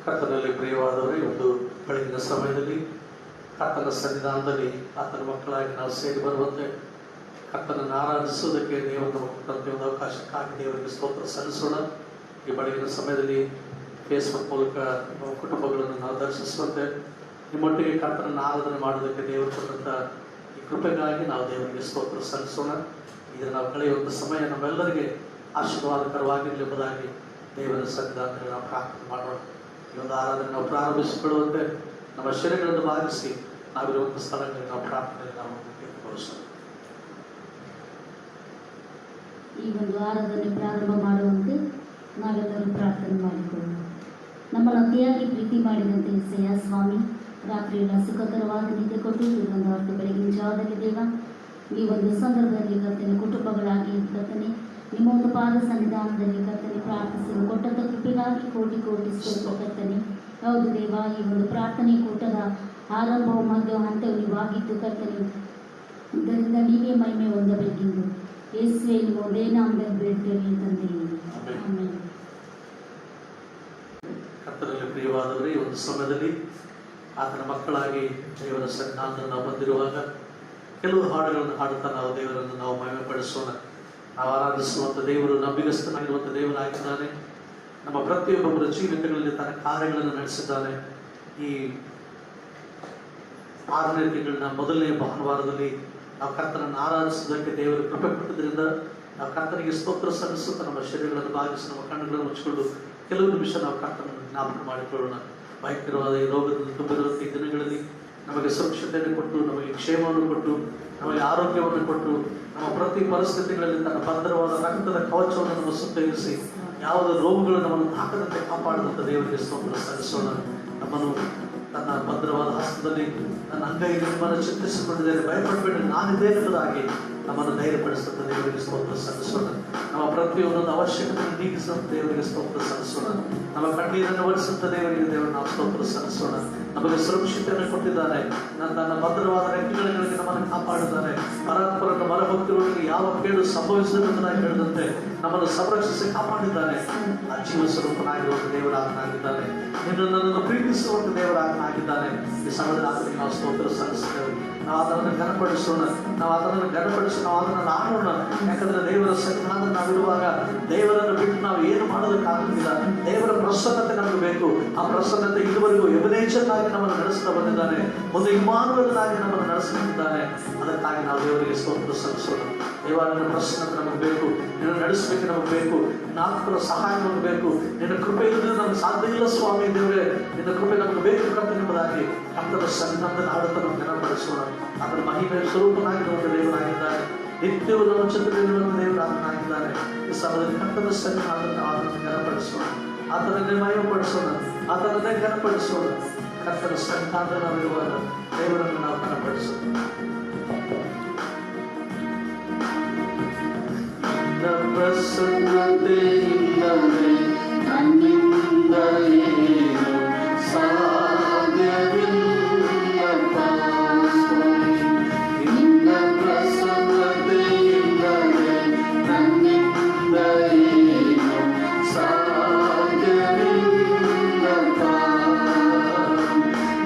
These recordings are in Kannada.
ಕರ್ತನಲ್ಲಿ ಪ್ರಿಯವಾದವರೇ, ಒಂದು ಬೆಳಗಿನ ಸಮಯದಲ್ಲಿ ಕರ್ತನ ಸನ್ನಿಧಾನದಲ್ಲಿ ಆತನ ಮಕ್ಕಳಾಗಿ ನಾವು ಸೇರಿ ಬರುವಂತೆ ಕರ್ತನನ್ನು ಆರಾಧಿಸುವುದಕ್ಕೆ ದೇವರನ್ನು ಕೊಟ್ಟಂತೆ ಒಂದು ಅವಕಾಶಕ್ಕಾಗಿ ದೇವರಿಗೆ ಸ್ತೋತ್ರ ಸಲ್ಲಿಸೋಣ. ಈ ಬೆಳಗಿನ ಸಮಯದಲ್ಲಿ ಫೇಸ್ಬುಕ್ ಮೂಲಕ ನಮ್ಮ ಕುಟುಂಬಗಳನ್ನು ನಾವು ದರ್ಶಿಸುವಂತೆ ನಿಮ್ಮೊಟ್ಟಿಗೆ ಕರ್ತನನ್ನು ಆರಾಧನೆ ಮಾಡೋದಕ್ಕೆ ದೇವರು ಕೊಟ್ಟಂಥ ಈ ಕೃಪೆಗಾಗಿ ನಾವು ದೇವರಿಗೆ ಸ್ತೋತ್ರ ಸಲ್ಲಿಸೋಣ. ಇದನ್ನು ನಾವು ಕಳೆಯುವಂಥ ಸಮಯ ನಮ್ಮೆಲ್ಲರಿಗೆ ಆಶೀರ್ವಾದಕರವಾಗಿರಲಿ ಎಂಬುದಾಗಿ ದೇವರ ಸನ್ನಿಧಾನದಲ್ಲಿ ನಾವು ಪ್ರಾರ್ಥನೆ ಮಾಡೋಣ. ಈ ಒಂದು ಆರಾಧನೆ ನಾವು ಪ್ರಾರಂಭಿಸಿಕೊಳ್ಳುವಂತೆ ನಮ್ಮ ಶರೀರಗಳನ್ನು ಭಾಗಿಸಿ ನಾವಿರುವಂಥ ಸ್ಥಳಗಳಲ್ಲಿ ನಾವು ಪ್ರಾರ್ಥನೆ ನಾವು ವ್ಯಕ್ತಪಡಿಸೋಣ. ಈ ಒಂದು ಆರಾಧನೆ ಪ್ರಾರಂಭ ಮಾಡುವಂತೆ ನಾವೆಲ್ಲರೂ ಪ್ರಾರ್ಥನೆ ಮಾಡಿಕೊಳ್ಳೋಣ. ನಮ್ಮನ್ನು ಅತಿಯಾಗಿ ಪ್ರೀತಿ ಮಾಡಿದಂತೆ ಎಸಯ್ಯ ಸ್ವಾಮಿ, ರಾತ್ರಿಯೆಲ್ಲ ಸುಖಕರವಾದ ನಿದ್ದೆ ಕೊಟ್ಟು ಒಂದು ಹೊತ್ತು ಬೆಳಗಿನ ಜಾವದಲ್ಲಿ ದೇವ, ಈ ಒಂದು ಸಂದರ್ಭದಲ್ಲಿ ಕರ್ತನೆ ಕುಟುಂಬಗಳಾಗಿ ಕರ್ತನೆ ನಿಮ್ಮ ಒಂದು ಪಾದ ಸನ್ನಿಧಾನದಲ್ಲಿ ಕರ್ತನೆ ಪ್ರಾರ್ಥಿಸಲು ಕೊಟ್ಟಂಥ ಕೃಪೆಗಾಗಿ ಕೋಟಿ ಕೋಟಿ ಸ್ತೋತ್ರ ಕರ್ತನೆ. ಹೌದು ದೇವ, ಈ ಒಂದು ಪ್ರಾರ್ಥನೆ ಕೂಟದ ಆರಂಭವು ಮಧ್ಯ ಹಂತವು ನೀವಾಗಿದ್ದು ಕರ್ತನೆ, ಇದರಿಂದ ನೀವೇ ಮಹಿಮೆ ಹೊಂದಬೇಕೆಂದು ಯೇಸುವೆ ನಿಮ್ಮ ಒಂದೇ ನಾಮದಲ್ಲಿ ಬೇಡ್ತೇವೆ ತಂದೆ. ಆಮೆನ್. ಕರ್ತನಲ್ಲಿ ಪ್ರಿಯವಾದವರೇ, ಈ ಒಂದು ಸಮಯದಲ್ಲಿ ಆತನ ಮಕ್ಕಳಾಗಿ ದೇವರ ಸನ್ನಿಧಾನದಲ್ಲಿ ನಾವು ಬಂದಿರುವಾಗ ಕೆಲವು ಹಾಡುಗಳನ್ನು ಹಾಡುತ್ತಾ ನಾವು ದೇವರನ್ನು ನಾವು ಮಹಿಮೆ ಪಡಿಸೋಣ. ನಾವು ಆರಾಧಿಸುವಂಥ ದೇವರು ನಂಬಿಗಸ್ತನಾಗಿರುವಂಥ ದೇವರಾಗಿದ್ದಾನೆ. ನಮ್ಮ ಪ್ರತಿಯೊಬ್ಬೊಬ್ಬರ ಜೀವಿತಗಳಲ್ಲಿ ತನ್ನ ಕಾರ್ಯಗಳನ್ನು ನಡೆಸಿದ್ದಾನೆ. ಈ 6ನೇ ತಿಂಗಳಿನ ಮೊದಲನೇ ಭಾನುವಾರದಲ್ಲಿ ನಾವು ಕರ್ತನನ್ನು ಆರಾಧಿಸುವುದಕ್ಕೆ ದೇವರು ಕೃಪೆ ಕೊಟ್ಟಿದ್ದರಿಂದ ನಾವು ಕರ್ತನಿಗೆ ಸ್ತೋತ್ರ ಸಲ್ಲಿಸುತ್ತಾ ನಮ್ಮ ಶರೀರಗಳನ್ನು ಭಾಗಿಸಿ ನಮ್ಮ ಕಣ್ಣುಗಳನ್ನು ಮುಚ್ಚಿಕೊಂಡು ಕೆಲವು ನಿಮಿಷ ನಾವು ಕರ್ತನನ್ನು ಜ್ಞಾಪಕ ಮಾಡಿಕೊಳ್ಳೋಣ. ಭಯಂಕರವಾದ ಈ ರೋಗದಿಂದ ತುಂಬಿರುವಂಥ ಈ ದಿನಗಳಲ್ಲಿ ನಮಗೆ ಸುರಕ್ಷತೆಯನ್ನು ಕೊಟ್ಟು, ನಮಗೆ ಕ್ಷೇಮವನ್ನು ಕೊಟ್ಟು, ನಮಗೆ ಆರೋಗ್ಯವನ್ನು ಕೊಟ್ಟು, ನಮ್ಮ ಪ್ರತಿ ಪರಿಸ್ಥಿತಿಗಳಲ್ಲಿ ತನ್ನ ಭದ್ರವಾದ ರಕ್ತದ ಕವಚವನ್ನು ನಮ್ಮ ಸುತ್ತರಿಸಿ ಯಾವುದೇ ರೋಗಗಳು ನಮ್ಮನ್ನು ತಾಕದಂತೆ ಕಾಪಾಡಿದಂಥ ದೇವರಿಗೆ ಸ್ತೋತ್ರ ಸಲ್ಲಿಸೋಣ. ನಮ್ಮನ್ನು ತನ್ನ ಭದ್ರವಾದ ಹಸ್ತದಲ್ಲಿ ನನ್ನ ಅಂಗೈಯಲ್ಲಿ ನಿಮ್ಮನ್ನು ಚಿತ್ರಿಸಿಕೊಂಡಿದ್ದೇನೆ, ಭಯಪಡಬೇಡಿ ನಾನಿದ್ದೇನೆ ಎಂಬುದಾಗಿ ನಮ್ಮನ್ನು ಧೈರ್ಯಪಡಿಸುವಂಥ ದೇವರಿಗೆ ಸ್ತೋತ್ರ ಸಲ್ಲಿಸೋಣ. ನಮ್ಮ ಪ್ರತಿಯೊಂದೊಂದು ಅವಶ್ಯಕತೆಯನ್ನು ನೀಗಿಸುವಂಥ ದೇವರಿಗೆ ಸ್ತೋತ್ರ ಸಲ್ಲಿಸೋಣ. ನಮ್ಮ ಕಣ್ಣೀರನ್ನು ಒರೆಸುವಂಥ ದೇವರಿಗೆ ನಾವು ಸ್ತೋತ್ರ ಸಲ್ಲಿಸೋಣ. ನಮಗೆ ಸುರಕ್ಷತೆಯನ್ನು ಕೊಟ್ಟಿದ್ದಾನೆ. ತನ್ನ ಭದ್ರವಾದ ರೆಕ್ಕೆಗಳಿಗೆ ನಮ್ಮನ್ನು ಕಾಪಾಡಿದ್ದಾನೆ. ಪರಾತ್ಪರನ ಮರಭಕ್ತಿಗಳಿಗೆ ಯಾವ ಕೇಡು ಸಂಭವಿಸದಂತೆ ಹೇಳಿದಂತೆ ನಮ್ಮನ್ನು ಸಂರಕ್ಷಿಸಿ ಕಾಪಾಡಿದ್ದಾನೆ. ಆ ಜೀವ ಸ್ವರೂಪನಾಗಿರುವಂಥ ದೇವರಾಗನಾಗಿದ್ದಾನೆ. ನನ್ನನ್ನು ಪ್ರೀತಿಸುವಂಥ ದೇವರಾಗನಾಗಿದ್ದಾನೆ. ಈ ಸಮಯದಲ್ಲಿ ಆತನಿಗೆ ನಾವು ಸ್ತೋತ್ರ ಸಲ್ಲಿಸ್ತೇವೆ. ನಾವು ಅದನ್ನು ಘನಪಡಿಸೋಣ, ನಾವು ಅದನ್ನು ಆಡೋಣ. ಯಾಕಂದ್ರೆ ದೇವರ ಸನ್ನಿಧಾನದಲ್ಲಿ ನಾವಿರುವಾಗ ದೇವರನ್ನು ಬಿಟ್ಟು ನಾವು ಏನು ಮಾಡೋದಕ್ಕಾಗುತ್ತಿಲ್ಲ. ದೇವರ ಪ್ರಸನ್ನತೆ ನಮಗೆ ಬೇಕು. ಆ ಪ್ರಸನ್ನತೆ ಇದುವರೆಗೂ ಎಬನೇಚರ್ನಾಗಿ ನಮ್ಮನ್ನು ನಡೆಸ್ತಾ ಬಂದಿದ್ದಾನೆ, ಒಂದು ಇಮ್ಮಾನುವೇಲನಾಗಿ ನಮ್ಮನ್ನು ನಡೆಸುತ್ತಿದ್ದಾನೆ. ಅದಕ್ಕಾಗಿ ನಾವು ದೇವರಿಗೆ ಸ್ತೋತ್ರ ಸಲ್ಲಿಸೋಣ. ದೇವ, ನಿನ್ನ ಪ್ರಸನ್ನತೆ ನಮಗೆ ಬೇಕು, ನಿನ್ನ ನಡೆಸಬೇಕು ನಮಗೆ ಬೇಕು, ನಿನ್ನ ಆತ್ಮರ ಸಹಾಯ ನಮಗೆ ಬೇಕು. ನಿನ್ನ ಕೃಪೆ ಇಲ್ಲದೆ ನಮಗೆ ಸಾಧ್ಯ ಇಲ್ಲ ಸ್ವಾಮಿ ದೇವರೇ, ನಿನ್ನ ಕೃಪೆ ನಮಗೆ ಬೇಕು ಎಂಬುದಾಗಿ ಕರ್ತನ ಸನ್ನಿಧಾನದಲ್ಲಿ ಆಡುತ್ತಾ ನಾವು ಘನಪಡಿಸೋಣ. ಅದರ ಮಹಿಮೆ ಸ್ವರೂಪನಾಗಿರುವಂಥ ದೇವರಾಗಿದ್ದಾನೆ. ನಿತ್ಯವೂ ನಮ್ಮ ಚಿತ್ರದಲ್ಲಿರುವಂಥ ದೇವರಾಗಿದ್ದಾನೆ. ಈ ಸಮಯದಲ್ಲಿ ಕರ್ತನ ಸನ್ನಿಧಾನದಲ್ಲಿ ಆತನನ್ನು ಘನಪಡಿಸೋಣ, ಆತನನ್ನೇ ಮಹಿಮೆಪಡಿಸೋಣ, ಆತನನ್ನೇ ಘನಪಡಿಸೋಣ. ಕರ್ತನ ಸನ್ನಿಧಾನದಲ್ಲಿ ನಾವಿರುವಾಗ ದೇವರನ್ನು ನಾವು ಘನಪಡಿಸೋಣ. ಪ್ರಸನ್ನತೆ ಇಲ್ಲದೆ ನನ್ನಿಂದ ಏನು ಸಾಧ್ಯವಿಲ್ಲಪ್ಪ ಸ್ವಾಮಿ. ನಿನ್ನ ಪ್ರಸನ್ನತೆ ಇಲ್ಲದೆ ನನ್ನಿಂದ ಏನು ಸಾಧ್ಯವಿಲ್ಲಪ್ಪ.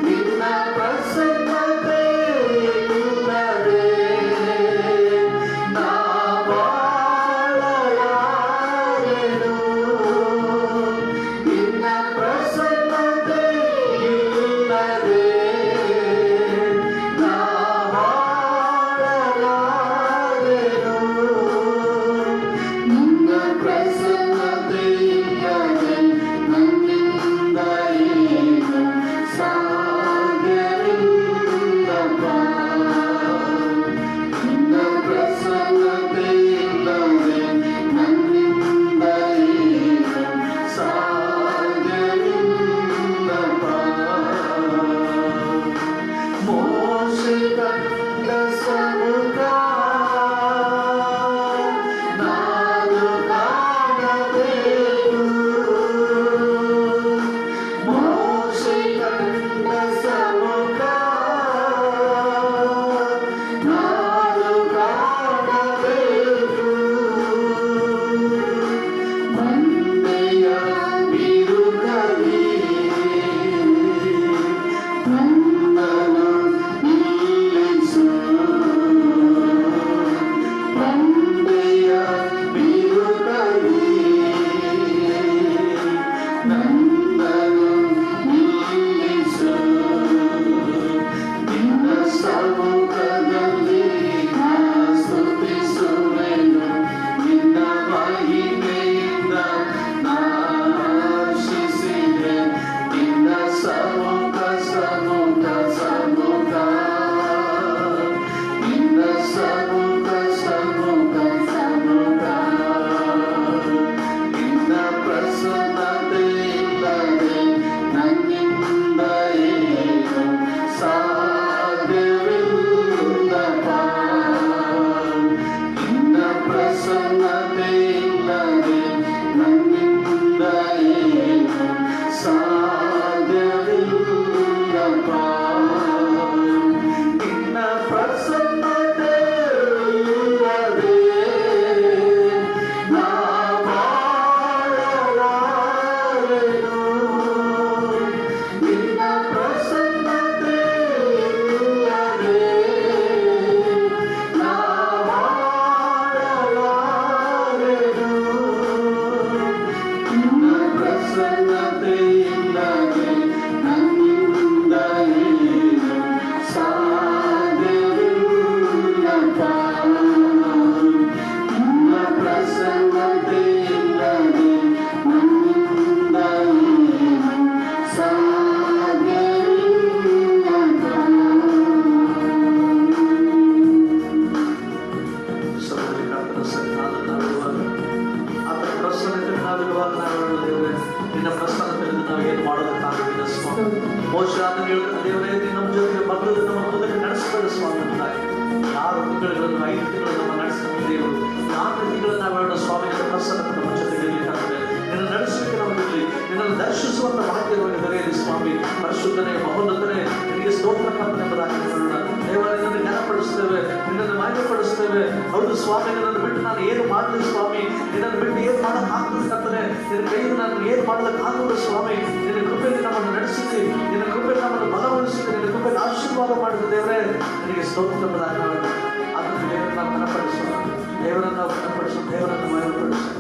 ನಿನ್ನ ಪ್ರಸನ್ನತೆ ಇಲ್ಲದೆ ನಾ ಬಾಳಲಾರೆನು. ನಾವಿರುವಾಗ ನಾವು ದೇವರೇ ನಿನ್ನ ಪ್ರಸನ್ನತೆಯಿಂದ ನಾವು ಏನು ಮಾಡೋದಕ್ಕಾಗಲಿಲ್ಲ ಸ್ವಾಮಿ. ಮೋಶೆ ಅದನ್ನು ಹೇಳಿದ ದೇವರೇ ನೀನು ನಮ್ಮ ಜೊತೆಗೆ ಬಗ್ಗದ ನಮ್ಮ ಮುಂದಕ್ಕೆ ನಡೆಸಬೇಡ ಸ್ವಾಮಿ ಅಂತಾನೆ. 6 ತಿಂಗಳನ್ನು 5 ತಿಂಗಳು ನಮ್ಮ ನಡೆಸಿದ ದೇವರು 4 ತಿಂಗಳು ನಾವು ಸ್ವಾಮಿ ನಿನ್ನ ಪ್ರಸನ್ನತೆ ನಮ್ಮ ಜೊತೆಗೆ ಇರಲಿಕ್ಕಾಗದೆ ನಿನ್ನ ನಡೆಸಲಿಕ್ಕೆ ನಮ್ಮಲ್ಲಿ ನಿನ್ನನ್ನು ದರ್ಶಿಸುವಂತ ಭಾಗ್ಯವನ್ನು ದೊರೆಯಲಿ ಸ್ವಾಮಿ. ಪರಿಶುದ್ಧನೇ ಮಹೋನ್ನತನೇ ನಿನಗೆ ಸ್ತೋತ್ರ ಎಂಬುದಾಗಿ ನೋಡೋಣ. ದೇವರೇ ನಿನ್ನನ್ನು ಜ್ಞಾನಪಡಿಸ್ತೇವೆ, ನಿನ್ನನ್ನು ಮಾನ್ಯಪಡಿಸ್ತೇವೆ. ಹೌದು ಸ್ವಾಮಿ, ನಿನ್ನನ್ನು ಬಿಟ್ಟು ನಾನು ಏನು ಮಾಡಲಿ ಸ್ವಾಮಿ, ನಿನ್ನನ್ನು ಬಿಟ್ಟು ಏನು ಮಾಡೋಕ್ಕಾಗ್ತದೆ, ನಿನ್ನ ಕೈಯಿಂದ ನಾನು ಏನು ಮಾಡೋದಕ್ಕಾಗಲ್ಲ ಸ್ವಾಮಿ. ನಿನ್ನ ಕೃಪೆಯಲ್ಲಿ ನಮ್ಮನ್ನು ನಡೆಸಿದ್ದಿ, ನಿನ್ನ ಕೃಪೆಯಲ್ಲಿ ನಮ್ಮನ್ನು ಬಲಗೊಳಿಸಿದ್ದಿ, ನಿನ್ನ ಕೃಪೆಯಲ್ಲಿ ಆಶೀರ್ವಾದ ಮಾಡಿದ ದೇವರೇ ನಿನಗೆ ಸ್ತೋತ್ರ ಎಂಬುದಾಗಿ ನೋಡೋಣ. ಅದನ್ನು ದೇವರನ್ನು ನಾವು ಘನಪಡಿಸೋಣ, ದೇವರನ್ನು ನಾವು ಘನಪಡಿಸೋಣ, ದೇವರನ್ನು ಮಾನ್ಯಪಡಿಸೋಣ.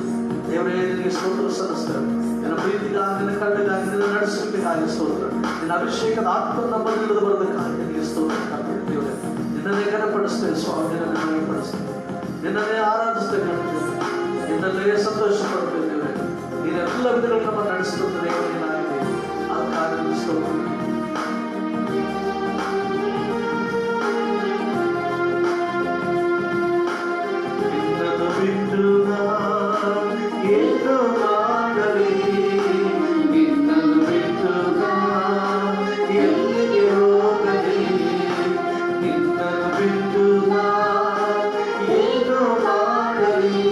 ದೇವರೇ ನಿನಗೆ ಸ್ತೋತ್ರ ಸಲ್ಲಿಸ್ತೇವೆ. ನಿನ್ನ ಪ್ರೀತಿಗಾಗಿ, ನಿನ್ನ ಕರುಣೆಗಾಗಿ, ನಿನ್ನ ನಡೆಸುವಿಕೆಗಾಗಿ ಸ್ತೋತ್ರ. ನಿನ್ನ ಅಭಿಷೇಕದ ಆತ್ಮ ನಮ್ಮಲ್ಲಿ ಇಳಿದು ಬರೋದಕ್ಕಾಗಿ ನಿನಗೆ ಸ್ತೋತ್ರ ದೇವರೇ. ನಿನ್ನನ್ನೇ ಘನಪಡಿಸ್ತೇವೆ ಸ್ವಾಮಿ, ನಿನ್ನನ್ನೇ ಮಾನ್ಯಪಡಿಸ್ತೇವೆ, ನಿನ್ನನ್ನೇ ಆರಾಧಿಸ್ತೇವೆ, ನಿನ್ನಲ್ಲೇ ಸಂತೋಷ ಪಡ್ತೇವೆ ದೇವರೇ. ನೀನೆಲ್ಲ ವಿಧಗಳು ನಮ್ಮ ನಡೆಸುತ್ತದೆ ದೇವರು ನೀನಾಗಿದೆ. ಅದಕ್ಕಾಗಿ ಸ್ತೋತ್ರ. ನಿನ್ನನ್ನು ಬಿಟ್ಟು ಏನು ಮಾಡಲಿ, ನಿನ್ನನ್ನು ಬಿಟ್ಟು ಎಲ್ಲಿಗೆ ಹೋಗಲಿ, ನಿನ್ನನ್ನು ಬಿಟ್ಟು ಏನು ಮಾಡಲಿ,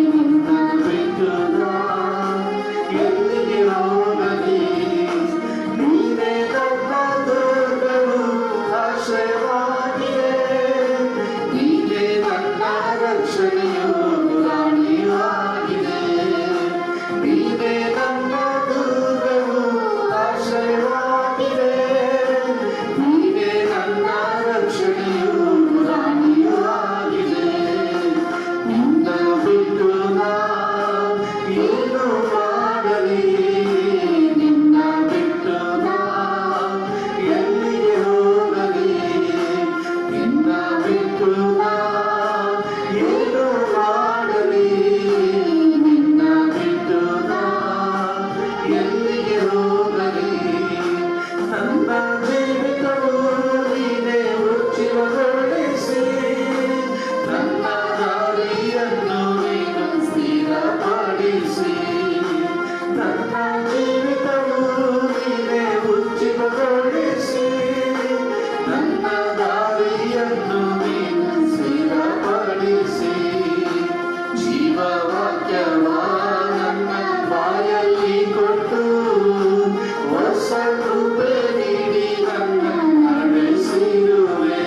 ನಿನ್ನನ್ನು ಬಿಟ್ಟು ಎಲ್ಲಿಗೆ ಹೋಗಲಿ. ನೀನೇ ನನ್ನ ದುರ್ಗವು ಆಶ್ರಯವಾಗಿದೆ, ನೀನೇ ನನ್ನ ರಕ್ಷಣೆಯು ರಾಣಿಯಾಗಿದೆ. ನೀನೇ ನನ್ನ ದುರ್ಗವು ಆಶ್ರಯವಾಗಿದೆ, ನೀನೇ ನನ್ನ ರಕ್ಷಣೆಯು ರಾಣಿಯಾಗಿದೆ. ನಿನ್ನನ್ನು ಬಿಟ್ಟು ಏನು ಮಾಡಲಿ, ನಿನ್ನ ಬಿಟ್ಟು ಎಲ್ಲಿಗೆ ಹೋಗಲಿ, ನಿನ್ನ ಬಿಟ್ಟು ಏನು ಮಾಡಲಿ, ನಿನ್ನ ಬಿಟ್ಟು ಎಲ್ಲಿಗೆ ಹೋಗಲಿ. ನನ್ನ ಜೀವಿತವು ನೀನೇ ಉಜ್ಜೀವಗೊಳಿಸಿ, ನನ್ನ ದಾರಿಯನ್ನು ನೀನು ಸ್ಥಿರಪಡಿಸಿ. ನನ್ನ ಜೀವಿತವು ನೀನೇ ಉಜ್ಜೀವಗೊಳಿಸಿ, ನನ್ನ ದಾರಿಯನ್ನು ನೀನು ಸ್ಥಿರಪಡಿಸಿ. ಜೀವವಾಕ್ಯವ ನನ್ನ ಬಾಯಲ್ಲಿ ಕೊಟ್ಟು ಹೊಸ ಕೃಪೆ ನೀಡಿ ನನ್ನ ನಡೆಸಿರುವೆ.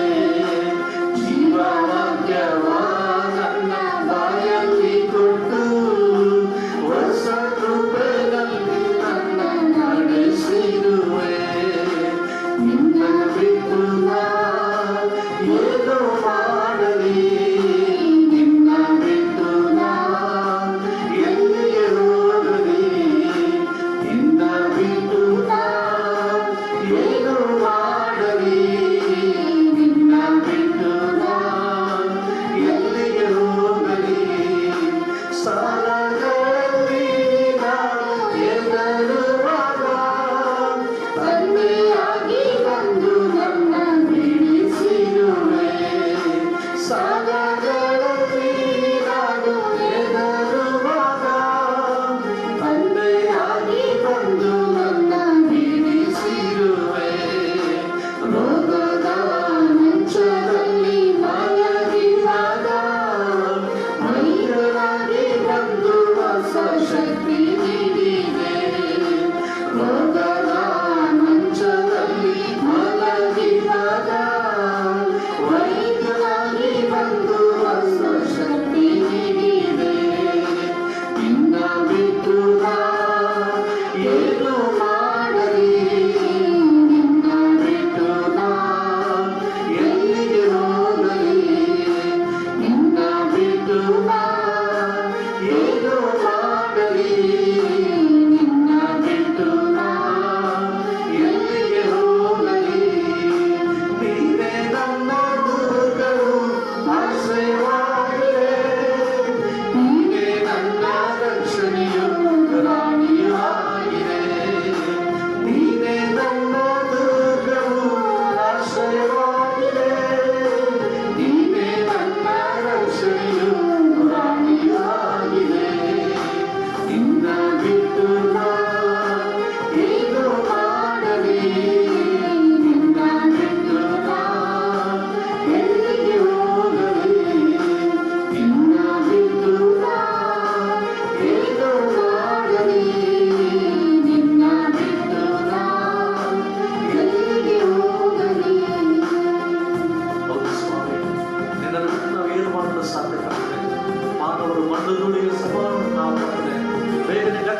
ಜೀವವಾಕ್ಯವ ನನ್ನ ಬಾಯಲ್ಲಿ ಕೊಟ್ಟು ಹೊಸ ಕೃಪೆಯಲ್ಲಿ ನನ್ನ ನಡೆಸಿರುವೆ. ನಿನ್ನನ್ನು ಬಿಟ್ಟು ಏನು ಮಾಡಲಿ, ನಿನ್ನ ಬಿಟ್ಟು ಎಲ್ಲಿಗೆ ಹೋಗಲಿ, ನಿನ್ನ ಬಿಟ್ಟು ಏನು ಮಾಡಲಿ, ನಿನ್ನ ಬಿಟ್ಟು ಎಲ್ಲಿಗೆ ಹೋಗಲಿ. ಸಾಲಗಳಲ್ಲಿ ನಾನು ಎದುರುವಾಗ ತಂದೆಯಾಗಿ ಬಂದು ನನ್ನ ಬಿಡಿಸಿರುವೆ. ಸಾಲಗಳಲ್ಲಿ ನಾನು ಎದುರುವಾಗ ತಂದೆಯಾಗಿ ಬಂದು ನನ್ನ ಬಿಡಿಸಿರುವೆ. ರೋಗದ ಮಂಚದಲ್ಲಿ ಮಲಗಿದಾಗ ಮೈಯರಾಗಿ ಬಂದು ಹೊಸ ಶಕ್ತಿ ನೀಡಿದೆ. ರೋಗದ ಮಂಚದಲ್ಲಿ ಮಲಗಿದಾಗ ವೈದ್ಯರಾಗಿ ಬಂದು ಹೊಸ ಶಕ್ತಿ ನೀಡಿದೆ. ನಿನ್ನ ಬಿಟ್ಟು ಏನು ಮಾಡಲಿ, ನಿನ್ನ ಬಿಟ್ಟು ಎಲ್ಲಿಗೆ ಹೋಗಲಿ, ನಿನ್ನ ಬಿಟ್ಟು ಏನು ಮಾಡಲಿ, ನಿನ್ನ ಬಿಟ್ಟು ಎಲ್ಲಿಗೆ ಹೋಗಲಿ. ನೀನೇ ನನ್ನ ದುರ್ಗವು ಆಶ್ರಯವಾಗಿದೆ, ನೀನೇ ನನ್ನ ರಕ್ಷಣೆಯು ರಾಣಿಯಾಗಿದೆ. ನೀನೇ ನನ್ನ ದುರ್ಗವು ಆಶ್ರಯವಾಗಿದೆ, ನೀನೇ ನನ್ನ ರಕ್ಷಣೆಯು ರಾಣಿಯಾಗಿದೆ.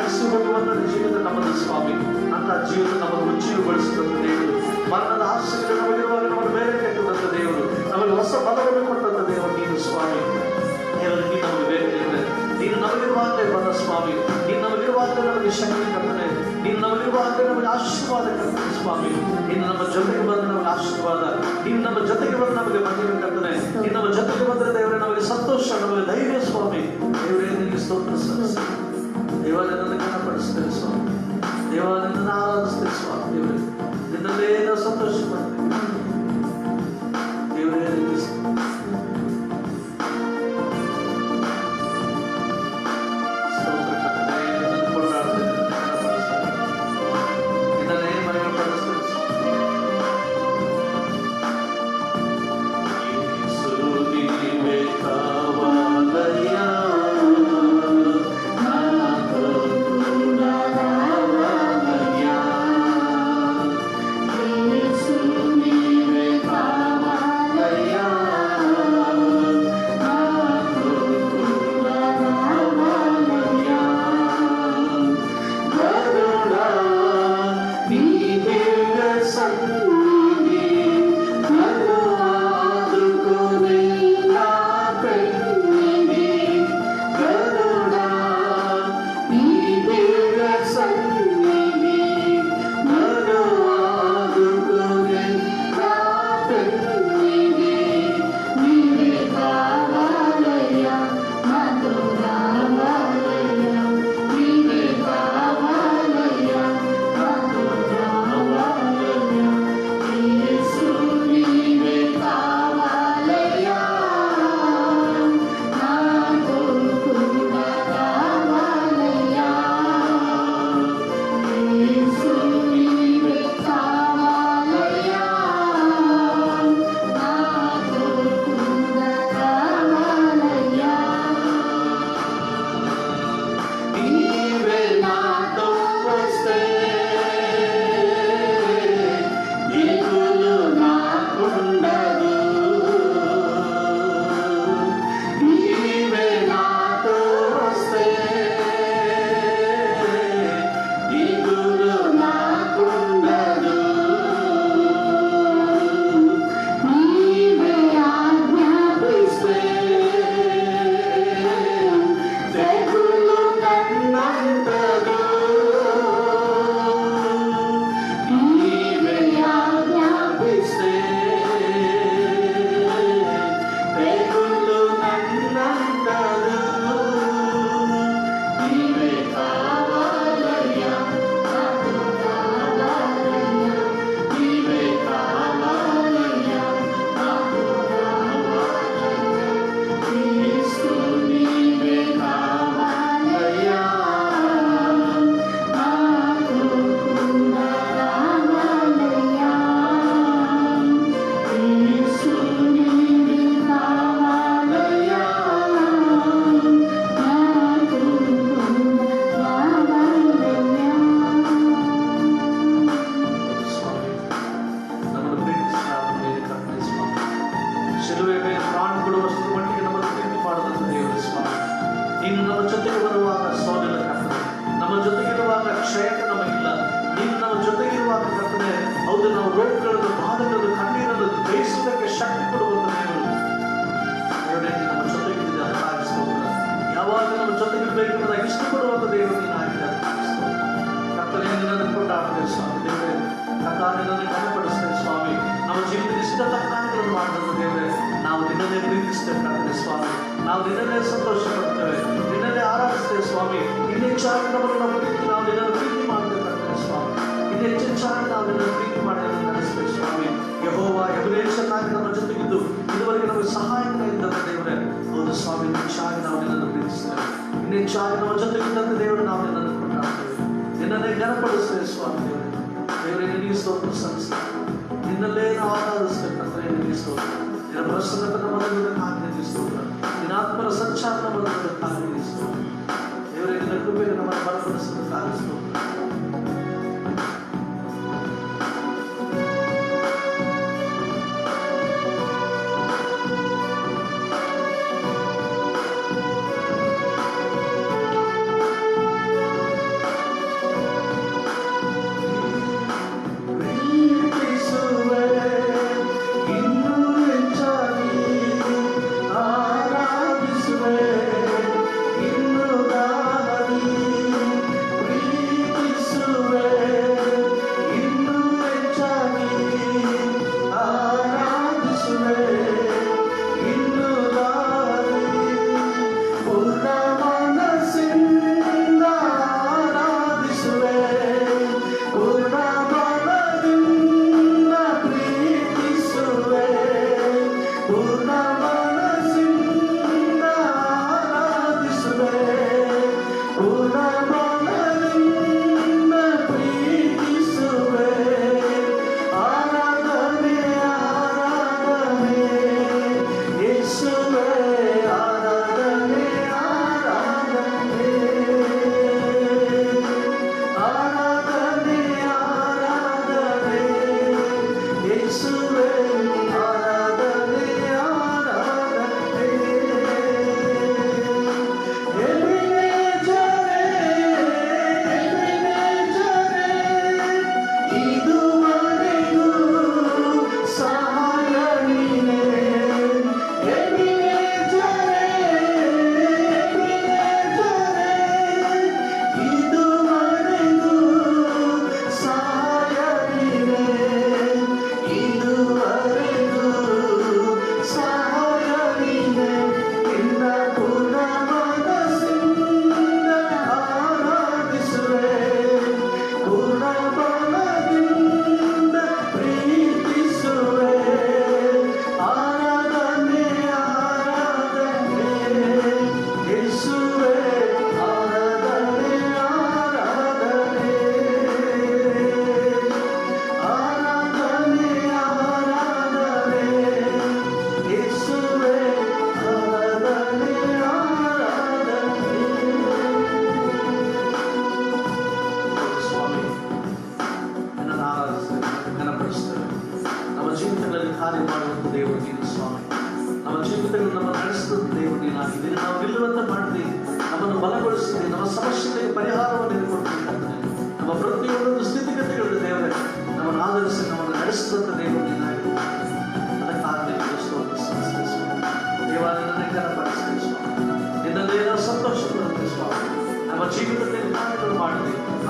ಸಾಗಿಸಿ ಹೋಗುವಂತ ಜೀವಿತ ನಮ್ಮದು ಸ್ವಾಮಿ. ಅಂತ ಜೀವಿತ ನಮ್ಮನ್ನು ಉಜ್ಜೀವಗೊಳಿಸಿದಂತ ದೇವರು, ಮರಣದ ಆಶೆಗಳು ನಮಗಿರುವಾಗ ನಮ್ಮನ್ನು ಮೇಲೆ ಕೆಟ್ಟದಂತ ದೇವರು, ನಮಗೆ ಹೊಸ ಬಲವನ್ನು ಕೊಟ್ಟಂತ ದೇವರು ನೀನು ಸ್ವಾಮಿ. ದೇವರು ನೀನು ನಮಗೆ ಬೇರೆ ದೇವರೇ, ನೀನು ನಮಗಿರುವಾಗಲೇ ಬಲ ಸ್ವಾಮಿ. ನೀನು ನಮಗಿರುವಾಗಲೇ ನಮಗೆ ಶಕ್ತಿ ಕರ್ತನೆ, ನೀನು ನಮಗಿರುವಾಗಲೇ ನಮಗೆ ಆಶೀರ್ವಾದ ಕರ್ತನೆ ಸ್ವಾಮಿ. ನೀನು ನಮ್ಮ ಜೊತೆಗೆ ಬಂದ ನಮಗೆ ಆಶೀರ್ವಾದ, ನೀನು ನಮ್ಮ ಜೊತೆಗೆ ಬಂದು ನಮಗೆ ಮಹಿಮೆ ಕರ್ತನೆ, ನೀನು ನಮ್ಮ ಜೊತೆಗೆ ಬಂದರೆ ದೇವರೇ ನಮಗೆ ಸಂತೋಷ, ನಮಗೆ ಧೈರ್ಯ ಸ್ವಾಮಿ. ದೇವರೇ ನಿನಗೆ ಸ್ತೋತ್ರ ಸಲ್ಲಿಸ್ತೇನೆ. ದೇವಾಲಯವನ್ನು ಘನಪಡಿಸ್ತೇವೆ ಸ್ವಾಮಿ. ದೇವಾಲಯವನ್ನು ಆರಾಧಿಸ್ತೇವೆ ಸ್ವಾಮಿ. ದೇವರೇ ನಿನ್ನಲ್ಲೇ ನಾವು ಸಂತೋಷ ಪಡ್ತೇವೆ. ದೇವರೇ ನಿನಗೆ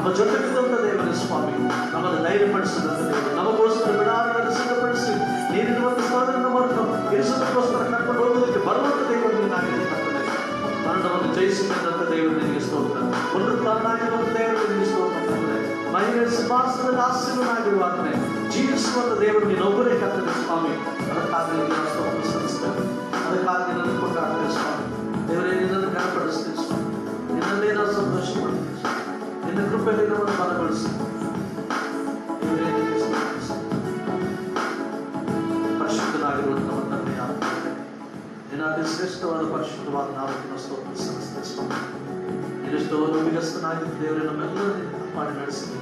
ನಮ್ಮ ಜೊತೆಗಿದ್ದಂಥ ದೇವರೇ ಸ್ವಾಮಿ, ನಮ್ಮನ್ನು ಧೈರ್ಯಪಡಿಸಿದಂಥ ದೇವರು, ನಮಗೋಸ್ಕರ ಬಿಡಾರಗಳನ್ನು ಸಿದ್ಧಪಡಿಸಿ ನೀರಿರುವಂಥ ಸ್ಥಳದಲ್ಲಿ ನಮ್ಮನ್ನು ಇರಿಸೋದಕ್ಕೋಸ್ಕರ ಕರ್ಕೊಂಡು ಹೋಗೋದಕ್ಕೆ ಬರುವಂಥ ದೇವರು ನೀನಾಗಿದೆ ಕರ್ತನೆ. ಮರಣವನ್ನು ಜಯಿಸಿದಂಥ ದೇವರು ನಿನಗೆ ಸ್ತೋತ್ರ. ಪುನರುತ್ಥಾನನಾಗಿರುವಂಥ ದೇವರು ನಿನಗೆ ಸ್ತೋತ್ರ ಕರ್ತನೆ. ಮಹಿಳೆಯ ಸಿಂಹಾಸನದಲ್ಲಿ ಆಸೀನನಾಗಿರುವ ಆತನೇ, ಜೀವಿಸುವಂಥ ದೇವರು ನೀನೊಬ್ಬರೇ ಕರ್ತನೆ ಸ್ವಾಮಿ. ಅದಕ್ಕಾಗಿ ನಿನ್ನ ಸ್ತೋತ್ರ ಸಲ್ಲಿಸ್ತೇವೆ, ಅದಕ್ಕಾಗಿ ನಿನ್ನನ್ನು ಕೊಂಡಾಡ್ತೇವೆ ಸ್ವಾಮಿ. ದೇವರೇ, ನಿನ್ನನ್ನು ಘನಪಡಿಸ್ತೀನಿ ಸ್ವಾಮಿ. ನಿನ್ನಲ್ಲೇ ನಾವು ಸಂತೋಷ ಪಡ್ತೀವಿ ಸ್ವಾಮಿ. ನಿನ್ನ ಕೃಪೆಯಲ್ಲಿ ನಮ್ಮನ್ನು ಬಲಪಡಿಸಿ ದೇವರೇ, ನಿನಗೆ ಸ್ತೋತ್ರ. ಪರಿಶುದ್ಧನಾಗಿರುವಂಥ ನಮ್ಮ ತಂದೆಯ ಆತ್ಮನೇ, ನಿನ್ನ ಅತಿ ಶ್ರೇಷ್ಠವಾದ ಪರಿಶುದ್ಧವಾದ ನಾಮಕ್ಕೆ ಸ್ತೋತ್ರ ಸಲ್ಲಿಸ್ತೇವೆ ಸ್ವಾಮಿ. ನೀನೆಷ್ಟೋ ನಂಬಿಗಸ್ತನಾಗಿದ್ದ ದೇವರೇ, ನಮ್ಮೆಲ್ಲರನ್ನು ಕಾಪಾಡಿ ನಡೆಸಿದೆ.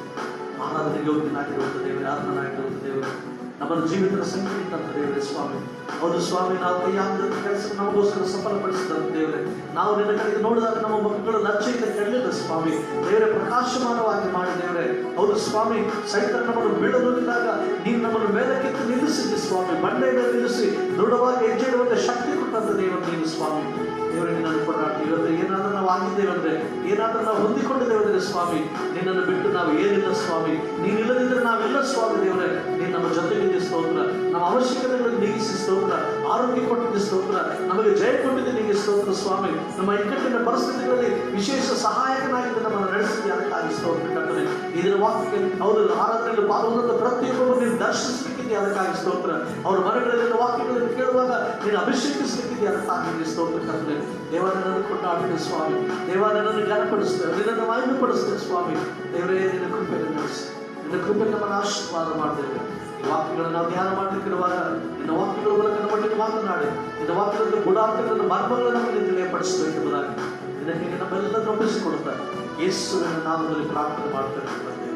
ಆರಾಧನೆಗೆ ಯೋಗ್ಯನಾಗಿರುವಂಥ ದೇವರೇ, ಆತ್ಮನಾಗಿರುವಂಥ ದೇವರೇ, ನಮ್ಮನ್ನು ಜೀವಿತದ ಸಂಗೀತ ದೇವರೇ ಸ್ವಾಮಿ. ಹೌದು ಸ್ವಾಮಿ, ನಾವು ಕೈಯಾದ ಕೆಲಸ ನಮಗೋಸ್ಕರ ಸಫಲಪಡಿಸಿದಂಥ ದೇವರೇ, ನಾವು ನಿನ್ನ ಕಡೆಗೆ ನೋಡಿದಾಗ ನಮ್ಮ ಮಕ್ಕಳು ಲಜ್ಜೆಯಿಂದ ಕೆಡಲಿಲ್ಲ ಸ್ವಾಮಿ. ದೇವರೇ, ಪ್ರಕಾಶಮಾನವಾಗಿ ಮಾಡಿ ದೇವರೇ. ಹೌದು ಸ್ವಾಮಿ, ಸೈತಾನ ನಮ್ಮನ್ನು ಬೀಳಲಿದ್ದಾಗ ನೀನು ನಮ್ಮನ್ನು ಮೇಲಕ್ಕೆತ್ತು ನಿಲ್ಲಿಸಿದ್ದಿ ಸ್ವಾಮಿ. ಬಂಡೆಯ ಮೇಲೆ ನಿಲ್ಲಿಸಿ ದೃಢವಾಗಿ ಹೆಜ್ಜೆ ಇಡುವಂಥ ಶಕ್ತಿ ಕೊಟ್ಟಂಥ ದೇವರು ನೀನು ಸ್ವಾಮಿ. ದೇವರೇ, ನಿನ್ನನ್ನು ಕೊಂಡಾಡ್ತೀವಿ. ಇವತ್ತು ಏನಾದರೂ ನಾವು ಆಗಿದ್ದೇವೆಂದ್ರೆ, ಏನಾದರೂ ನಾವು ಹೊಂದಿಕೊಂಡಿದ್ದೇವೆಂದ್ರೆ ಸ್ವಾಮಿ, ನಿನ್ನನ್ನು ಬಿಟ್ಟು ನಾವು ಏನಿಲ್ಲ ಸ್ವಾಮಿ. ನೀನಿಲ್ಲದಿದ್ದರೆ ನಾವಿಲ್ಲ ಸ್ವಾಮಿ. ದೇವರೇ, ನೀನು ನಮ್ಮ ಜೊತೆಗಿದ್ದ ಸ್ತೋತ್ರ. ನಮ್ಮ ಅವಶ್ಯಕತೆಗಳನ್ನು ನೀಗಿಸಿ ಸ್ತೋತ್ರ. ಆರೋಗ್ಯ ಕೊಟ್ಟಿದ್ದ ಸ್ತೋತ್ರ. ನಮಗೆ ಜಯ ಕೊಟ್ಟಿದ್ದೆ ನಿಮಗೆ ಸ್ತೋತ್ರ ಸ್ವಾಮಿ. ನಮ್ಮ ಇಕ್ಕಟ್ಟಿನ ಪರಿಸ್ಥಿತಿಗಳಲ್ಲಿ ವಿಶೇಷ ಸಹಾಯಕನಾಗಿದ್ದ ನಮ್ಮನ್ನು ನಡೆಸಿದ್ದೆ, ಅದಕ್ಕಾಗಿ ಸ್ತೋತ್ರ ಕರ್ತನೆ. ಇದರ ವಾಕ್ಯಕ್ಕೆ ಹೌದು ಆರಾಧನೆಯಲ್ಲಿ ಪಾಲ್ಗೊಂಡ ಪ್ರತಿಯೊಬ್ಬರು ನೀನು ದರ್ಶಿಸಲಿಕ್ಕಿದೆ, ಅದಕ್ಕಾಗಿ ಸ್ತೋತ್ರ. ಅವರ ಮನೆಗಳಲ್ಲಿ ವಾಕ್ಯಗಳನ್ನು ಕೇಳುವಾಗ ನೀನು ಅಭಿಷೇಕಿಸಲಿಕ್ಕಿದೆ, ಅದಕ್ಕಾಗಿ ನಿನಗೆ ಸ್ತೋತ್ರ ಕರ್ತನೆ. ದೇವರನ್ನು ಕೊಂಡಾಡಿದ ಸ್ವಾಮಿ. ದೇವರನ್ನು ಘನಪಡಿಸ್ತೇವೆ, ನಿನ್ನನ್ನು ಮಹಿಮೆಪಡಿಸ್ತೇವೆ ಸ್ವಾಮಿ. ದೇವರೇ, ನಿನ್ನ ಕೃಪೆಯನ್ನು ನಡೆಸಿ, ನಿನ್ನ ಕೃಪೆಯನ್ನು ನಮ್ಮನ್ನು ಆಶೀರ್ವಾದ ಮಾಡ್ತೇವೆ. ಈ ವಾಕ್ಯಗಳನ್ನು ನಾವು ಧ್ಯಾನ ಮಾಡಲಿಕ್ಕಿರುವಾಗ ನಿನ್ನ ವಾಕ್ಯಗಳ ಮೂಲಕ ನಮ್ಮ ಮಟ್ಟಿಗೆ ಮಾತನಾಡಿ, ನಿನ್ನ ವಾಕ್ಯದ ಗುಣಾರ್ಥಗಳನ್ನು ಮರ್ಮಗಳನ್ನು ನಮಗೆ ತಿಳಿಯಪಡಿಸಬೇಕೆಂಬುದಾಗಿ ನಿನಗೆ ನಮ್ಮೆಲ್ಲರನ್ನು ಒಪ್ಪಿಸಿಕೊಡುತ್ತಾರೆ. ಯೇಸುವಿನ ನಾಮದಲ್ಲಿ ಪ್ರಾರ್ಥನೆ ಮಾಡ್ತೇವೆ ತಂದೆ.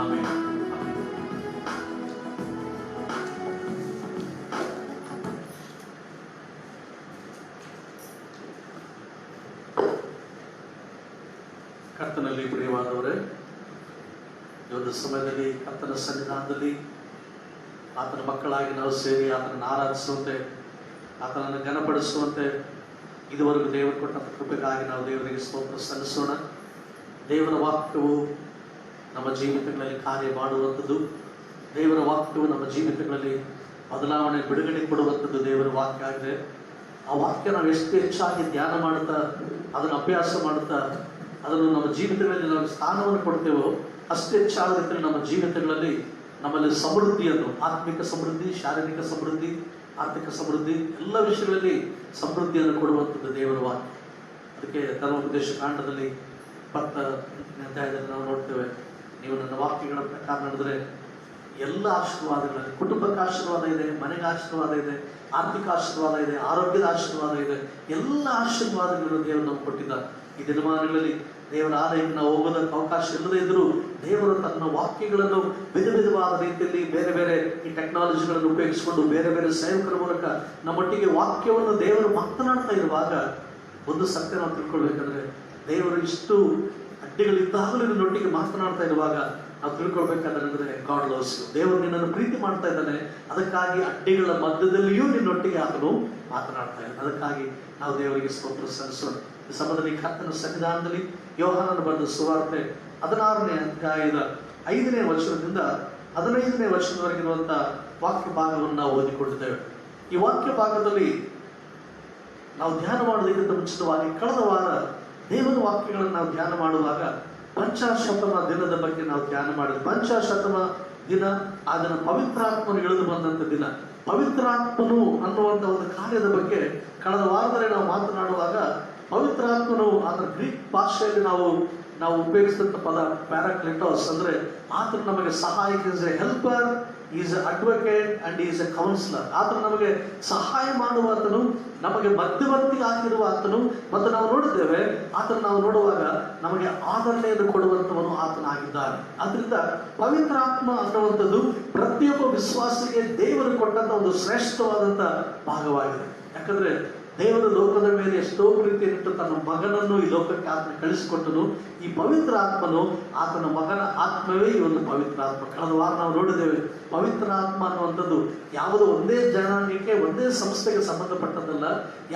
ಆಮೆನ್. ಕರ್ತನಲ್ಲಿ ಪ್ರಿಯವಾದವರೇ, ಈ ಒಂದು ಸಮಯದಲ್ಲಿ ಕರ್ತನ ಸನ್ನಿಧಾನದಲ್ಲಿ ಆತನ ಮಕ್ಕಳಾಗಿ ನಾವು ಸೇರಿ ಆತನನ್ನು ಆರಾಧಿಸುವಂತೆ, ಆತನನ್ನು ಘನಪಡಿಸುವಂತೆ ಇದುವರೆಗೂ ದೇವರು ಕೊಟ್ಟಂಥ ಕೃಪೆಗಾಗಿ ನಾವು ದೇವರಿಗೆ ಸ್ತೋತ್ರ ಸಲ್ಲಿಸೋಣ. ದೇವರ ವಾಕ್ಯವು ನಮ್ಮ ಜೀವಿತಗಳಲ್ಲಿ ಕಾರ್ಯ ಮಾಡುವಂಥದ್ದು. ದೇವರ ವಾಕ್ಯವು ನಮ್ಮ ಜೀವಿತಗಳಲ್ಲಿ ಬದಲಾವಣೆ, ಬಿಡುಗಡೆ ಕೊಡುವಂಥದ್ದು ದೇವರ ವಾಕ್ಯ ಆಗಿದೆ. ಆ ವಾಕ್ಯ ನಾವು ಎಷ್ಟು ಹೆಚ್ಚಾಗಿ ಧ್ಯಾನ ಮಾಡುತ್ತಾ, ಅದನ್ನು ಅಭ್ಯಾಸ ಮಾಡುತ್ತಾ, ಅದನ್ನು ನಮ್ಮ ಜೀವಿತಗಳಲ್ಲಿ ನಾವು ಸ್ಥಾನವನ್ನು ಕೊಡ್ತೇವೋ ಅಷ್ಟು ಹೆಚ್ಚಾದ ರೀತಿಯಲ್ಲಿ ನಮ್ಮ ಜೀವಿತಗಳಲ್ಲಿ ನಮ್ಮಲ್ಲಿ ಸಮೃದ್ಧಿಯನ್ನು, ಆತ್ಮಿಕ ಸಮೃದ್ಧಿ, ಶಾರೀರಿಕ ಸಮೃದ್ಧಿ, ಆರ್ಥಿಕ ಸಮೃದ್ಧಿ, ಎಲ್ಲ ವಿಷಯಗಳಲ್ಲಿ ಸಮೃದ್ಧಿಯನ್ನು ಕೊಡುವಂಥದ್ದು ದೇವರ ವಾಕ್ಯ. ಅದಕ್ಕೆ ಧರ್ಮೋಪದೇಶ ಕಾಂಡದಲ್ಲಿ 20ನೇ ಅಧ್ಯಾಯದಲ್ಲಿ ನಾವು ನೋಡ್ತೇವೆ, ನೀವು ನನ್ನ ವಾಕ್ಯಗಳ ಪ್ರಕಾರ ನಡೆದರೆ ಎಲ್ಲ ಆಶೀರ್ವಾದಗಳಲ್ಲಿ, ಕುಟುಂಬಕ್ಕೆ ಆಶೀರ್ವಾದ ಇದೆ, ಮನೆಗೆ ಆಶೀರ್ವಾದ ಇದೆ, ಆರ್ಥಿಕ ಆಶೀರ್ವಾದ ಇದೆ, ಆರೋಗ್ಯದ ಆಶೀರ್ವಾದ ಇದೆ, ಎಲ್ಲ ಆಶೀರ್ವಾದಗಳನ್ನು ದೇವರು ನಮ್ಗೆ ಕೊಟ್ಟಿದ್ದಾರೆ. ಈ ದಿನಮಾನಗಳಲ್ಲಿ ದೇವರ ಆಲಯಕ್ಕೆ ನಾವು ಹೋಗೋದಕ್ಕೆ ಅವಕಾಶ ಇಲ್ಲದೇ ಇದ್ದರೂ ದೇವರು ತನ್ನ ವಾಕ್ಯಗಳನ್ನು ವಿಧ ವಿಧವಾದ ರೀತಿಯಲ್ಲಿ ಬೇರೆ ಬೇರೆ ಈ ಟೆಕ್ನಾಲಜಿಗಳನ್ನು ಉಪಯೋಗಿಸಿಕೊಂಡು ಬೇರೆ ಬೇರೆ ಸೇವಕರ ಮೂಲಕ ನಮ್ಮೊಟ್ಟಿಗೆ ವಾಕ್ಯವನ್ನು ದೇವರು ಮಾತನಾಡ್ತಾ ಇರುವಾಗ ಒಂದು ಸತ್ಯ ನಾವು ತಿಳ್ಕೊಳ್ಬೇಕಂದ್ರೆ, ದೇವರು ಇಷ್ಟು ಅಡ್ಡಿಗಳಿದ್ದಾಗಲೂ ನಿನ್ನೊಟ್ಟಿಗೆ ಮಾತನಾಡ್ತಾ ಇರುವಾಗ ನಾವು ತಿಳ್ಕೊಳ್ಬೇಕಾದ್ರೆ ಗಾಡ್ ಲವ್ಸ್ ಯು. ದೇವರು ನಿನ್ನನ್ನು ಪ್ರೀತಿ ಮಾಡ್ತಾ ಇದ್ದಾನೆ. ಅದಕ್ಕಾಗಿ ಅಡ್ಡಿಗಳ ಮಧ್ಯದಲ್ಲಿಯೂ ನಿನ್ನೊಟ್ಟಿಗೆ ಆತನು ಮಾತನಾಡ್ತಾ ಇದ್ದಾನೆ. ಅದಕ್ಕಾಗಿ ನಾವು ದೇವರಿಗೆ ಸ್ತೋತ್ರ ಸಲ್ಲಿಸೋಣ. ಈ ಸಮಯದಲ್ಲಿ ಕರ್ತನ ಸನ್ನಿಧಾನದಲ್ಲಿ ಯೋಹಾನನ ಬರೆದ ಸುವಾರ್ತೆ 16ನೇ ಅಧ್ಯಾಯದ 5ನೇ ವಚನದಿಂದ 15ನೇ ವಚನದವರೆಗಿರುವಂಥ ವಾಕ್ಯ ಭಾಗವನ್ನು ನಾವು ಓದಿಕೊಂಡಿದ್ದೇವೆ. ಈ ವಾಕ್ಯ ಭಾಗದಲ್ಲಿ ನಾವು ಧ್ಯಾನ ಮಾಡೋದಕ್ಕಿಂತ ಮುಂಚಿತವಾಗಿ ಕಳೆದ ವಾರ ದೇವರ ವಾಕ್ಯಗಳನ್ನು ನಾವು ಧ್ಯಾನ ಮಾಡುವಾಗ ಪಂಚಾಶತಮ ದಿನದ ಬಗ್ಗೆ ನಾವು ಧ್ಯಾನ ಮಾಡಿದ್ವಿ. ಪಂಚಾಶತಮ ದಿನ ಅದನ್ನು ಪವಿತ್ರಾತ್ಮನು ಇಳಿದು ಬಂದಂಥ ದಿನ. ಪವಿತ್ರಾತ್ಮನು ಅನ್ನುವಂಥ ಒಂದು ಕಾರ್ಯದ ಬಗ್ಗೆ ಕಳೆದ ವಾರದಲ್ಲಿ ನಾವು ಮಾತನಾಡುವಾಗ ಪವಿತ್ರಾತ್ಮನು ಅದರ ಗ್ರೀಕ್ ಭಾಷೆಯಲ್ಲಿ ನಾವು ಉಪಯೋಗಿಸಿದಂಥ ಪದ ಪ್ಯಾರಾಕ್ಲಿಟೋಸ್, ಅಂದರೆ ಆತನು ನಮಗೆ ಸಹಾಯಕ, is a helper, is a advocate and is a counsellor. ಆತನು ನಮಗೆ ಸಹಾಯ ಮಾಡುವ ಆತನು, ನಮಗೆ ಮಧ್ಯವರ್ತಿ ಆಗಿರುವ ಆತನು, ಮತ್ತು ನಾವು ನೋಡಿದ್ದೇವೆ ಆತನು ನಾವು ನೋಡುವಾಗ ನಮಗೆ ಆದರಣೆಯನ್ನು ಕೊಡುವಂಥವನು ಆತನಾಗಿದ್ದಾನೆ. ಅದರಿಂದ ಪವಿತ್ರಾತ್ಮ ಅನ್ನುವಂಥದ್ದು ಪ್ರತಿಯೊಬ್ಬ ವಿಶ್ವಾಸಿಗೆ ದೇವರು ಕೊಟ್ಟಂಥ ಒಂದು ಶ್ರೇಷ್ಠವಾದಂಥ ಭಾಗವಾಗಿದೆ. ಯಾಕಂದ್ರೆ ದೇವರು ಲೋಕದ ಮೇಲೆ ಎಷ್ಟೋ ಪ್ರೀತಿಯನ್ನಿಟ್ಟು ತನ್ನ ಮಗನನ್ನು ಈ ಲೋಕಕ್ಕೆ ಆತನ ಕಳಿಸಿಕೊಟ್ಟನು. ಈ ಪವಿತ್ರ ಆತ್ಮನು ಆತನ ಮಗನ ಆತ್ಮವೇ ಈ ಒಂದು ಪವಿತ್ರ ಆತ್ಮ. ಕಳೆದ ವಾರ ನಾವು ನೋಡಿದ್ದೇವೆ, ಪವಿತ್ರ ಆತ್ಮ ಅನ್ನುವಂಥದ್ದು ಯಾವುದೋ ಒಂದೇ ಜನಾಂಗಕ್ಕೆ, ಒಂದೇ ಸಂಸ್ಥೆಗೆ ಸಂಬಂಧಪಟ್ಟದ್ದಲ್ಲ,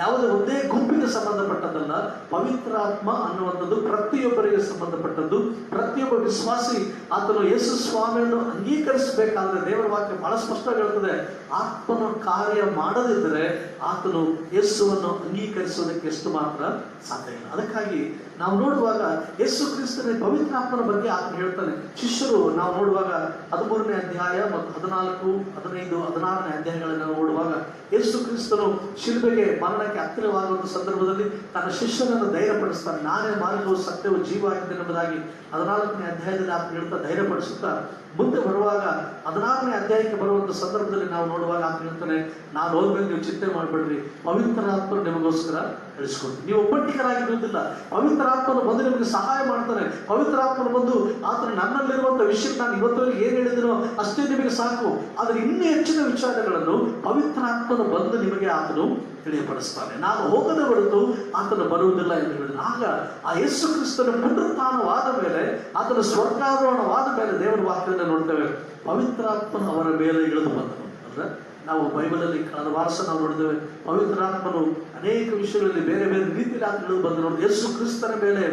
ಯಾವುದೇ ಒಂದೇ ಗುಂಪಿಗೆ ಸಂಬಂಧಪಟ್ಟದ್ದಲ್ಲ. ಪವಿತ್ರ ಆತ್ಮ ಅನ್ನುವಂಥದ್ದು ಪ್ರತಿಯೊಬ್ಬರಿಗೆ ಸಂಬಂಧಪಟ್ಟದ್ದು, ಪ್ರತಿಯೊಬ್ಬ ವಿಶ್ವಾಸಿ ಆತನು ಯೇಸು ಸ್ವಾಮಿಯನ್ನು ಅಂಗೀಕರಿಸಬೇಕಾದ್ರೆ ದೇವರ ವಾಕ್ಯ ಬಹಳ ಸ್ಪಷ್ಟವಾಗಿ ಹೇಳ್ತದೆ, ಆತ್ಮನ ಕಾರ್ಯ ಮಾಡದಿದ್ದರೆ ಆತನು ಯೇಸುವನ್ನು ಅಂಗೀಕರಿಸುವುದಕ್ಕೆ ಎಷ್ಟು ಮಾತ್ರ ಸಾಧ್ಯ ಇಲ್ಲ. ಅದಕ್ಕಾಗಿ ನಾವು ನೋಡುವಾಗ ಯೇಸು ಕ್ರಿಸ್ತನ ಪವಿತ್ರಾತ್ಮನ ಬಗ್ಗೆ ಆತನು ಹೇಳ್ತಾನೆ. ಶಿಷ್ಯರು ನಾವು ನೋಡುವಾಗ 13ನೇ ಅಧ್ಯಾಯ ಮತ್ತು 14, 15, 16ನೇ ಅಧ್ಯಾಯಗಳನ್ನು ನೋಡುವಾಗ ಯೇಸು ಕ್ರಿಸ್ತನು ಶಿಲುಬೆಗೆ ಮರಣಕ್ಕೆ ಹತ್ತಿರವಾಗುವ ಸಂದರ್ಭದಲ್ಲಿ ತನ್ನ ಶಿಷ್ಯರನ್ನು ಧೈರ್ಯಪಡಿಸ್ತಾನೆ. ನಾನೇ ಮಾರ್ಗವು ಸತ್ಯವು ಜೀವ ಆಗಿದ್ದೇನೆ ಎಂಬುದಾಗಿ 14ನೇ ಅಧ್ಯಾಯದಲ್ಲಿ ಆತನು ಹೇಳ್ತಾ ಧೈರ್ಯಪಡಿಸುತ್ತಾ ಮುಂದೆ ಬರುವಾಗ 16ನೇ ಅಧ್ಯಾಯಕ್ಕೆ ಬರುವಂತ ಸಂದರ್ಭದಲ್ಲಿ ನಾವು ನೋಡುವಾಗ ಆತನು ಹೇಳ್ತಾನೆ, ನಾನು ಹೋದ್ಮೇಲೆ ನೀವು ಚಿಂತೆ ಮಾಡಬೇಡ್ರಿ, ಪವಿತ್ರಾತ್ಮನು ನಿಮಗೋಸ್ಕರ ಕಳಿಸ್ಕೊಡ್ತೀನಿ. ನೀವು ಒಬ್ಬಟ್ಟಿಗರಾಗಿರುವುದಿಲ್ಲ, ಪವಿತ್ರಾತ್ಮನು ಬಂದು ನಿಮಗೆ ಸಹಾಯ ಮಾಡ್ತಾನೆ. ಪವಿತ್ರಾತ್ಮನು ಬಂದು ಆತನು ನನ್ನಲ್ಲಿರುವಂತ ವಿಷಯ ನಾನು ಇವತ್ತವರೆಗೆ ಏನ್ ಹೇಳಿದಿನೋ ಅಷ್ಟೇ ನಿಮಗೆ ಸಾಕು. ಆದ್ರೆ ಇನ್ನೂ ಹೆಚ್ಚಿನ ವಿಚಾರಗಳನ್ನು ಪವಿತ್ರಾತ್ಮನು ಬಂದು ನಿಮಗೆ ಆತನು ತಿಳಿಯಪಡಿಸ್ತಾನೆ. ನಾನು ಹೋಗದೆ ಹೊರತು ಆತನು ಬರುವುದಿಲ್ಲ ಎಂದು ಹೇಳಿದ. ಆಗ ಆ ಯೇಸು ಕ್ರಿಸ್ತನ ಪುನರುತ್ಥಾನವಾದ ಮೇಲೆ, ಆತನ ಸ್ವರ್ಗಾರೋಹಣವಾದ ಮೇಲೆ ದೇವರ ವಾಕ್ಯವನ್ನು ನೋಡ್ತೇವೆ, ಪವಿತ್ರಾತ್ಮನು ಅವರ ಮೇಲೆ ಇಳಿದು ಬಂದನು. ಅಂದ್ರೆ ನಾವು ಬೈಬಲಲ್ಲಿ ಕಳೆದ ವಾರ ನಾವು ನೋಡಿದ್ದೇವೆ, ಪವಿತ್ರಾತ್ಮನು ಅನೇಕ ವಿಷಯಗಳಲ್ಲಿ ಬೇರೆ ಬೇರೆ ರೀತಿಯಲ್ಲಿ ಆತನು ಇಳಿದು ಬಂದು ನೋಡಿ. ಯೇಸು ಕ್ರಿಸ್ತನ ಮೇಲೆ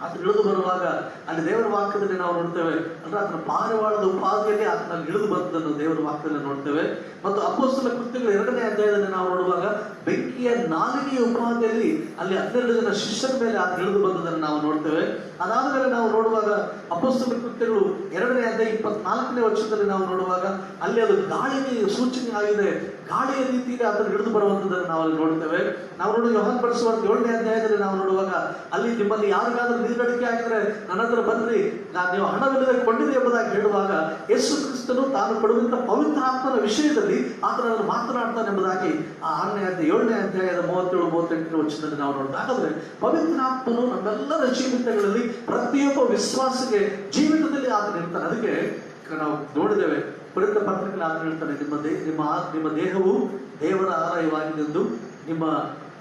ಆತನು ಇಳಿದು ಬರುವಾಗ ಅಲ್ಲಿ ದೇವರ ವಾಕ್ಯದಲ್ಲಿ ನಾವು ನೋಡ್ತೇವೆ, ಅಂದ್ರೆ ಆತನ ಪಾರಿವಾಳದ ಉಪಾಧಿಯಲ್ಲಿ ಆತನ ಇಳಿದು ಬಂದನ್ನು ದೇವರ ವಾಕ್ಯದಲ್ಲಿ ನೋಡ್ತೇವೆ. ಮತ್ತು ಅಪೊಸ್ತಲ ಕೃತ್ಯಗಳ 2ನೇ ಅಧ್ಯಾಯದಲ್ಲಿ ನಾವು ನೋಡುವಾಗ ಬೆಂಕಿಯ ನಾಲಿಗೆಯ ಉಪಾಧಿಯಲ್ಲಿ ಅಲ್ಲಿ 12 ಜನ ಶಿಷ್ಯರ ಮೇಲೆ ಆತನ ಇಳಿದು ಬಂದದನ್ನು ನಾವು ನೋಡ್ತೇವೆ. ಅದಾದ ಮೇಲೆ ನಾವು ನೋಡುವಾಗ ಅಪೊಸ್ತಲ ಕೃತ್ಯಗಳು 2ನೇ ಅಧ್ಯಾಯ 24ನೇ ವಚನದಲ್ಲಿ ನಾವು ನೋಡುವಾಗ ಅಲ್ಲಿ ಅದು ಗಾಳಿಗೆ ಸೂಚನೆ ಆಗಿದೆ. ಗಾಳಿಯ ರೀತಿಯಲ್ಲಿ ಆತನು ಹಿಡಿದು ಬರುವಂತದನ್ನು ನಾವು ಅಲ್ಲಿ ನೋಡ್ತೇವೆ. ನಾವು ನೋಡಿ ಯೋಹಾನ ಬರೆಸುವಂತ 7ನೇ ಅಧ್ಯಾಯದಲ್ಲಿ ನಾವು ನೋಡುವಾಗ ಅಲ್ಲಿ ನಿಮ್ಮಲ್ಲಿ ಯಾರಿಗಾದ್ರೂ ನೀರಡಿಕೆ ಆಗಿದ್ರೆ ನನ್ನ ಹತ್ರ ಬಂದ್ರಿ, ನೀವು ಹಣವಿಲ್ಲದೆ ಕೊಂಡಿರಿ ಎಂಬುದಾಗಿ ಹೇಳುವಾಗ ಯೇಸು ಕ್ರಿಸ್ತನು ತಾನು ಕೊಡುವಂತ ಪವಿತ್ರಾತ್ಮನ ವಿಷಯದಲ್ಲಿ ಆತನನ್ನು ಮಾತನಾಡ್ತಾನೆ ಎಂಬುದಾಗಿ ಆ 6ನೇ ಅಧ್ಯಾಯ 7ನೇ ಅಧ್ಯಾಯದ 37-38ನೇ ವಚನದಲ್ಲಿ ನಾವು ನೋಡ್ತಾ. ಹಾಗಾದ್ರೆ ಪವಿತ್ರಾತ್ಮನು ನಮ್ಮೆಲ್ಲರ ಜೀವಿತಗಳಲ್ಲಿ ಪ್ರತಿಯೊಬ್ಬ ವಿಶ್ವಾಸಿಗೆ ಜೀವಿತದಲ್ಲಿ ಆತನ ಇರ್ತಾನೆ. ಅದಕ್ಕೆ ನಾವು ನೋಡಿದ್ದೇವೆ, ಕೊರಿಂಥ ಪತ್ರಿಕೆಯಲ್ಲಿ ಆತನು ಹೇಳ್ತಾನೆ, ನಿಮ್ಮ ದೇಹವು ದೇವರ ಆಲಯವಾಗಿದೆ ಎಂದು, ನಿಮ್ಮ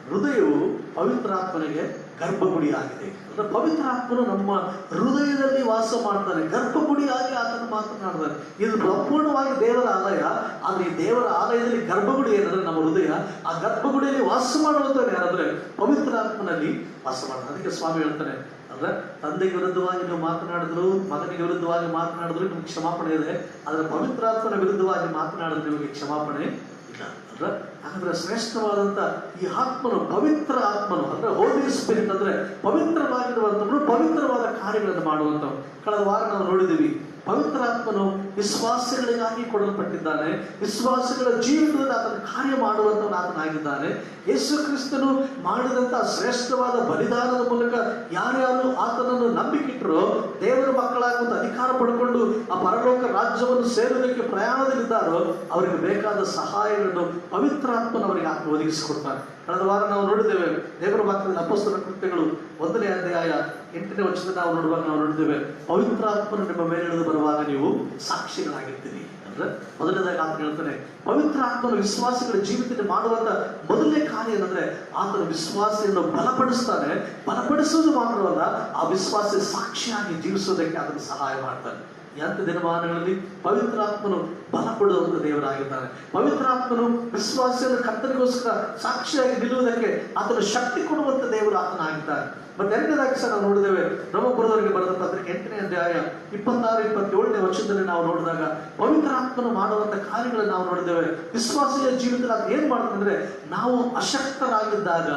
ಹೃದಯವು ಪವಿತ್ರಾತ್ಮನಿಗೆ ಗರ್ಭಗುಡಿಯಾಗಿದೆ. ಅಂದ್ರೆ ಪವಿತ್ರಾತ್ಮನು ನಮ್ಮ ಹೃದಯದಲ್ಲಿ ವಾಸ ಮಾಡ್ತಾನೆ, ಗರ್ಭಗುಡಿಯಾಗಿ ಆತನು ಮಾತನಾಡ್ತಾನೆ. ಇದು ಸಂಪೂರ್ಣವಾಗಿ ದೇವರ ಆಲಯ. ಆದ್ರೆ ಈ ದೇವರ ಆಲಯದಲ್ಲಿ ಗರ್ಭಗುಡಿ ಏನಂದ್ರೆ ನಮ್ಮ ಹೃದಯ. ಆ ಗರ್ಭಗುಡಿಯಲ್ಲಿ ವಾಸ ಮಾಡುವಂತ ಯಾರಂದ್ರೆ ಪವಿತ್ರಾತ್ಮನಲ್ಲಿ ವಾಸ ಮಾಡ್ತಾನೆ. ಅದಕ್ಕೆ ಸ್ವಾಮಿ ಹೇಳ್ತಾನೆ, ಅಂದ್ರೆ ತಂದೆಗೆ ವಿರುದ್ಧವಾಗಿ ನೀವು ಮಾತನಾಡಿದ್ರು, ಮಗನಿಗೆ ವಿರುದ್ಧವಾಗಿ ಮಾತನಾಡಿದ್ರು ನಿಮ್ಗೆ ಕ್ಷಮಾಪಣೆ ಇದೆ, ಆದ್ರೆ ಪವಿತ್ರಾತ್ಮನ ವಿರುದ್ಧವಾಗಿ ಮಾತನಾಡಿದ್ರೆ ನಿಮಗೆ ಕ್ಷಮಾಪಣೆ ಇಲ್ಲ. ಅಂದ್ರೆ ಹಾಗಾದ್ರೆ ಶ್ರೇಷ್ಠವಾದಂತ ಈ ಆತ್ಮನು, ಪವಿತ್ರ ಆತ್ಮನು ಅಂದ್ರೆ ಹೋಲಿ ಸ್ಪಿರಿಟ್ ಅಂದ್ರೆ ಪವಿತ್ರವಾಗಿರುವಂತವನು, ಪವಿತ್ರವಾದ ಕಾರ್ಯಗಳನ್ನು ಮಾಡುವಂತವನು. ಕಳೆದ ವಾರ ನಾವು ನೋಡಿದ್ದೀವಿ, ಪವಿತ್ರಾತ್ಮನು ವಿಶ್ವಾಸಿಗಳಿಗಾಗಿ ಕೊಡಲ್ಪಟ್ಟಿದ್ದಾನೆ. ವಿಶ್ವಾಸಿಗಳ ಜೀವನದಲ್ಲಿ ಆತನ ಕಾರ್ಯ ಮಾಡುವಂತವನು ಆತನಾಗಿದ್ದಾನೆ. ಯೇಸು ಕ್ರಿಸ್ತನು ಮಾಡಿದಂತಹ ಶ್ರೇಷ್ಠವಾದ ಬಲಿದಾನದ ಮೂಲಕ ಯಾರ್ಯಾರು ಆತನನ್ನು ನಂಬಿಕಿಟ್ಟರೋ ದೇವರ ಮಕ್ಕಳಾಗುವಂತ ಅಧಿಕಾರ ಪಡ್ಕೊಂಡು ಆ ಪರಲೋಕ ರಾಜ್ಯವನ್ನು ಸೇರುವುದಕ್ಕೆ ಪ್ರಯಾಣದಲ್ಲಿದ್ದಾರೋ ಅವರಿಗೆ ಬೇಕಾದ ಸಹಾಯಗಳನ್ನು ಪವಿತ್ರಾತ್ಮನ ಅವರಿಗೆ ಆತ್ಮ ಒದಗಿಸಿಕೊಡ್ತಾನೆ. ಕಳೆದ ವಾರ ನಾವು ನೋಡಿದ್ದೇವೆ, ದೇವರ ವಾಕ್ಯದಲ್ಲಿ ಅಪೊಸ್ತಲ ಕೃತ್ಯಗಳು 1ನೇ ಅಧ್ಯಾಯ 8ನೇ ವಚನದಲ್ಲಿ ನಾವು ನೋಡುವಾಗ ನಾವು ನೋಡಿದ್ದೇವೆ, ಪವಿತ್ರಾತ್ಮನು ನಿಮ್ಮ ಮೇಲೆ ಇಳಿದು ಬರುವಾಗ ನೀವು ಸಾಕ್ಷಿಗಳಾಗಿರ್ತೀರಿ. ಅಂದ್ರೆ ಮೊದಲನೇದಾಗಿ ಆತನು ಹೇಳ್ತಾನೆ, ಪವಿತ್ರಾತ್ಮನ ವಿಶ್ವಾಸಿಗಳ ಜೀವಿತದಲ್ಲಿ ಮಾಡುವಂತ ಮೊದಲನೇ ಕಾರ್ಯ ಏನಂದ್ರೆ ಆತನ ವಿಶ್ವಾಸಿಯನ್ನು ಬಲಪಡಿಸ್ತಾನೆ. ಬಲಪಡಿಸುವುದು ಮಾತ್ರವಲ್ಲ, ಆ ವಿಶ್ವಾಸ ಸಾಕ್ಷಿಯಾಗಿ ಜೀವಿಸುವುದಕ್ಕೆ ಆತನು ಸಹಾಯ ಮಾಡ್ತಾನೆ. ಎಂತ ದಿನಮಾನಗಳಲ್ಲಿ ಪವಿತ್ರಾತ್ಮನು ಬಲ ಕೊಡುವಂತ ದೇವರಾಗಿದ್ದಾನೆ. ಪವಿತ್ರಾತ್ಮನು ವಿಶ್ವಾಸಿಯನ್ನು ಕರ್ತನಿಗೋಸ್ಕರ ಸಾಕ್ಷಿಯಾಗಿ ನಿಲ್ಲುವುದಕ್ಕೆ ಆತನು ಶಕ್ತಿ ಕೊಡುವಂತ ದೇವರು ಆತನಾಗಿದ್ದಾನೆ. ಮತ್ತೆ ಎರಡನೇದಾಗಿ ಸಹ ನಾವು ನೋಡಿದ್ದೇವೆ, ರೋಮಪುರದವರಿಗೆ ಬರೆದ ಪತ್ರಿಕೆ 8ನೇ ಅಧ್ಯಾಯ 26-27ನೇ ವಚನದಲ್ಲಿ ನಾವು ನೋಡಿದಾಗ ಪವಿತ್ರಾತ್ಮನು ಮಾಡುವಂತ ಕಾರ್ಯಗಳನ್ನು ನಾವು ನೋಡಿದ್ದೇವೆ. ವಿಶ್ವಾಸಿಯ ಜೀವಿತದಲ್ಲಿ ಅದು ಏನ್ ಮಾಡ್ತಂದ್ರೆ, ನಾವು ಅಶಕ್ತರಾಗಿದ್ದಾಗ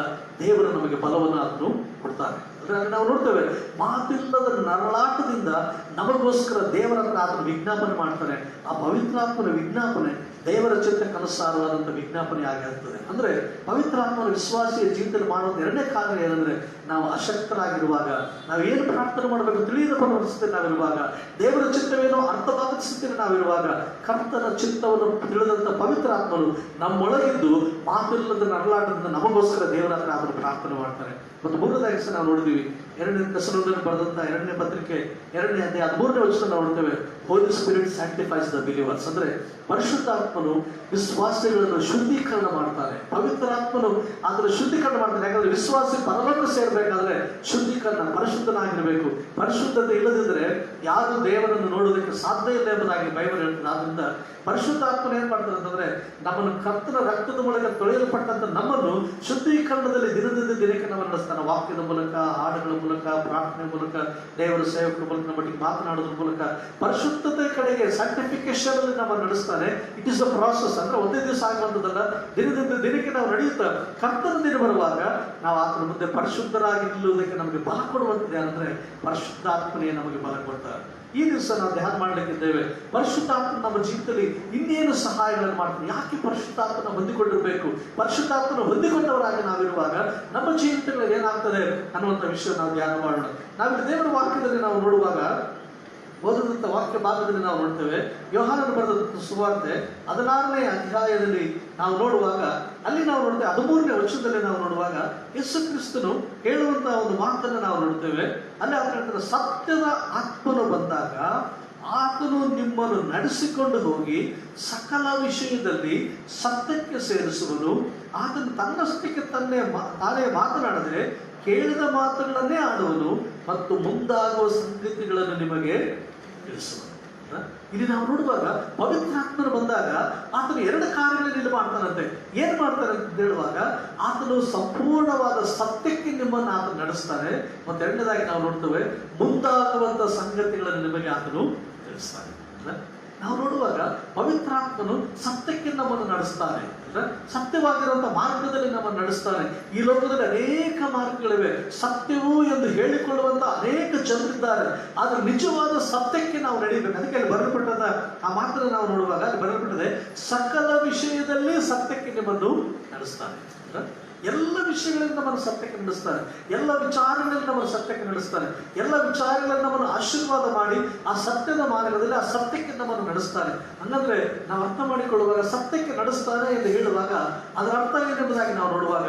ದೇವರು ನಮಗೆ ಬಲವನ್ನು ಆತನು ಕೊಡ್ತಾನೆ. ಅಂದ್ರೆ ನಾವು ನೋಡ್ತೇವೆ, ಮಾತಿಲ್ಲದ ನರಳಾಟದಿಂದ ನಮಗೋಸ್ಕರ ದೇವರ ಹತ್ರ ಆತನು ವಿಜ್ಞಾಪನೆ ಮಾಡ್ತಾನೆ. ಆ ಪವಿತ್ರಾತ್ಮನ ವಿಜ್ಞಾಪನೆ ದೇವರ ಚಿತ್ತಕ್ಕನುಸಾರವಾದಂಥ ವಿಜ್ಞಾಪನೆ ಆಗಿರುತ್ತದೆ. ಅಂದ್ರೆ ಪವಿತ್ರಾತ್ಮನ ವಿಶ್ವಾಸಿಯ ಜೀವಿತದಲ್ಲಿ ಮಾಡುವಂತ ಎರಡನೇ ಕಾರ್ಯ ಏನಂದ್ರೆ, ನಾವು ಅಶಕ್ತರಾಗಿರುವಾಗ, ನಾವೇನು ಪ್ರಾರ್ಥನೆ ಮಾಡಬೇಕು ತಿಳಿಯದ ಪರಿಸ್ಥಿತಿ ನಾವಿರುವಾಗ, ದೇವರ ಚಿತ್ತವೇನೋ ಅರ್ಥವಾದ ಸ್ಥಿತಿಯಲ್ಲಿ ನಾವಿರುವಾಗ, ಕರ್ತನ ಚಿತ್ತವನ್ನು ತಿಳಿದಂತ ಪವಿತ್ರಾತ್ಮನು ನಮ್ಮೊಳಗಿದ್ದು ಮಾತಿಲ್ಲದ ನರಳಾಟದಿಂದ ನಮಗೋಸ್ಕರ ದೇವರ ಹತ್ರ ಆತನು ಪ್ರಾರ್ಥನೆ ಮಾಡ್ತಾನೆ. ಮತ್ತು ಮೂರನೇದಾಗಿ ಸಹ ನಾವು ನೋಡಿದೀವಿ, 2ನೇ ಥೆಸಲೋನಿಕರಿಗೆ ಬರೆದಂತ 2ನೇ ಪತ್ರಿಕೆ 2ನೇ ಅಧ್ಯಾಯ 13ನೇ ವಚನ ನಾವು ನೋಡ್ತೇವೆ, ಹೋಲಿ ಸ್ಪಿರಿಟ್ ಸ್ಯಾಂಕ್ಟಿಫೈಸ್ ದ ಬಿಲೀವರ್ಸ್. ಅಂದ್ರೆ ಪರಿಶುದ್ಧಾತ್ಮನು ವಿಶ್ವಾಸಿಗಳನ್ನು ಶುದ್ಧೀಕರಣ ಮಾಡ್ತಾನೆ. ಪವಿತ್ರಾತ್ಮನು ಅದರ ಶುದ್ಧೀಕರಣ ಮಾಡ್ತಾನೆ. ಯಾಕಂದ್ರೆ ವಿಶ್ವಾಸಿ ಪರಲೋಕ ಸೇರ್ಬೇಕಾದ್ರೆ ಶುದ್ಧೀಕರಣ, ಪರಿಶುದ್ಧನಾಗಿರಬೇಕು. ಪರಿಶುದ್ಧತೆ ಇಲ್ಲದಿದ್ರೆ ಯಾರು ದೇವರನ್ನು ನೋಡುವುದಕ್ಕೆ ಸಾಧ್ಯ ಇಲ್ಲ ಎಂಬುದಾಗಿ ಬೈಬಲ್ ಹೇಳ್ತದೆ. ಆದ್ರಿಂದ ಪರಿಶುದ್ಧಾತ್ಮನ ಏನ್ ಮಾಡ್ತಾರೆ ಅಂತಂದ್ರೆ ನಮ್ಮನ್ನು ಕರ್ತನ ರಕ್ತದ ಮೂಲಕ ತೊಳೆಯಲ್ಪಟ್ಟಂತ ನಮ್ಮನ್ನು ಶುದ್ಧೀಕರಣದಲ್ಲಿ ದಿನದಿಂದ ದಿನಕ್ಕೆ ನಾವು ನಡೆಸ್ತಾನೆ. ವಾಕ್ಯದ ಮೂಲಕ, ಹಾಡುಗಳ ಮೂಲಕ, ಪ್ರಾರ್ಥನೆ ಮೂಲಕ, ದೇವರ ಸೇವಕರ ಮೂಲಕ, ನಮ್ಮೊಟ್ಟಿಗೆ ಮಾತನಾಡೋದ್ರ ಮೂಲಕ ಪರಿಶುದ್ಧತೆ ಕಡೆಗೆ ಸ್ಯಾಂಕ್ಟಿಫಿಕೇಶನ್ ಅಲ್ಲಿ ನಾವು ನಡೆಸ್ತಾನೆ. It is a process. ಅಂದ್ರೆ ಒಂದೇ ದಿವಸ ಆಗುವಂಥದ್ದಲ್ಲ, ದಿನದಿಂದ ದಿನಕ್ಕೆ ನಾವು ನಡೆಯುತ್ತಾ ಕರ್ತನ ದಿನ ಬರುವಾಗ ನಾವು ಆತನ ಮುಂದೆ ಪರಿಶುದ್ಧರಾಗಿ ನಿಲ್ಲುವುದಕ್ಕೆ ನಮಗೆ ಬಲ ಕೊಡುವಂಥದ್ದು ಏನಂದ್ರೆ ಪರಿಶುದ್ಧಾತ್ಮನೇ ನಮಗೆ ಬಲ ಕೊಡ್ತಾರೆ. ಈ ದಿವಸ ನಾವು ಧ್ಯಾನ ಮಾಡಲಿಕ್ಕಿದ್ದೇವೆ. ಪರಿಶುದ್ಧಾತ್ಮ ನಮ್ಮ ಜೀವಿತದಲ್ಲಿ ಇನ್ನೇನು ಸಹಾಯಗಳನ್ನು ಮಾಡ್ತಾನೆ. ಯಾಕೆ ಪರಿಶುದ್ಧಾತ್ಮನ ಹೊಂದಿಕೊಂಡಿರಬೇಕು? ಪರಿಶುದ್ಧಾತ್ಮನ ಹೊಂದಿಕೊಂಡವರಾಗಿ ನಾವಿರುವಾಗ ನಮ್ಮ ಜೀವಿತಗಳಲ್ಲಿ ಏನಾಗ್ತದೆ ಅನ್ನುವಂಥ ವಿಷಯ ನಾವು ಧ್ಯಾನ ಮಾಡೋಣ. ನಾವು ದೇವರ ವಾಕ್ಯದಲ್ಲಿ ನಾವು ನೋಡುವಾಗ ಓದಿದಂಥ ವಾಕ್ಯ ಭಾಗದಲ್ಲಿ ನಾವು ನೋಡ್ತೇವೆ. ಯೋಹಾನನು ಬರೆದ ಸುವಾರ್ತೆ 16ನೇ ಅಧ್ಯಾಯದಲ್ಲಿ ನಾವು ನೋಡುವಾಗ ಅಲ್ಲಿ ನಾವು ನೋಡ್ತೇವೆ 13ನೇ ವಚನದಲ್ಲಿ ನಾವು ನೋಡುವಾಗ ಯೇಸು ಕ್ರಿಸ್ತನು ಹೇಳುವಂತಹ ಒಂದು ಮಾತನ್ನು ನಾವು ನೋಡ್ತೇವೆ. ಅಲ್ಲಿ ಆತ ಸತ್ಯದ ಆತ್ಮನು ಬಂದಾಗ ಆತನು ನಿಮ್ಮನ್ನು ನಡೆಸಿಕೊಂಡು ಹೋಗಿ ಸಕಲ ವಿಷಯದಲ್ಲಿ ಸತ್ಯಕ್ಕೆ ಸೇರಿಸುವನು. ಆತನು ತನ್ನಷ್ಟಕ್ಕೆ ತಾನೇ ಮಾತನಾಡದೆ ಕೇಳಿದ ಮಾತುಗಳನ್ನೇ ಆಡುವನು ಮತ್ತು ಮುಂದಾಗುವ ಸಂಗತಿಗಳನ್ನು ನಿಮಗೆ ತಿಳಿಸುವನು. ಇಲ್ಲಿ ನಾವು ನೋಡುವಾಗ ಪವಿತ್ರಾತ್ಮನು ಬಂದಾಗ ಆತನು 2 ಕಾರ್ಯಗಳನ್ನು ಇಲ್ಲಿ ಮಾಡ್ತಾನಂತೆ. ಏನ್ ಮಾಡ್ತಾನೆ ಅಂತ ಹೇಳುವಾಗ ಆತನು ಸಂಪೂರ್ಣವಾದ ಸತ್ಯಕ್ಕೆ ನಿಮ್ಮನ್ನು ಆತನು ನಡೆಸ್ತಾನೆ. ಮತ್ತೆ ಎರಡನೇದಾಗಿ ನಾವು ನೋಡ್ತೇವೆ ಮುಂದಾಗುವಂತ ಸಂಗತಿಗಳನ್ನು ನಿಮಗೆ ಆತನು ತಿಳಿಸ್ತಾನೆ. ನಾವು ನೋಡುವಾಗ ಪವಿತ್ರಾತ್ಮನು ಸತ್ಯಕ್ಕೆ ನಮ್ಮನ್ನು ನಡೆಸ್ತಾನೆ. ಸತ್ಯವಾಗಿರುವಂತಹ ಮಾರ್ಗದಲ್ಲಿ ನಮ್ಮನ್ನು ನಡೆಸ್ತಾನೆ. ಈ ಲೋಕದಲ್ಲಿ ಅನೇಕ ಮಾರ್ಗಗಳಿವೆ. ಸತ್ಯವು ಎಂದು ಹೇಳಿಕೊಳ್ಳುವಂತ ಅನೇಕ ಜನರಿದ್ದಾರೆ. ಆದ್ರೆ ನಿಜವಾದ ಸತ್ಯಕ್ಕೆ ನಾವು ನಡೀಬೇಕು. ಅದಕ್ಕೆ ಅಲ್ಲಿ ಬರೆಯಲ್ಪಟ್ಟದ ಆ ಮಾತನ್ನು ನಾವು ನೋಡುವಾಗ ಅಲ್ಲಿ ಬರೆಯಲ್ಪಟ್ಟಿದೆ ಸಕಲ ವಿಷಯದಲ್ಲಿ ಸತ್ಯಕ್ಕೆ ನಿಮ್ಮನ್ನು ನಡೆಸ್ತಾನೆ. ಎಲ್ಲ ವಿಷಯಗಳಲ್ಲಿ ನಮ್ಮನ್ನು ಸತ್ಯಕ್ಕೆ ನಡೆಸ್ತಾರೆ. ಎಲ್ಲ ವಿಚಾರಗಳಲ್ಲಿ ನಮ್ಮನ್ನು ಸತ್ಯಕ್ಕೆ ನಡೆಸ್ತಾರೆ. ಎಲ್ಲ ವಿಚಾರಗಳಲ್ಲಿ ನಮ್ಮನ್ನು ಆಶೀರ್ವಾದ ಮಾಡಿ ಆ ಸತ್ಯದ ಮಾರ್ಗದಲ್ಲಿ ಆ ಸತ್ಯಕ್ಕೆ ನಮ್ಮನ್ನು ನಡೆಸ್ತಾರೆ. ಹಂಗಂದ್ರೆ ನಾವು ಅರ್ಥ ಮಾಡಿಕೊಳ್ಳುವಾಗ ಸತ್ಯಕ್ಕೆ ನಡೆಸ್ತಾನೆ ಎಂದು ಹೇಳುವಾಗ ಅದರ ಅರ್ಥ ಏನೆಂಬುದಾಗಿ ನಾವು ನೋಡುವಾಗ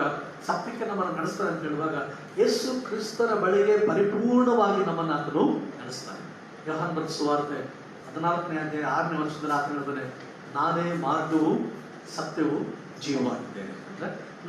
ಸತ್ಯಕ್ಕೆ ನಮ್ಮನ್ನು ನಡೆಸ್ತಾನೆ ಅಂತ ಹೇಳುವಾಗ ಯೇಸು ಕ್ರಿಸ್ತನ ಬಳಿಗೆ ಪರಿಪೂರ್ಣವಾಗಿ ನಮ್ಮನ್ನು ಆತನು ನಡೆಸ್ತಾನೆ. ಯೋಹಾನ ಬರೆದ ಸುವಾರ್ತೆ 14ನೇ ಅಧ್ಯಾಯ 6ನೇ ವರ್ಷದಲ್ಲಿ ಆತನು ಹೇಳ್ತಾನೆ, ನಾನೇ ಮಾರ್ಗವು ಸತ್ಯವು ಜೀವವಾಗಿದ್ದೇನೆ.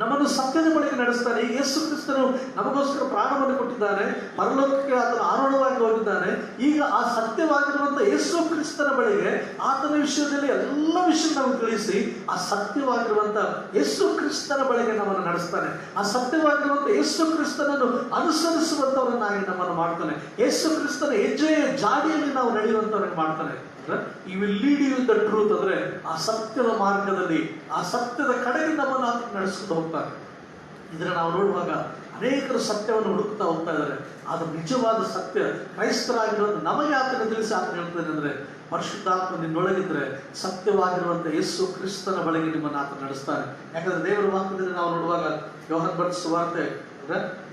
ನಮ್ಮನ್ನು ಸತ್ಯದ ಬಳಿಗೆ ನಡೆಸ್ತಾನೆ. ಯೇಸು ಕ್ರಿಸ್ತನು ನಮಗೋಸ್ಕರ ಪ್ರಾಣವನ್ನು ಕೊಟ್ಟಿದ್ದಾನೆ. ಪರಲೋಕಕ್ಕೆ ಆತನು ಆರೋಹಣವಾಗಿ ಹೋಗಿದ್ದಾನೆ. ಈಗ ಆ ಸತ್ಯವಾಗಿರುವಂತ ಯೇಸು ಕ್ರಿಸ್ತನ ಬಳಿಗೆ ಆತನ ವಿಷಯದಲ್ಲಿ ಎಲ್ಲ ವಿಷಯ ನಮಗೆ ತಿಳಿಸಿ ಆ ಸತ್ಯವಾಗಿರುವಂತ ಯೇಸು ಕ್ರಿಸ್ತನ ಬಳಿಗೆ ನಮ್ಮನ್ನು ನಡೆಸ್ತಾನೆ. ಆ ಸತ್ಯವಾಗಿರುವಂತ ಯೇಸು ಕ್ರಿಸ್ತನನ್ನು ಅನುಸರಿಸುವಂತವರನ್ನಾಗಿ ನಮ್ಮನ್ನು ಮಾಡ್ತಾನೆ. ಯೇಸು ಕ್ರಿಸ್ತನ ಹೆಜ್ಜೆಯ ಜಾಡಿಯಲ್ಲಿ ನಾವು ನಡೆಯುವಂತವರನ್ನು ಮಾಡ್ತಾನೆ. He will lead you in the truth ಅಂದ್ರೆ ಆ ಸತ್ಯದ ಮಾರ್ಗದಲ್ಲಿ ಆ ಸತ್ಯದ ಕಡೆಗೆ ನಮ್ಮನ್ನು ಆತನು ನಡೆಸ್ಕೊಂಡು ಹೋಗ್ತಾನೆ. ಇದನ್ನ ನಾವು ನೋಡುವಾಗ ಅನೇಕರು ಸತ್ಯವನ್ನು ಹುಡುಕ್ತಾ ಹೋಗ್ತಾ ಇದ್ದಾರೆ. ಆದ್ರೆ ನಿಜವಾದ ಸತ್ಯ ಕ್ರೈಸ್ತರಾಗಿರುವಂತ ನಮಗೆ ಆತನ ತಿಳಿಸಿ ಆತನ ಹೇಳ್ತಾನೆ ಅಂದ್ರೆ ಪರಿಶುದ್ಧಾತ್ಮ ನಿನ್ನೊಳಗಿದ್ರೆ ಸತ್ಯವಾಗಿರುವಂತ ಯೇಸು ಕ್ರಿಸ್ತನ ಬಳಿಗೆ ನಿಮ್ಮನ್ನು ಆತನ ನಡೆಸ್ತಾನೆ. ಯಾಕಂದ್ರೆ ದೇವರ ವಾಕ್ಯದಲ್ಲಿ ನಾವು ನೋಡುವಾಗ ಯೋಹಾನ ಬರೆದ ಸುವಾರ್ತೆ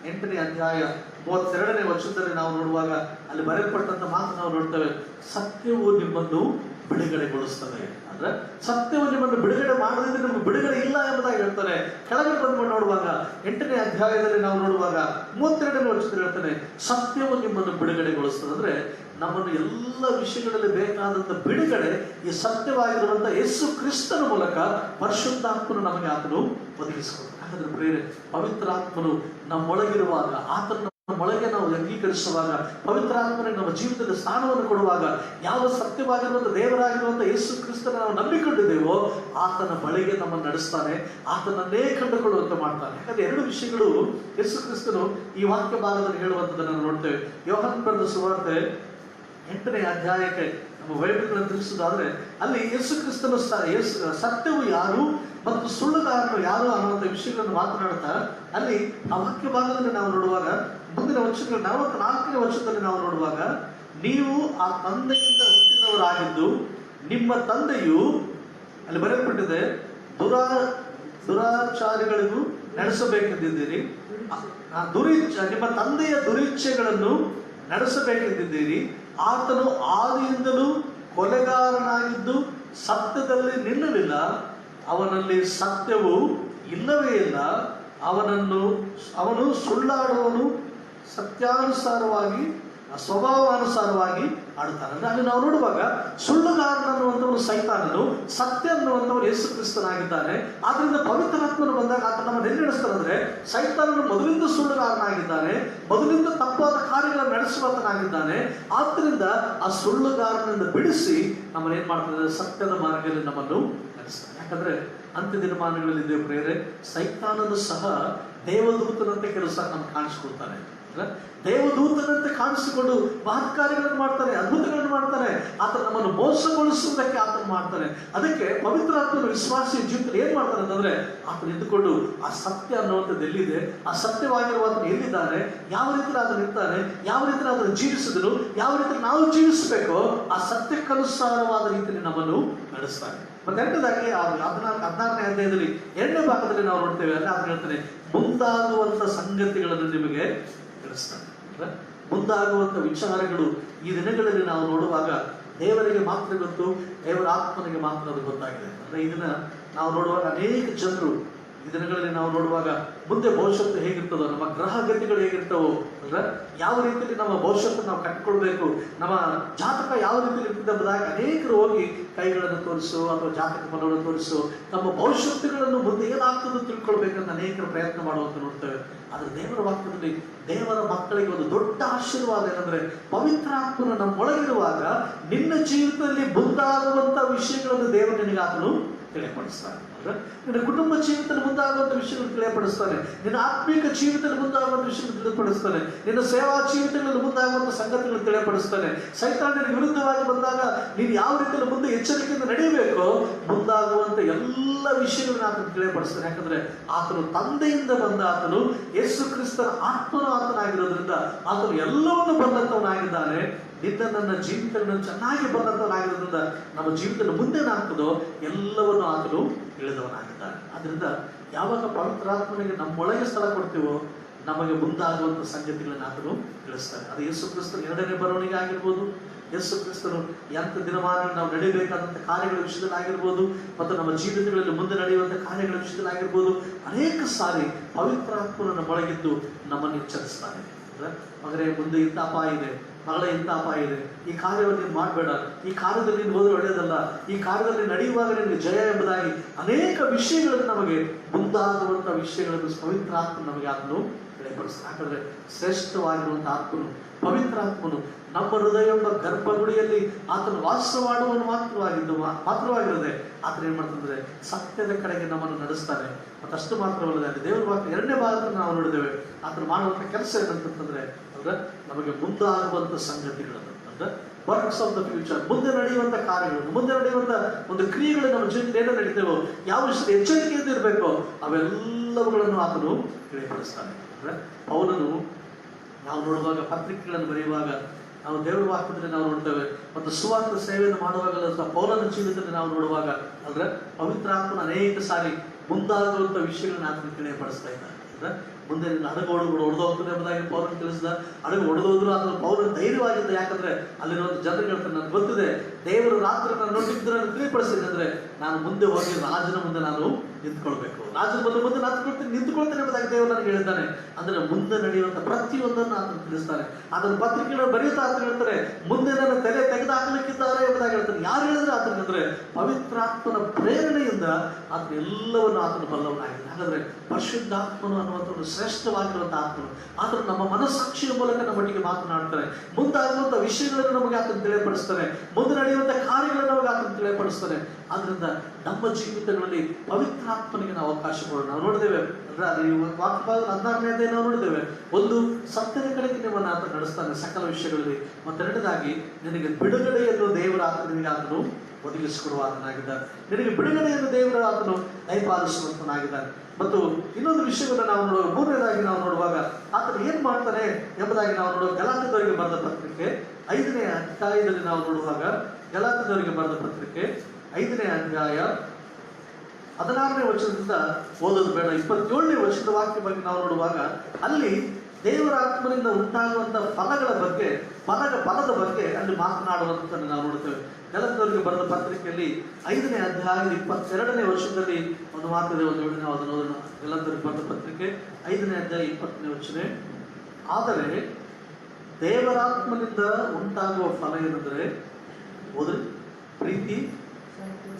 8ನೇ ಅಧ್ಯಾಯ 32ನೇ ವಚನದಲ್ಲಿ ನಾವು ನೋಡುವಾಗ ಅಲ್ಲಿ ಬರೆಯಲ್ಪಟ್ಟಂತ ಮಾತು ನಾವು ನೋಡ್ತೇವೆ, ಸತ್ಯವು ನಿಮ್ಮನ್ನು ಬಿಡುಗಡೆಗೊಳಿಸ್ತದೆ. ಅಂದ್ರೆ ಸತ್ಯವು ನಿಮ್ಮನ್ನು ಬಿಡುಗಡೆ ಮಾಡದಿದ್ರೆ ನಿಮಗೆ ಬಿಡುಗಡೆ ಇಲ್ಲ ಎಂಬುದಾಗಿ ಹೇಳ್ತಾರೆ. ಕೆಳಗಡೆ ಬಂದ್ಕೊಂಡು ನೋಡುವಾಗ 8ನೇ ಅಧ್ಯಾಯದಲ್ಲಿ ನಾವು ನೋಡುವಾಗ 32ನೇ ವಚನದಲ್ಲಿ ಹೇಳ್ತಾನೆ, ಸತ್ಯವು ನಿಮ್ಮನ್ನು ಬಿಡುಗಡೆಗೊಳಿಸ್ತದೆ. ಅಂದ್ರೆ ನಮ್ಮನ್ನು ಎಲ್ಲ ವಿಷಯಗಳಲ್ಲಿ ಬೇಕಾದಂತ ಬಿಡುಗಡೆ ಈ ಸತ್ಯವಾಗಿರುವಂತ ಯೇಸು ಕ್ರಿಸ್ತನ ಮೂಲಕ ಪರಿಶುದ್ಧಾತ್ಮನು ನಮಗೆ ಆತನು ಒದಗಿಸಿಕೊಡ್ತಾನೆ. ಹಾಗಾದ್ರೆ ಪ್ರೇರೆ ಪವಿತ್ರಾತ್ಮನು ನಮ್ಮೊಳಗಿರುವಾಗ ಆತನ ನಮ್ಮೊಳಗೆ ನಾವು ಅಂಗೀಕರಿಸುವಾಗ ಪವಿತ್ರಾತ್ಮನಿಗೆ ನಮ್ಮ ಜೀವಿತದ ಸ್ಥಾನವನ್ನು ಕೊಡುವಾಗ ಯಾವ ಸತ್ಯವಾಗಿರುವಂತ ದೇವರಾಗಿರುವಂತ ಯೇಸು ಕ್ರಿಸ್ತನ ನಾವು ನಂಬಿಕೊಂಡಿದ್ದೇವೋ ಆತನ ಬಳಿಗೆ ನಮ್ಮನ್ನು ನಡೆಸ್ತಾನೆ. ಆತನನ್ನೇ ಕಂಡುಕೊಳ್ಳುವಂತೆ ಮಾಡ್ತಾನೆ. ಯಾಕಂದ್ರೆ 2 ವಿಷಯಗಳು ಯೇಸು ಕ್ರಿಸ್ತನು ಈ ವಾಕ್ಯ ಭಾಗದಲ್ಲಿ ಹೇಳುವಂಥದ್ದನ್ನು ನೋಡ್ತೇವೆ. ಯೋಹಾನ ಬರೆದ ಸುವಾರ್ತೆ 8ನೇ ಅಧ್ಯಾಯಕ್ಕೆ ನಮ್ಮ ಬೈಬಲ್ಗಳನ್ನು ತಿಳಿಸುವುದಾದ್ರೆ ಅಲ್ಲಿ ಯೇಸು ಕ್ರಿಸ್ತನು ಸತ್ಯವು ಯಾರು ಮತ್ತು ಸುಳ್ಳುಗಾರನು ಯಾರು ಅನ್ನುವಂಥ ವಿಷಯಗಳನ್ನು ಮಾತನಾಡ್ತಾ ಅಲ್ಲಿ ಆ ವಾಕ್ಯ ಭಾಗದಲ್ಲಿ ನಾವು ನೋಡುವಾಗ ಮುಂದಿನ ವಚನಗಳು 44ನೇ ವಚನದಲ್ಲಿ ನಾವು ನೋಡುವಾಗ, ನೀವು ಆ ತಂದೆಯಿಂದ ಹುಟ್ಟಿದವರಾಗಿದ್ದು ನಿಮ್ಮ ತಂದೆಯು ಅಲ್ಲಿ ಬರೆಯಲ್ಪಟ್ಟಿದೆ ದುರಾಚಾರಿಗಳಿಗೂ ನಡೆಸಬೇಕೆಂದಿದ್ದೀರಿ. ನಿಮ್ಮ ತಂದೆಯ ದುರಿಚ್ಛೆಗಳನ್ನು ನಡೆಸಬೇಕೆಂದಿದ್ದೀರಿ. ಆತನು ಆದಿಯಿಂದಲೂ ಕೊಲೆಗಾರನಾಗಿದ್ದು ಸತ್ಯದಲ್ಲಿ ನಿಲ್ಲಲಿಲ್ಲ. ಅವನಲ್ಲಿ ಸತ್ಯವು ಇಲ್ಲವೇ ಇಲ್ಲ. ಅವನು ಸುಳ್ಳಾಡುವನು, ಸತ್ಯಾನುಸಾರವಾಗಿ ಸ್ವಭಾವಾನುಸಾರವಾಗಿ ಆಡುತ್ತಾನೆ. ಅಂದ್ರೆ ಅಲ್ಲಿ ನಾವು ನೋಡುವಾಗ ಸುಳ್ಳುಗಾರನ ಅನ್ನುವಂಥವನು ಸೈತಾನನು, ಸತ್ಯ ಅನ್ನುವಂಥವನು ಯೇಸು ಕ್ರಿಸ್ತನಾಗಿದ್ದಾನೆ. ಆದ್ರಿಂದ ಪವಿತ್ರಾತ್ಮನು ಬಂದಾಗ ಆತ ನಮ್ಮನ್ನು ಎಲ್ಲಿ ನಡೆಸ್ತಾನಂದ್ರೆ, ಸೈತಾನನು ಮೊದಲಿಂದ ಸುಳ್ಳುಗಾರನಾಗಿದ್ದಾನೆ, ಮೊದಲಿಂದ ತಪ್ಪಾದ ಕಾರ್ಯಗಳನ್ನು ನಡೆಸುವಂತನಾಗಿದ್ದಾನೆ. ಆದ್ರಿಂದ ಆ ಸುಳ್ಳುಗಾರನಿಂದ ಬಿಡಿಸಿ ನಮ್ಮನ್ನು ಏನ್ ಮಾಡ್ತಾನೆ, ಸತ್ಯದ ಮಾರ್ಗದಲ್ಲಿ ನಮ್ಮನ್ನು ನಡೆಸ್ತಾನೆ. ಯಾಕಂದ್ರೆ ಅಂತ್ಯ ದಿನಮಾನಗಳಲ್ಲಿ ಇದ್ದೇವೆ ಪ್ರೇರೆ, ಸೈತಾನನು ಸಹ ದೇವದೂತನಂತೆ ಕೆಲಸ ನಮ್ಗೆ ಕಾಣಿಸ್ಕೊಳ್ತಾನೆ. ದೇವದೂತನಂತೆ ಕಾಣಿಸಿಕೊಂಡು ಮಹತ್ ಕಾರ್ಯಗಳನ್ನು ಮಾಡ್ತಾನೆ, ಅದ್ಭುತಗಳನ್ನು ಮಾಡ್ತಾನೆ. ಆತ ನಮ್ಮನ್ನು ಮೋಸಗೊಳಿಸುವುದಕ್ಕೆ ಆತನ ಮಾಡ್ತಾನೆ. ಅದಕ್ಕೆ ಪವಿತ್ರಾತ್ಮನ ವಿಶ್ವಾಸಿ ಜೀವಿತದಲ್ಲಿ ಏನ್ ಮಾಡ್ತಾನೆ ಅಂತಂದ್ರೆ, ಆತನ ಇದ್ದುಕೊಂಡು ಆ ಸತ್ಯ ಅನ್ನುವಂಥದ್ದು ಎಲ್ಲಿದೆ, ಆ ಸತ್ಯವಾಗಿರುವಾತನ ಎಲ್ಲಿದ್ದಾನೆ, ಯಾವ ರೀತಿ ಆತನ ಇರ್ತಾನೆ, ಯಾವ ರೀತಿ ಅದನ್ನು ಜೀವಿಸಿದ್ರು, ಯಾವ ರೀತಿ ನಾವು ಜೀವಿಸಬೇಕೋ ಆ ಸತ್ಯಕ್ಕನುಸಾರವಾದ ರೀತಿಯಲ್ಲಿ ನಮ್ಮನ್ನು ನಡೆಸ್ತಾನೆ. ಮತ್ತೆ ಎರಡನೇದಾಗಿ 16ನೇ ಅಧ್ಯಾಯದಲ್ಲಿ 2ನೇ ಭಾಗದಲ್ಲಿ ನಾವು ನೋಡ್ತೇವೆ, ಅಲ್ಲಿ ಆತ ಹೇಳ್ತಾನೆ, ಮುಂದಾಗುವಂತ ಸಂಗತಿಗಳನ್ನು ನಿಮಗೆ ತಿಳಿಸ್ತಾನೆ. ಮುಂದಾಗುವಂತ ವಿಚಾರಗಳು ಈ ದಿನಗಳಲ್ಲಿ ನಾವು ನೋಡುವಾಗ ದೇವರಿಗೆ ಮಾತ್ರ ಗೊತ್ತು, ದೇವರ ಆತ್ಮನಿಗೆ ಮಾತ್ರ ಅದು ಗೊತ್ತಾಗಿದೆ. ಅಂದ್ರೆ ಇದನ್ನ ನಾವು ನೋಡುವಾಗ ಅನೇಕ ಜನರು ಈ ದಿನಗಳಲ್ಲಿ ನಾವು ನೋಡುವಾಗ ಮುಂದೆ ಭವಿಷ್ಯತ್ತು ಹೇಗಿರ್ತದೋ, ನಮ್ಮ ಗ್ರಹಗತಿಗಳು ಹೇಗಿರ್ತವೋ, ಅಂದ್ರೆ ಯಾವ ರೀತಿಯಲ್ಲಿ ನಮ್ಮ ಭವಿಷ್ಯತ್ತು ನಾವು ಕಟ್ಟಿಕೊಳ್ಬೇಕು, ನಮ್ಮ ಜಾತಕ ಯಾವ ರೀತಿಯಲ್ಲಿ ಇರ್ತದೆ ಎಂಬುದಾಗಿ ಅನೇಕರು ಹೋಗಿ ಕೈಗಳನ್ನು ತೋರಿಸು ಅಥವಾ ಜಾತಕ ಫಲವನ್ನು ತೋರಿಸು, ತಮ್ಮ ಭವಿಷ್ಯತ್ತುಗಳನ್ನು ಮುಂದೆ ಏನಾಗ್ತದೆ ತಿಳ್ಕೊಳ್ಬೇಕಂತ ಅನೇಕರು ಪ್ರಯತ್ನ ಮಾಡುವಂತ ನೋಡ್ತೇವೆ. ಆದ್ರೆ ದೇವರ ವಾಕ್ಯದಲ್ಲಿ ದೇವರ ಮಕ್ಕಳಿಗೆ ಒಂದು ದೊಡ್ಡ ಆಶೀರ್ವಾದ ಏನಂದ್ರೆ, ಪವಿತ್ರಾತ್ಮನು ನಮ್ಮೊಳಗಿರುವಾಗ ನಿನ್ನ ಜೀವಿತದಲ್ಲಿ ಮುಂದಾಗುವಂತ ವಿಷಯಗಳನ್ನು ದೇವರು ನಿನಗೆ ಆತನು ತಿಳಿಯಪಡಿಸ್ತಾನೆ. ನಿನ್ನ ಕುಟುಂಬ ಜೀವಿತದಲ್ಲಿ ಮುಂದಾಗುವಂತ ವಿಷಯಗಳನ್ನು ತಿಳಿಯಪಡಿಸ್ತಾನೆ, ನಿನ್ನ ಆತ್ಮಿಕ ಜೀವಿತದಲ್ಲಿ ಮುಂದಾಗುವಂತ ವಿಷಯಗಳನ್ನು ತಿಳಿಯಪಡಿಸ್ತಾನೆ, ನಿನ್ನ ಸೇವಾ ಜೀವಿತಗಳಲ್ಲಿ ಮುಂದಾಗುವಂತ ಸಂಗತಿಗಳನ್ನು ತಿಳಿಯಪಡಿಸ್ತಾನೆ. ಸೈತಾನನಿಗೆ ವಿರುದ್ಧವಾಗಿ ಬಂದಾಗ ನೀನು ಯಾವ ರೀತಿಯಲ್ಲಿ ಮುಂದೆ ಎಚ್ಚರಿಕೆಯಿಂದ ನಡೆಯಬೇಕೋ ಮುಂದಾಗುವಂತ ಎಲ್ಲ ವಿಷಯಗಳನ್ನು ಆತನು ತಿಳಿಯಪಡಿಸ್ತಾನೆ. ಯಾಕಂದ್ರೆ ಆತನು ತಂದೆಯಿಂದ ಬಂದ ಆತನು ಯೇಸು ಕ್ರಿಸ್ತನ ಆತ್ಮನು ಆತನಾಗಿರೋದ್ರಿಂದ ಆತನು ಎಲ್ಲವನ್ನು ಬಂದಂತವನಾಗಿದ್ದಾನೆ. ನಿನ್ನ ನನ್ನ ಜೀವಿತಗಳನ್ನು ಚೆನ್ನಾಗಿ ಬಂದಂತವನಾಗಿರೋದ್ರಿಂದ ನಮ್ಮ ಜೀವಿತದಲ್ಲಿ ಮುಂದೇನಾಗ್ತದೋ ಎಲ್ಲವನ್ನು ಆತನು ತಿಳಿದವನಾಗಿದ್ದಾನೆ. ಆದ್ರಿಂದ ಯಾವಾಗ ಪವಿತ್ರಾತ್ಮನಿಗೆ ನಮ್ಮೊಳಗೆ ಸ್ಥಳ ಕೊಡ್ತೀವೋ ನಮಗೆ ಮುಂದಾಗುವಂತ ಸಂಗತಿಗಳನ್ನು ಆತನು ತಿಳಿಸ್ತಾನೆ. ಅದು ಯೇಸು ಕ್ರಿಸ್ತನ 2ನೇ ಬರವಣಿಗೆ ಆಗಿರ್ಬೋದು, ಯೇಸು ಕ್ರಿಸ್ತನು ಎಂಥ ದಿನಮಾನಗಳಲ್ಲಿ ನಾವು ನಡೆಯಬೇಕಾದಂಥ ಕಾರ್ಯಗಳ ವಿಷಯದಲ್ಲಿ ಆಗಿರ್ಬೋದು, ಮತ್ತು ನಮ್ಮ ಜೀವಿತಗಳಲ್ಲಿ ಮುಂದೆ ನಡೆಯುವಂಥ ಕಾರ್ಯಗಳ ವಿಷಯದಲ್ಲಿ ಆಗಿರ್ಬೋದು, ಅನೇಕ ಸಾರಿ ಪವಿತ್ರಾತ್ಮನು ನಮ್ಮೊಳಗಿದ್ದು ನಮ್ಮನ್ನು ಎಚ್ಚರಿಸ್ತಾನೆ. ಮಗನೇ, ಮುಂದೆ ಇಂಥ ಅಪಾಯ ಇದೆ, ಮಗಳೇ ಇಂಥ ಅಪಾಯ ಇದೆ, ಈ ಕಾರ್ಯವನ್ನು ನೀನು ಮಾಡಬೇಡ, ಈ ಕಾರ್ಯದಲ್ಲಿ ನೀನು ಹೋದ್ರೆ ಒಳ್ಳೆಯದಲ್ಲ, ಈ ಕಾರ್ಯದಲ್ಲಿ ನಡೆಯುವಾಗ ನಿನಗೆ ಜಯ ಎಂಬುದಾಗಿ ಅನೇಕ ವಿಷಯಗಳನ್ನು ನಮಗೆ ಮುಂದಾಗುವಂಥ ವಿಷಯಗಳನ್ನು ಪವಿತ್ರಾತ್ಮ ನಮಗೆ ಆತನು ತಿಳಿಯಪಡಿಸ್ತಾನೆ. ಯಾಕಂದ್ರೆ ಶ್ರೇಷ್ಠವಾಗಿರುವಂಥ ಆತ್ಮನು ಪವಿತ್ರಾತ್ಮನು ನಮ್ಮ ಹೃದಯ ಎಂಬ ಗರ್ಭಗುಡಿಯಲ್ಲಿ ಆತನು ವಾಸ ಮಾಡುವನು ಮಾತ್ರವಾಗಿರದೆ ಆತನ ಏನ್ ಮಾಡ್ತಂದ್ರೆ ಸತ್ಯದ ಕಡೆಗೆ ನಮ್ಮನ್ನು ನಡೆಸ್ತಾನೆ. ಮತ್ತಷ್ಟು ಮಾತ್ರವಲ್ಲದೆ ಅಲ್ಲಿ ದೇವರ ವಾಕ್ಯ 2ನೇ ಭಾಗದಲ್ಲಿ ನಾವು ನೋಡಿದ್ದೇವೆ, ಆತನು ಮಾಡುವಂಥ ಕೆಲಸ ಏನಂತಂದ್ರೆ ಅಂದ್ರೆ ನಮಗೆ ಮುಂದಾಗುವಂತ ಸಂಗತಿಗಳನ್ನು, ಅಂದ್ರೆ ವರ್ಕ್ಸ್ ಆಫ್ ದ ಫ್ಯೂಚರ್, ಮುಂದೆ ನಡೆಯುವಂತ ಕಾರ್ಯಗಳನ್ನು, ಮುಂದೆ ನಡೆಯುವಂತ ಒಂದು ಕ್ರಿಯೆಗಳು ನಮ್ಮ ಜೀವನದಲ್ಲಿ ಏನೋ ನಡೀತೇವೋ, ಯಾವ ವಿಷಯದ ಎಚ್ಚರಿಕೆಯಿಂದ ಇರಬೇಕೋ ಅವೆಲ್ಲವುಗಳನ್ನು ಆತನು ತಿಳಿಯಪಡಿಸ್ತಾನೆ. ಅಂದ್ರೆ ಪೌಲನು ನಾವು ನೋಡುವಾಗ, ಪತ್ರಿಕೆಗಳನ್ನು ಬರೆಯುವಾಗ ನಾವು ದೇವರ ವಾಕ್ಯದಲ್ಲಿ ನಾವು ನೋಡ್ತೇವೆ, ಮತ್ತು ಸುವಾರ್ಥ ಸೇವೆಯನ್ನು ಮಾಡುವಾಗಲ್ಲ ಪೌಲನ ಜೀವಿತದಲ್ಲಿ ನಾವು ನೋಡುವಾಗ ಅಂದ್ರೆ ಪವಿತ್ರಾತ್ಮನ ಅನೇಕ ಸಾರಿ ಮುಂದಾಗುವಂತ ವಿಷಯಗಳನ್ನ ಆತನ ತಿಳಿಯಪಡಿಸ್ತಾ ಇದ್ದಾನೆ. ಅಂದ್ರೆ ಮುಂದೆ ನಿನ್ನ ಹಡಗು ಹೊಡೆದೋಗ್ತದೆ ಎಂಬುದಾಗಿ ಪೌಲನ ತಿಳಿಸಿದ. ಹಡಗು ಹೊಡೆದೋದ್ರು ಆತನ ಪೌಲನ ಧೈರ್ಯವಾಗಿದ್ದ. ಯಾಕಂದ್ರೆ ಅಲ್ಲಿನ ಒಂದು ಜನರಿಗೆ ಹೇಳ್ತಾರೆ, ನನಗೆ ಗೊತ್ತಿದೆ ದೇವರು ರಾತ್ರಿ ನಾನು ನೋಡಿದ್ರೆ ನಾನು ತಿಳಿಪಡಿಸಿದೆ ಅಂದ್ರೆ ನಾನು ಮುಂದೆ ಹೋಗಿ ರಾಜನ ಮುಂದೆ ನಾನು ನಿಂತ್ಕೊಳ್ಬೇಕು, ರಾಜನ ಮುಂದೆ ನಿಂತ್ಕೊಳ್ತೇನೆ ಎಂಬುದಾಗಿ ದೇವರು ನನಗೆ ಹೇಳಿದ್ದಾನೆ. ಅಂದ್ರೆ ಮುಂದೆ ನಡೆಯುವಂತ ಪ್ರತಿಯೊಂದನ್ನು ಆತನು ತಿಳಿಸ್ತಾನೆ. ಅದನ್ನ ಪತ್ರಿಕೆಗಳನ್ನು ಬರೆಯುತ್ತಾ ಆತನು ಹೇಳ್ತಾರೆ, ಮುಂದೆ ನನ್ನ ತಲೆ ತೆಗೆದುಹಾಕಲಿಕ್ಕಿದ್ದಾರೆ ಎಂಬುದಾಗಿ ಹೇಳ್ತಾನೆ. ಯಾರು ಹೇಳಿದ್ರೆ ಆತನಿಗಂದ್ರೆ ಪವಿತ್ರಾತ್ಮನ ಪ್ರೇರಣೆಯಿಂದ ಆತನ ಎಲ್ಲವನ್ನು ಆತನು ಬಲ್ಲವನಾಗಿದೆ. ಹಾಗಾದ್ರೆ ಪರಿಶುದ್ಧಾತ್ಮನು ಅನ್ನುವಂಥ ಒಂದು ಶ್ರೇಷ್ಠವಾಗಿರುವಂತಹ ಆತ್ಮನು ಆತನು ನಮ್ಮ ಮನಸ್ಸಾಕ್ಷಿಯ ಮೂಲಕ ನಮ್ಮೊಟ್ಟಿಗೆ ಮಾತನಾಡ್ತಾನೆ. ಮುಂದಾಗುವಂತ ವಿಷಯಗಳನ್ನು ನಮಗೆ ಆತನು ತಿಳಿಯಪಡಿಸ್ತಾನೆ, ಮುಂದೆ ನಡೆಯುವಂತ ಕಾರ್ಯಗಳನ್ನು ನಮಗೆ ಆತನು ತಿಳಿಯಪಡಿಸ್ತಾನೆ. ಆದ್ರಿಂದ ನಮ್ಮ ಜೀವಿತಗಳಲ್ಲಿ ಪವಿತ್ರಾತ್ಮನಿಗೆ ನಾವು ಅವಕಾಶ ಕೊಡೋಣ. ನಾವು ನೋಡಿದ್ದೇವೆ, ವಾಕ್ಯ 16ನೇ ನಾವು ನೋಡಿದ್ದೇವೆ, ಒಂದು ಸತ್ಯದ ಕಡೆಗೆ ನಿಮ್ಮನ್ನು ಆತನು ನಡೆಸ್ತಾನೆ ಸಕಲ ವಿಷಯಗಳಲ್ಲಿ. ಮತ್ತೆರಡನೇದಾಗಿ ನಿನಗೆ ಬಿಡುಗಡೆಯನ್ನು ದೇವರ ನಿನಗೆ ಆತನು ಒದಗಿಸಿಕೊಡುವ ಆತನಾಗಿದ್ದಾನೆ. ನಿನಗೆ ಬಿಡುಗಡೆಯನ್ನು ದೇವರ ಆತನು ದಯಪಾಲಿಸುವಂತನಾಗಿದ್ದಾನೆ. ಮತ್ತು ಇನ್ನೊಂದು ವಿಷಯವನ್ನು ನಾವು ನೋಡುವಾಗ, ಮೂರನೇದಾಗಿ ನಾವು ನೋಡುವಾಗ ಆತನು ಏನ್ ಮಾಡ್ತಾನೆ ಎಂಬುದಾಗಿ ನಾವು ನೋಡುವ ಗಲಾತ್ಯದವರಿಗೆ ಬರೆದ ಪತ್ರಿಕೆ 5ನೇ ಅಧ್ಯಾಯದಲ್ಲಿ ನಾವು ನೋಡುವಾಗ, ಗಲಾತ್ಯದವರಿಗೆ ಬರೆದ ಪತ್ರಿಕೆ 5ನೇ ಅಧ್ಯಾಯ 16ನೇ ವಚನದಿಂದ ಓದೋದು ಬೇಡ, 27ನೇ ವಚನದ ವಾಕ್ಯ ಬಗ್ಗೆ ನಾವು ನೋಡುವಾಗ ಅಲ್ಲಿ ದೇವರ ಆತ್ಮನಿಂದ ಉಂಟಾಗುವಂತಹ ಫಲಗಳ ಬಗ್ಗೆ, ಫಲದ ಬಗ್ಗೆ ಅಲ್ಲಿ ಮಾತನಾಡುವಂಥದ್ದನ್ನು ನಾವು ನೋಡುತ್ತೇವೆ. ಗಲಾತ್ಯದವರಿಗೆ ಬರೆದ ಪತ್ರಿಕೆಯಲ್ಲಿ 5ನೇ ಅಧ್ಯಾಯದ 22ನೇ ವಚನದಲ್ಲಿ ಒಂದು ಮಾತಿದೆ, ಒಂದು ವೇಳೆ ನಾವು ಅದನ್ನು ಓದೋಣ. ಗಲಾತ್ಯದವರಿಗೆ ಬರೆದ ಪತ್ರಿಕೆ 5ನೇ ಅಧ್ಯಾಯ 20ನೇ ವಚನ, ಆದರೆ ದೇವರಾತ್ಮನಿಂದ ಉಂಟಾಗುವ ಫಲ ಏನಂದ್ರೆ ಓದ್ರಿ, ಪ್ರೀತಿ,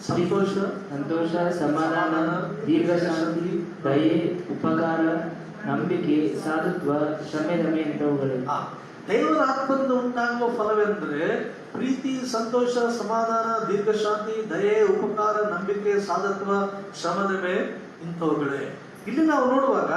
ಸಂತೋಷ, ಸಮಾಧಾನ, ದೀರ್ಘಶಾಂತಿ, ದಯೆ, ಉಪಕಾರ, ನಂಬಿಕೆ, ಸಾಧುತ್ವ, ಕ್ಷಮೆ, ದಮೆ ಇಂಥವುಗಳು. ದೇವರ ಆತ್ಮದಿಂದ ಉಂಟಾಗುವ ಫಲವೆಂದ್ರೆ ಪ್ರೀತಿ, ಸಂತೋಷ, ಸಮಾಧಾನ, ದೀರ್ಘಶಾಂತಿ, ದಯೆ, ಉಪಕಾರ, ನಂಬಿಕೆ, ಸಾಧುತ್ವ, ಶ್ರಮದಮೆ ಇಂಥವುಗಳೇ. ಇಲ್ಲಿ ನಾವು ನೋಡುವಾಗ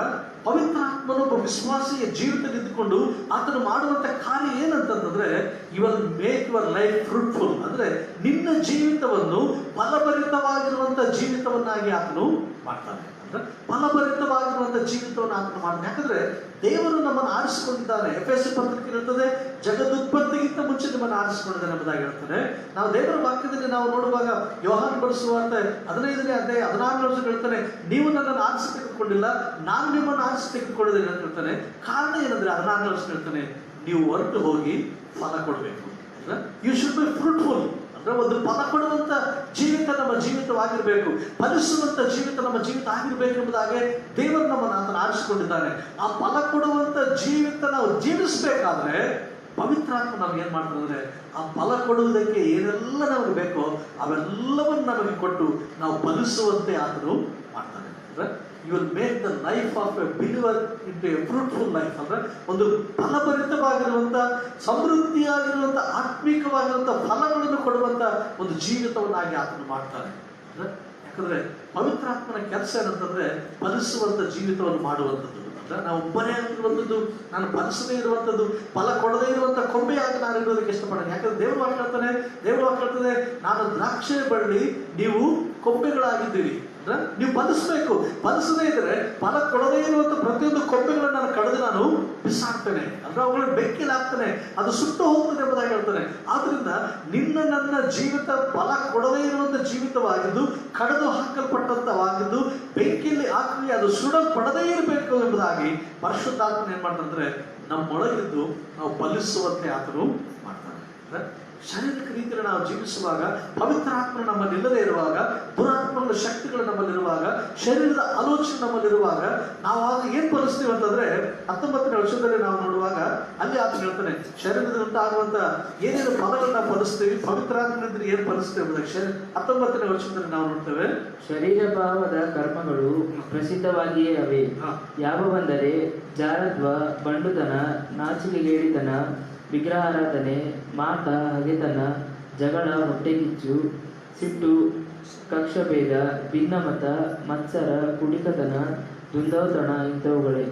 ಪವಿತ್ರ ಆತ್ಮನು ಒಬ್ಬ ವಿಶ್ವಾಸಿಯ ಜೀವಿತದಲ್ಲಿ ಇದ್ದುಕೊಂಡು ಆತನು ಮಾಡುವಂತ ಕಾರ್ಯ ಏನಂತಂದ್ರೆ you will make your life fruitful. ಅಂದ್ರೆ ನಿನ್ನ ಜೀವಿತವನ್ನು ಫಲಭರಿತವಾಗಿರುವಂತ ಜೀವಿತವನ್ನಾಗಿ ಆತನು ಮಾಡ್ತಾನೆ. ಅಂದ್ರೆ ಫಲಭರಿತವಾಗಿರುವಂತ ಜೀವಿತವನ್ನು ಆತನು ಮಾಡ್ತಾನೆ. ಯಾಕಂದ್ರೆ ದೇವರು ನಮ್ಮನ್ನು ಆರಿಸಿಕೊಂಡಿದ್ದಾನೆ. ಎಫೆಸ ಪತ್ರಿಕೆ ಇರುತ್ತದೆ, ಜಗದುತ್ಪತ್ತಿಗಿಂತ ಮುಂಚೆ ನಿಮ್ಮನ್ನು ಆರಿಸಿಕೊಂಡಿದ್ದಾನೆ ಎಂಬುದಾಗಿ ಹೇಳ್ತಾರೆ. ನಾವು ದೇವರ ವಾಕ್ಯದಲ್ಲಿ ನಾವು ನೋಡುವಾಗ ಯೋಹಾನ ಬರೆಸುವಂತೆ 15ನೇ ಅಧ್ಯಾಯ 16 ವರ್ಷ ಹೇಳ್ತಾನೆ, ನೀವು ನನ್ನನ್ನು ಆರಿಸಿ ತೆಗೆದುಕೊಂಡಿಲ್ಲ, ನಾನು ನಿಮ್ಮನ್ನು ಆರಿಸಿ ತೆಗೆದುಕೊಂಡಿದ್ದೇನೆ ಅಂತ ಹೇಳ್ತಾನೆ. ಕಾರಣ ಏನಂದ್ರೆ 16 ವರ್ಷ ಹೇಳ್ತಾನೆ, ನೀವು ಹೊರಟು ಹೋಗಿ ಫಲ ಕೊಡಬೇಕು. You should be fruitful. ಅಂದ್ರೆ ಒಂದು ಫಲ ಕೊಡುವಂತ ಜೀವಿತ ನಮ್ಮ ಜೀವಿತವಾಗಿರ್ಬೇಕು, ಫಲಿಸುವಂತ ಜೀವಿತ ನಮ್ಮ ಜೀವಿತ ಆಗಿರ್ಬೇಕು ಎಂಬುದಾಗೆ ದೇವರು ನಮ್ಮನ್ನು ಆತನ ಆರಿಸಿಕೊಂಡಿದ್ದಾನೆ. ಆ ಫಲ ಕೊಡುವಂತ ಜೀವಿತ ನಾವು ಜೀವಿಸಬೇಕಾದ್ರೆ ಪವಿತ್ರಾತ್ಮ ನಮ್ಗೆ ಏನ್ ಮಾಡ್ತಾರೆ ಅಂದ್ರೆ ಆ ಫಲ ಕೊಡುವುದಕ್ಕೆ ಏನೆಲ್ಲ ನಮಗೆ ಬೇಕೋ ಅವೆಲ್ಲವನ್ನು ನಮಗೆ ಕೊಟ್ಟು ನಾವು ಫಲಿಸುವಂತೆ ಆತನು ಮಾಡ್ತಾನೆ. ಅಂದ್ರೆ you will make the life of a believer into a fruitful life. ಅಂದ್ರೆ ಒಂದು ಫಲಭರಿತವಾಗಿರುವಂತ, ಸಮೃದ್ಧಿಯಾಗಿರುವಂತ, ಆತ್ಮಿಕವಾಗಿರುವಂತ ಫಲಗಳನ್ನು ಕೊಡುವಂತ ಒಂದು ಜೀವಿತವನ್ನಾಗಿ ಆತನು ಮಾಡ್ತಾನೆ. ಯಾಕಂದ್ರೆ ಪವಿತ್ರಾತ್ಮನ ಕೆಲಸ ಏನಂತಂದ್ರೆ ಫಲಿಸುವಂತ ಜೀವಿತವನ್ನು ಮಾಡುವಂಥದ್ದು. ನಾವು ಒಬ್ಬನೇ ಆಗಿರುವಂಥದ್ದು, ನಾನು ಫಲಿಸದೇ ಇರುವಂಥದ್ದು, ಫಲ ಕೊಡದೇ ಇರುವಂತ ಕೊಂಬೆಯಾಗಿ ನಾನು ಇರೋದಕ್ಕೆ ಇಷ್ಟಪಡೋಣ. ಯಾಕಂದ್ರೆ ದೇವರು ವಾಕ್ಯ ಹೇಳ್ತಾನೆ, ದೇವರು ವಾಕ್ಯ ಹೇಳ್ತದೆ, ನಾನು ದ್ರಾಕ್ಷಿ ಬಳ್ಳಿ, ನೀವು ಕೊಂಬೆಗಳಾಗಿದ್ದೀರಿ. ನೀವು ಫಲಿಸಬೇಕು. ಫಲಿಸದೇ ಇದ್ರೆ ಫಲ ಕೊಡದೇ ಇರುವಂತ ಪ್ರತಿಯೊಂದು ಕೊಂಬೆಗಳನ್ನು ನಾನು ಕಳೆದು ನಾನು ಬಿಸಾಡ್ತೇನೆ. ಅಂದ್ರೆ ಅವುಗಳನ್ನ ಬೆಂಕಿಲಿ ಹಾಕ್ತೇನೆ, ಅದು ಸುಟ್ಟು ಹೋಗ್ತದೆ ಎಂಬುದಾಗಿ ಹೇಳ್ತಾನೆ. ಆದ್ರಿಂದ ನಿನ್ನ ನನ್ನ ಜೀವಿತ ಫಲ ಕೊಡದೇ ಇರುವಂತ ಜೀವಿತವಾಗಿದ್ದು, ಕಳೆದು ಹಾಕಲ್ಪಟ್ಟಂತವಾಗಿದ್ದು, ಬೆಂಕಿಯಲ್ಲಿ ಹಾಕಿ ಅದು ಸುಡಲ್ಪಡದೇ ಇರಬೇಕು ಎಂಬುದಾಗಿ ಪರಿಶುದ್ಧಾತ್ಮನ ಏನ್ ಮಾಡ್ತಂದ್ರೆ ನಮ್ಮೊಳಗಿದ್ದು ನಾವು ಫಲಿಸುವಂತೆ ಆತನು ಮಾಡ್ತಾನೆ. ಶಾರೀರಿಕ ರೀತಿಯಲ್ಲಿ ನಾವು ಜೀವಿಸುವಾಗ, ಪವಿತ್ರ ಆತ್ಮ ನಮ್ಮಲ್ಲಿ ಇಲ್ಲದೆ ಇರುವಾಗ, ದುರಾತ್ಮಗಳ ಶಕ್ತಿಗಳು ನಮ್ಮಲ್ಲಿರುವಾಗ, ಶರೀರದ ಆಲೋಚನೆ ನಮ್ಮಲ್ಲಿರುವಾಗ ನಾವು ಆಗ ಏನ್ ಫಲಿಸ್ತೀವಿ ಅಂತಂದ್ರೆ 19ನೇ ವರ್ಷದಲ್ಲಿ ನಾವು ನೋಡುವಾಗ ಅಲ್ಲಿ ಆತ ಹೇಳ್ತಾನೆ, ಶರೀರದಲ್ಲಿ ಉಂಟಾಗುವಂತ ಏನೇನು ಫಲಗಳನ್ನ ನಾವು ಫಲಿಸ್ತೀವಿ, ಪವಿತ್ರ ಆತ್ಮನಿಂದ ಏನ್ ಫಲಿಸ್ತೇವೆ ಎಂಬುದಾಗಿ 19ನೇ ವರ್ಷದಲ್ಲಿ ನಾವು ನೋಡ್ತೇವೆ. ಶರೀರ ಭಾವದ ಕರ್ಮಗಳು ಪ್ರಸಿದ್ಧವಾಗಿಯೇ ಅವೆ. ಯಾವವೆಂದರೆ ಜಾರತ್ವ, ಬಂಡುತನ, ನಾಚಿಕೆಗೇಡಿತನ, ವಿಗ್ರಹಾರಾಧನೆ, ಮಾಟ, ಹಗೆತನ, ಜಗಳ, ಹೊಟ್ಟೆಕಿಚ್ಚು, ಸಿಟ್ಟು, ಕಕ್ಷಭೇದ, ಭಿನ್ನಮತ, ಮತ್ಸರ, ಕುಡಿಕತನ, ದುಂದೌತಣ ಇಂಥವುಗಳೇ.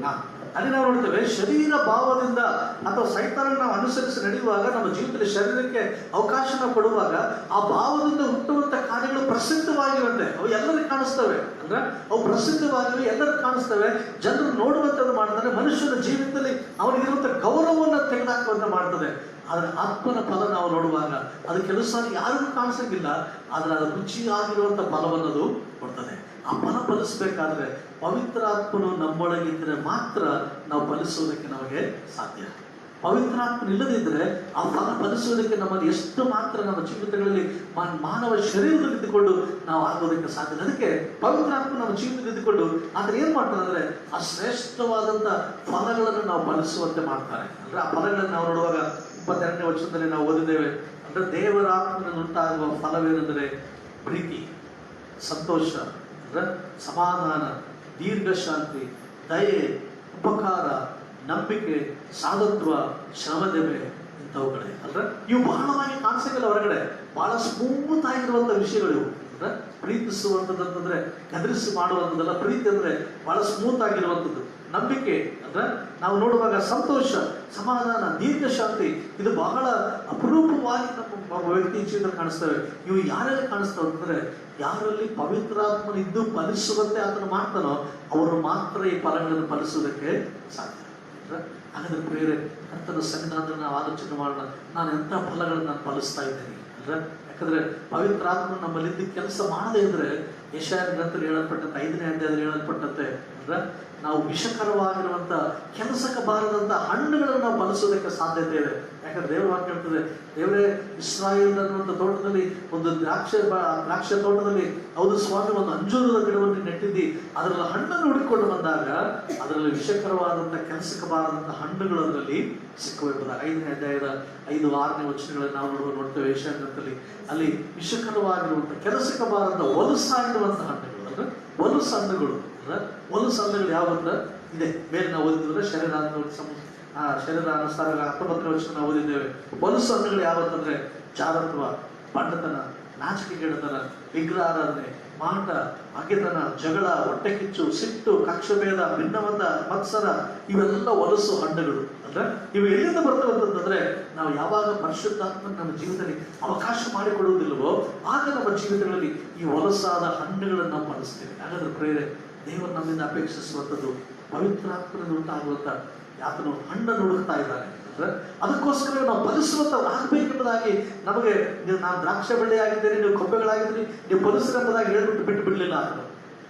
ಅಲ್ಲಿ ನಾವು ನೋಡ್ತೇವೆ, ಶರೀರ ಭಾವದಿಂದ ಅಥವಾ ಸೈತಾನ ನಾವು ಅನುಸರಿಸಿ ನಡೆಯುವಾಗ, ನಮ್ಮ ಜೀವಿತದಲ್ಲಿ ಶರೀರಕ್ಕೆ ಅವಕಾಶ ನಾವು ಕೊಡುವಾಗ ಆ ಭಾವದಿಂದ ಹುಟ್ಟುವಂತ ಕಾರ್ಯಗಳು ಪ್ರಸಿದ್ಧವಾಗಿರುತ್ತೆ. ಅವು ಎಲ್ಲರಿಗೂ ಕಾಣಿಸ್ತವೆ. ಅಂದ್ರೆ ಅವು ಪ್ರಸಿದ್ಧವಾಗಿವೆ, ಎಲ್ಲರಿಗೂ ಕಾಣಿಸ್ತವೆ. ಜನರು ನೋಡುವಂಥದ್ದು ಮಾಡ್ತಾರೆ. ಮನುಷ್ಯನ ಜೀವಿತದಲ್ಲಿ ಅವನಿಗಿರುವಂತ ಗೌರವವನ್ನು ತೆಗೆದುಹಾಕುವಂತ ಮಾಡ್ತದೆ. ಆದ್ರೆ ಆತ್ಮನ ಫಲ ನಾವು ನೋಡುವಾಗ ಅದು ಕೆಲಸ ಯಾರಿಗೂ ಕಾಣಿಸಂಗಿಲ್ಲ, ಆದ್ರೆ ಅದು ರುಚಿಯಾಗಿರುವಂತ ಫಲವನ್ನದು ಕೊಡ್ತದೆ. ಆ ಫಲ ಫಲಿಸಬೇಕಾದ್ರೆ ಪವಿತ್ರ ಆತ್ಮನು ನಮ್ಮೊಳಗಿದ್ರೆ ಮಾತ್ರ ನಾವು ಫಲಿಸುವುದಕ್ಕೆ ನಮಗೆ ಸಾಧ್ಯ. ಪವಿತ್ರ ಆತ್ಮನ ಇಲ್ಲದಿದ್ರೆ ಆ ಫಲ ಫಲಿಸುವುದಕ್ಕೆ ನಮ್ಮಲ್ಲಿ ಎಷ್ಟು ಮಾತ್ರ ನಮ್ಮ ಜೀವಿತಗಳಲ್ಲಿ ಮಾನವ ಶರೀರದಲ್ಲಿ ಇದ್ದುಕೊಂಡು ನಾವು ಆಗೋದಕ್ಕೆ ಸಾಧ್ಯ. ಅದಕ್ಕೆ ಪವಿತ್ರ ಆತ್ಮ ನಮ್ಮ ಜೀವಿತದಲ್ಲಿ ಇದ್ದುಕೊಂಡು ಆದ್ರೆ ಏನ್ ಮಾಡ್ತಾರೆ ಅಂದ್ರೆ ಆ ಶ್ರೇಷ್ಠವಾದಂತ ಫಲಗಳನ್ನು ನಾವು ಫಲಿಸುವಂತೆ ಮಾಡ್ತಾರೆ. ಅಂದ್ರೆ ಆ ಫಲಗಳನ್ನು ನಾವು ನೋಡುವಾಗ 22ನೇ ವರ್ಷದಲ್ಲಿ ನಾವು ಓದಿದ್ದೇವೆ. ಅಂದ್ರೆ ದೇವರ ಆತ್ಮನಲ್ಲಿ ಉಂಟಾಗುವ ಫಲವೇನೆಂದರೆ ಪ್ರೀತಿ, ಸಂತೋಷ, ಅಂದ್ರೆ ಸಮಾಧಾನ, ದೀರ್ಘಶಾಂತಿ, ದಯೆ, ಉಪಕಾರ, ನಂಬಿಕೆ, ಸಾಧುತ್ವ, ಶ್ರಮದಮೆ ಇಂಥವುಗಳೇ. ಅಂದ್ರೆ ಇವು ಬಹಳವಾಗಿ ಕಾಣಿಸಂಗಿಲ್ಲ ಹೊರಗಡೆ, ಬಹಳ ಸ್ಮೂತ್ ಆಗಿರುವಂತ ವಿಷಯಗಳು ಇವು. ಅಂದ್ರೆ ಪ್ರೀತಿಸುವಂಥದ್ದಂತಂದ್ರೆ ಗದರಿಸಿ ಮಾಡುವಂಥದ್ದಲ್ಲ. ಪ್ರೀತಿ ಅಂದ್ರೆ ಬಹಳ ಸ್ಮೂತ್ ಆಗಿರುವಂಥದ್ದು. ನಂಬಿಕೆ ಅಂದ್ರೆ ನಾವು ನೋಡುವಾಗ ಸಂತೋಷ, ಸಮಾಧಾನ, ದೀರ್ಘಶಾಂತಿ ಇದು ಬಹಳ ಅಪರೂಪವಾಗಿ ನಮ್ಮ ವ್ಯಕ್ತಿ ಜೀವನ ಕಾಣಿಸ್ತವೆ. ಇವು ಯಾರಲ್ಲಿ ಕಾಣಿಸ್ತವೆ ಅಂತಂದ್ರೆ ಯಾರಲ್ಲಿ ಪವಿತ್ರಾತ್ಮನಿದ್ದು ಫಲಿಸುವಂತೆ ಆತನು ಮಾಡ್ತಾನೋ ಅವರು ಮಾತ್ರ ಈ ಫಲಗಳನ್ನು ಫಲಿಸುವುದಕ್ಕೆ ಸಾಧ್ಯ. ಹಾಗಾದ್ರೆ ಪ್ರೇರೆ ಕರ್ತನ ಸನ್ನಿಧಾನದಲ್ಲಿ ನಾವು ಆಲೋಚನೆ ಮಾಡೋಣ, ನಾನು ಎಂಥ ಫಲಗಳನ್ನು ನಾನು ಫಲಿಸ್ತಾ ಇದ್ದೇನೆ ಅಂದ್ರೆ. ಯಾಕಂದ್ರೆ ಪವಿತ್ರಾತ್ಮ ನಮ್ಮಲ್ಲಿದ್ದು ಕೆಲಸ ಮಾಡದೇ ಇದ್ರೆ ಯೆಶಾಯ ಗ್ರಂಥದಲ್ಲಿ ಹೇಳಲ್ಪಟ್ಟಂತೆ 5ನೇ ಅಧ್ಯಾಯದಲ್ಲಿ ಹೇಳಲ್ಪಟ್ಟಂತೆ ಅಂದ್ರೆ ನಾವು ವಿಷಕರವಾಗಿರುವಂತ ಕೆಲಸಕ್ಕೆ ಬಾರದಂತ ಹಣ್ಣುಗಳನ್ನು ನಾವು ಫಲಿಸೋದಕ್ಕೆ ಸಾಧ್ಯತೆ ಇದೆ. ಯಾಕಂದ್ರೆ ದೇವರ ವಾಕ್ಯ ಹೇಳ್ತದೆ, ದೇವರೇ ಇಸ್ರಾಯೇಲ್ ಅನ್ನುವಂಥ ತೋಟದಲ್ಲಿ ಒಂದು ದ್ರಾಕ್ಷ ತೋಟದಲ್ಲಿ ಹೌದು ಸ್ವಾಮಿ ಒಂದು ಅಂಜೂರದ ಗಿಡವನ್ನು ನೆಟ್ಟಿದ್ದಿ, ಅದರಲ್ಲಿ ಹಣ್ಣನ್ನು ಹುಡುಕಿಕೊಂಡು ಬಂದಾಗ ಅದರಲ್ಲಿ ವಿಷಕರವಾದಂಥ ಕೆಲಸಕ್ಕೆ ಬಾರದಂಥ ಹಣ್ಣುಗಳು ಅದರಲ್ಲಿ ಸಿಕ್ಕುವೆಂಬುದಾಗಿ 5ನೇ ಅಧ್ಯಾಯದ 5-6ನೇ ವಚನಗಳನ್ನು ನಾವು ನೋಡ್ತೇವೆ. ಏಷ್ಯಾಗ್ರಂಥದಲ್ಲಿ ಅಲ್ಲಿ ವಿಷಕರವಾಗಿರುವಂಥ ಕೆಲಸಕ್ಕೆ ಬಾರದ ಹೊಲಸಾಗಿರುವಂಥ ಹಣ್ಣುಗಳು ಅಂದ್ರೆ ಹೊಲಸು ಹಣ್ಣುಗಳು ಯಾವಂದ್ರೆ ಇದೆ. ಮೇಲೆ ನಾವು ಓದಿದ್ರೆ ಶರೀರಾನುಸಾರ 19ನೇ ವಚನ ನಾವು ಓದಿದ್ದೇವೆ. ಹೊಲಸು ಹಣ್ಣುಗಳು ಯಾವತ್ತಂದ್ರೆ ಜಾರತ್ವ, ಬಂಡತನ, ನಾಚಿಕೆಗೆಡತನ, ವಿಗ್ರಹಾರಾಧನೆ, ಮಾಟ, ಹಗೆತನ, ಜಗಳ, ಹೊಟ್ಟೆ ಕಿಚ್ಚು, ಸಿಟ್ಟು, ಕಕ್ಷಭೇದ, ಭಿನ್ನಮತ, ಮತ್ಸರ, ಇವೆಲ್ಲ ಹೊಲಸು ಹಣ್ಣುಗಳು. ಅಂದ್ರೆ ಇವು ಎಲ್ಲಿಂದ ಬರ್ತವೆ ಅಂತಂದ್ರೆ ನಾವು ಯಾವಾಗ ಪರಿಶುದ್ಧಾತ್ಮ ನಮ್ಮ ಜೀವಿತದಲ್ಲಿ ಅವಕಾಶ ಮಾಡಿಕೊಡುವುದಿಲ್ಲವೋ ಆಗ ನಮ್ಮ ಜೀವಿತಗಳಲ್ಲಿ ಈ ಹೊಲಸಾದ ಹಣ್ಣುಗಳನ್ನು ನಾವು ಬಳಸ್ತೇವೆ. ಹಾಗಾದ್ರೆ ಪ್ರೇರೆ, ದೇವರು ನಮ್ಮಿಂದ ಅಪೇಕ್ಷಿಸುವಂಥದ್ದು ಪವಿತ್ರಾತ್ಮನಿಂದ ಉಂಟಾಗುವಂತ ಆತನು ಹಣ್ಣನ್ನು ಹುಡುಕ್ತಾ ಇದ್ದಾನೆ. ಅದಕ್ಕೋಸ್ಕರ ನಾವು ಫಲಿಸುವಂತಾಗಬೇಕೆಂಬುದಾಗಿ ನಮಗೆ ನಾನು ದ್ರಾಕ್ಷ ಬಳ್ಳಿ ಆಗಿದ್ದೇನೆ, ನೀವು ಕೊಂಬೆಗಳಾಗಿದ್ದೀರಿ, ನೀವು ಫಲಿಸರೆಂಬುದಾಗಿ ಹೇಳ್ಬಿಟ್ಟು ಬಿಟ್ಟು ಬಿಡಲಿಲ್ಲ. ಆತನು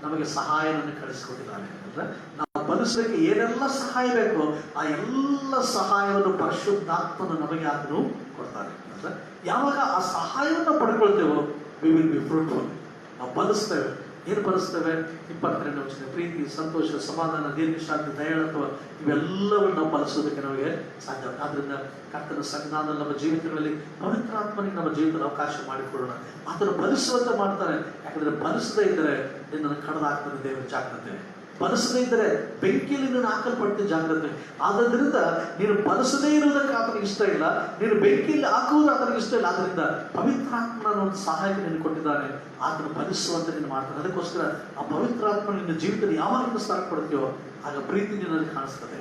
ನಮಗೆ ಸಹಾಯವನ್ನು ಕಳಿಸಿಕೊಟ್ಟಿದ್ದಾನೆ. ಅಂದ್ರೆ ನಾವು ಫಲಿಸಲಿಕ್ಕೆ ಏನೆಲ್ಲ ಸಹಾಯ ಬೇಕೋ ಆ ಎಲ್ಲ ಸಹಾಯವನ್ನು ಪರಿಶುದ್ಧಾತ್ಮನು ನಮಗೆ ಆತನು ಕೊಡ್ತಾನೆ. ಅಂದ್ರೆ ಯಾವಾಗ ಆ ಸಹಾಯವನ್ನು ಪಡ್ಕೊಳ್ತೇವೋ ವಿ ವಿಲ್ ಬಿ ಫ್ರೂಟ್ಫುಲ್. ನಾವು ಫಲಿಸ್ತೇವೆ. ಏನು ಫಲಿಸ್ತೇವೆ? 22ನೇ ವಚನ, ಪ್ರೀತಿ, ಸಂತೋಷ, ಸಮಾಧಾನ, ದೀರ್ಘಶಾಂತಿ, ದಯಾಳತ್ವ, ಇವೆಲ್ಲವನ್ನು ನಾವು ಫಲಿಸೋದಕ್ಕೆ ನಮಗೆ ಸಾಧ್ಯ. ಆದ್ರಿಂದ ಕರ್ತನ ಸಂಜ್ಞಾನ ನಮ್ಮ ಜೀವಿತಗಳಲ್ಲಿ ಪವಿತ್ರಾತ್ಮನಿಗೆ ನಮ್ಮ ಜೀವಿತದ ಅವಕಾಶ ಮಾಡಿಕೊಳ್ಳೋಣ. ಆತನು ಫಲಿಸುವಂತೆ ಮಾಡ್ತಾನೆ. ಯಾಕಂದ್ರೆ ಫಲಿಸದೇ ಇದ್ದರೆ ನಿನ್ನನ್ನು ಕಡದಾಗ್ತಾನೆ ದೇವರ ಜಾಗ್ರತೆ. ಫಲಿಸದೇ ಇದ್ದರೆ ಬೆಂಕಿಯಲ್ಲಿ ನೀನು ಹಾಕಲ್ಪಟ್ಟು ಜಾಗ್ರತೆ. ಆದ್ದರಿಂದ ನೀನು ಫಲಿಸದೇ ಇರುವುದಕ್ಕೆ ಆತನಿಗೆ ಇಷ್ಟ ಇಲ್ಲ, ನೀನು ಬೆಂಕಿಯಲ್ಲಿ ಹಾಕುವುದು ಆತನಿಗೆ ಇಷ್ಟ ಇಲ್ಲ. ಆದ್ರಿಂದ ಪವಿತ್ರಾತ್ಮನ ಒಂದು ಸಹಾಯಕ್ಕೆ ನೀನು ಕೊಟ್ಟಿದ್ದಾನೆ. ಆತನು ಫಲಿಸುವಂತೆ ನೀನು ಮಾಡ್ತಾನೆ. ಅದಕ್ಕೋಸ್ಕರ ಆ ಪವಿತ್ರಾತ್ಮ ನಿನ್ನ ಜೀವಿತದಲ್ಲಿ ಯಾವಾಗ ಸ್ಥಾನ ಕೊಡ್ತೀಯೋ ಆಗ ಪ್ರೀತಿ ನಿನ್ನಲ್ಲಿ ಕಾಣಿಸ್ತದೆ.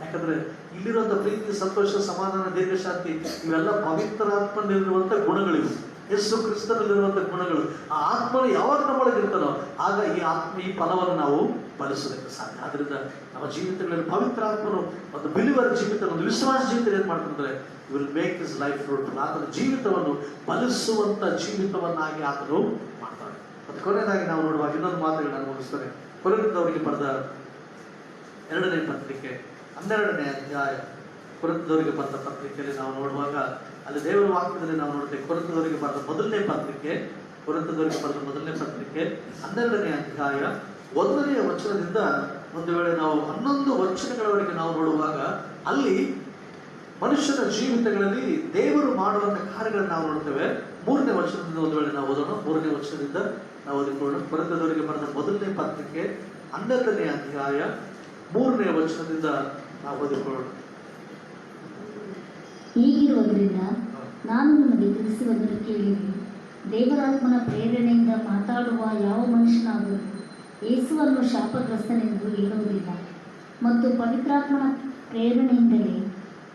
ಯಾಕಂದ್ರೆ ಇಲ್ಲಿರುವಂತ ಪ್ರೀತಿ, ಸಂತೋಷ, ಸಮಾಧಾನ, ದೀರ್ಘಶಾಂತಿ ಇವೆಲ್ಲ ಪವಿತ್ರಾತ್ಮನಲ್ಲಿರುವಂತ ಗುಣಗಳಿವೆ. ಯೇಸು ಕ್ರಿಸ್ತನಲ್ಲಿರುವಂತ ಗುಣಗಳು. ಆ ಆತ್ಮನು ಯಾವಾಗ ನಮ್ಮೊಳಗಿರ್ತಾನೋ ಆಗ ಈ ಫಲವನ್ನು ನಾವು ಫಲಿಸೋದಕ್ಕೆ ಸಾಧ್ಯ. ಆದ್ರಿಂದ ನಮ್ಮ ಜೀವಿತಗಳಲ್ಲಿ ಪವಿತ್ರಾತ್ಮನು ಒಂದು ಬಿಲಿವರ್ ಜೀವಿತ, ಒಂದು ವಿಶ್ವಾಸ ಜೀವಿತ ಏನ್ ಮಾಡ್ತಂದ್ರೆ will make his life fruitful. ಆತನ ಜೀವಿತವನ್ನು ಫಲಿಸುವಂತ ಜೀವಿತವನ್ನಾಗಿ ಆತನು ಮಾಡ್ತಾನೆ. ಮತ್ತೆ ಕೊನೆಯದಾಗಿ ನಾವು ನೋಡುವಾಗ ಇನ್ನೊಂದು ಮಾತುಗಳನ್ನು ಮುಗಿಸ್ತಾನೆ. ಕೊರಿಂಥದವರಿಗೆ ಬರೆದ 2ನೇ ಪತ್ರಿಕೆ 12ನೇ ಅಧ್ಯಾಯ. ಕೊರಿಂಥದವರಿಗೆ ಬರೆದ ಪತ್ರಿಕೆಯಲ್ಲಿ ನಾವು ನೋಡುವಾಗ ಅಲ್ಲಿ ದೇವರ ವಾಕ್ಯದಲ್ಲಿ ನಾವು ನೋಡ್ತೇವೆ. ಕೊರಿಂಥದವರಿಗೆ ಬರೆದ ಮೊದಲನೇ ಪತ್ರಿಕೆ 12ನೇ ಅಧ್ಯಾಯ 1ನೇ ವಚನದಿಂದ ಒಂದು ವೇಳೆ ನಾವು 11 ವಚನಗಳವರೆಗೆ ನಾವು ನೋಡುವಾಗ ಅಲ್ಲಿ ಮನುಷ್ಯನ ಜೀವಿತಗಳಲ್ಲಿ ದೇವರು ಮಾಡುವಂತ ಕಾರ್ಯಗಳನ್ನು ನಾವು ನೋಡ್ತೇವೆ. 3ನೇ ವಚನದಿಂದ ಒಂದು ವೇಳೆ ನಾವು ಓದೋಣ. 3ನೇ ವಚನದಿಂದ ನಾವು ಓದಿಕೊಳ್ಳೋಣ. ಕೊರಿಂಥದವರಿಗೆ ಬರೆದ ಮೊದಲನೇ ಪತ್ರಿಕೆ 12ನೇ ಅಧ್ಯಾಯ 3ನೇ ವಚನದಿಂದ ನಾವು ಓದಿಕೊಳ್ಳೋಣ. ಹೀಗಿರುವುದರಿಂದ ನಾನು ನಿಮಗೆ ತಿಳಿಸುವುದನ್ನು ಕೇಳಿರಿ, ದೇವರಾತ್ಮನ ಪ್ರೇರಣೆಯಿಂದ ಮಾತಾಡುವ ಯಾವ ಮನುಷ್ಯನಾದರೂ ಯೇಸುವನ್ನು ಶಾಪಗ್ರಸ್ತನೆಂದು ಹೇಳುವುದಿಲ್ಲ, ಮತ್ತು ಪವಿತ್ರಾತ್ಮನ ಪ್ರೇರಣೆಯಿಂದಲೇ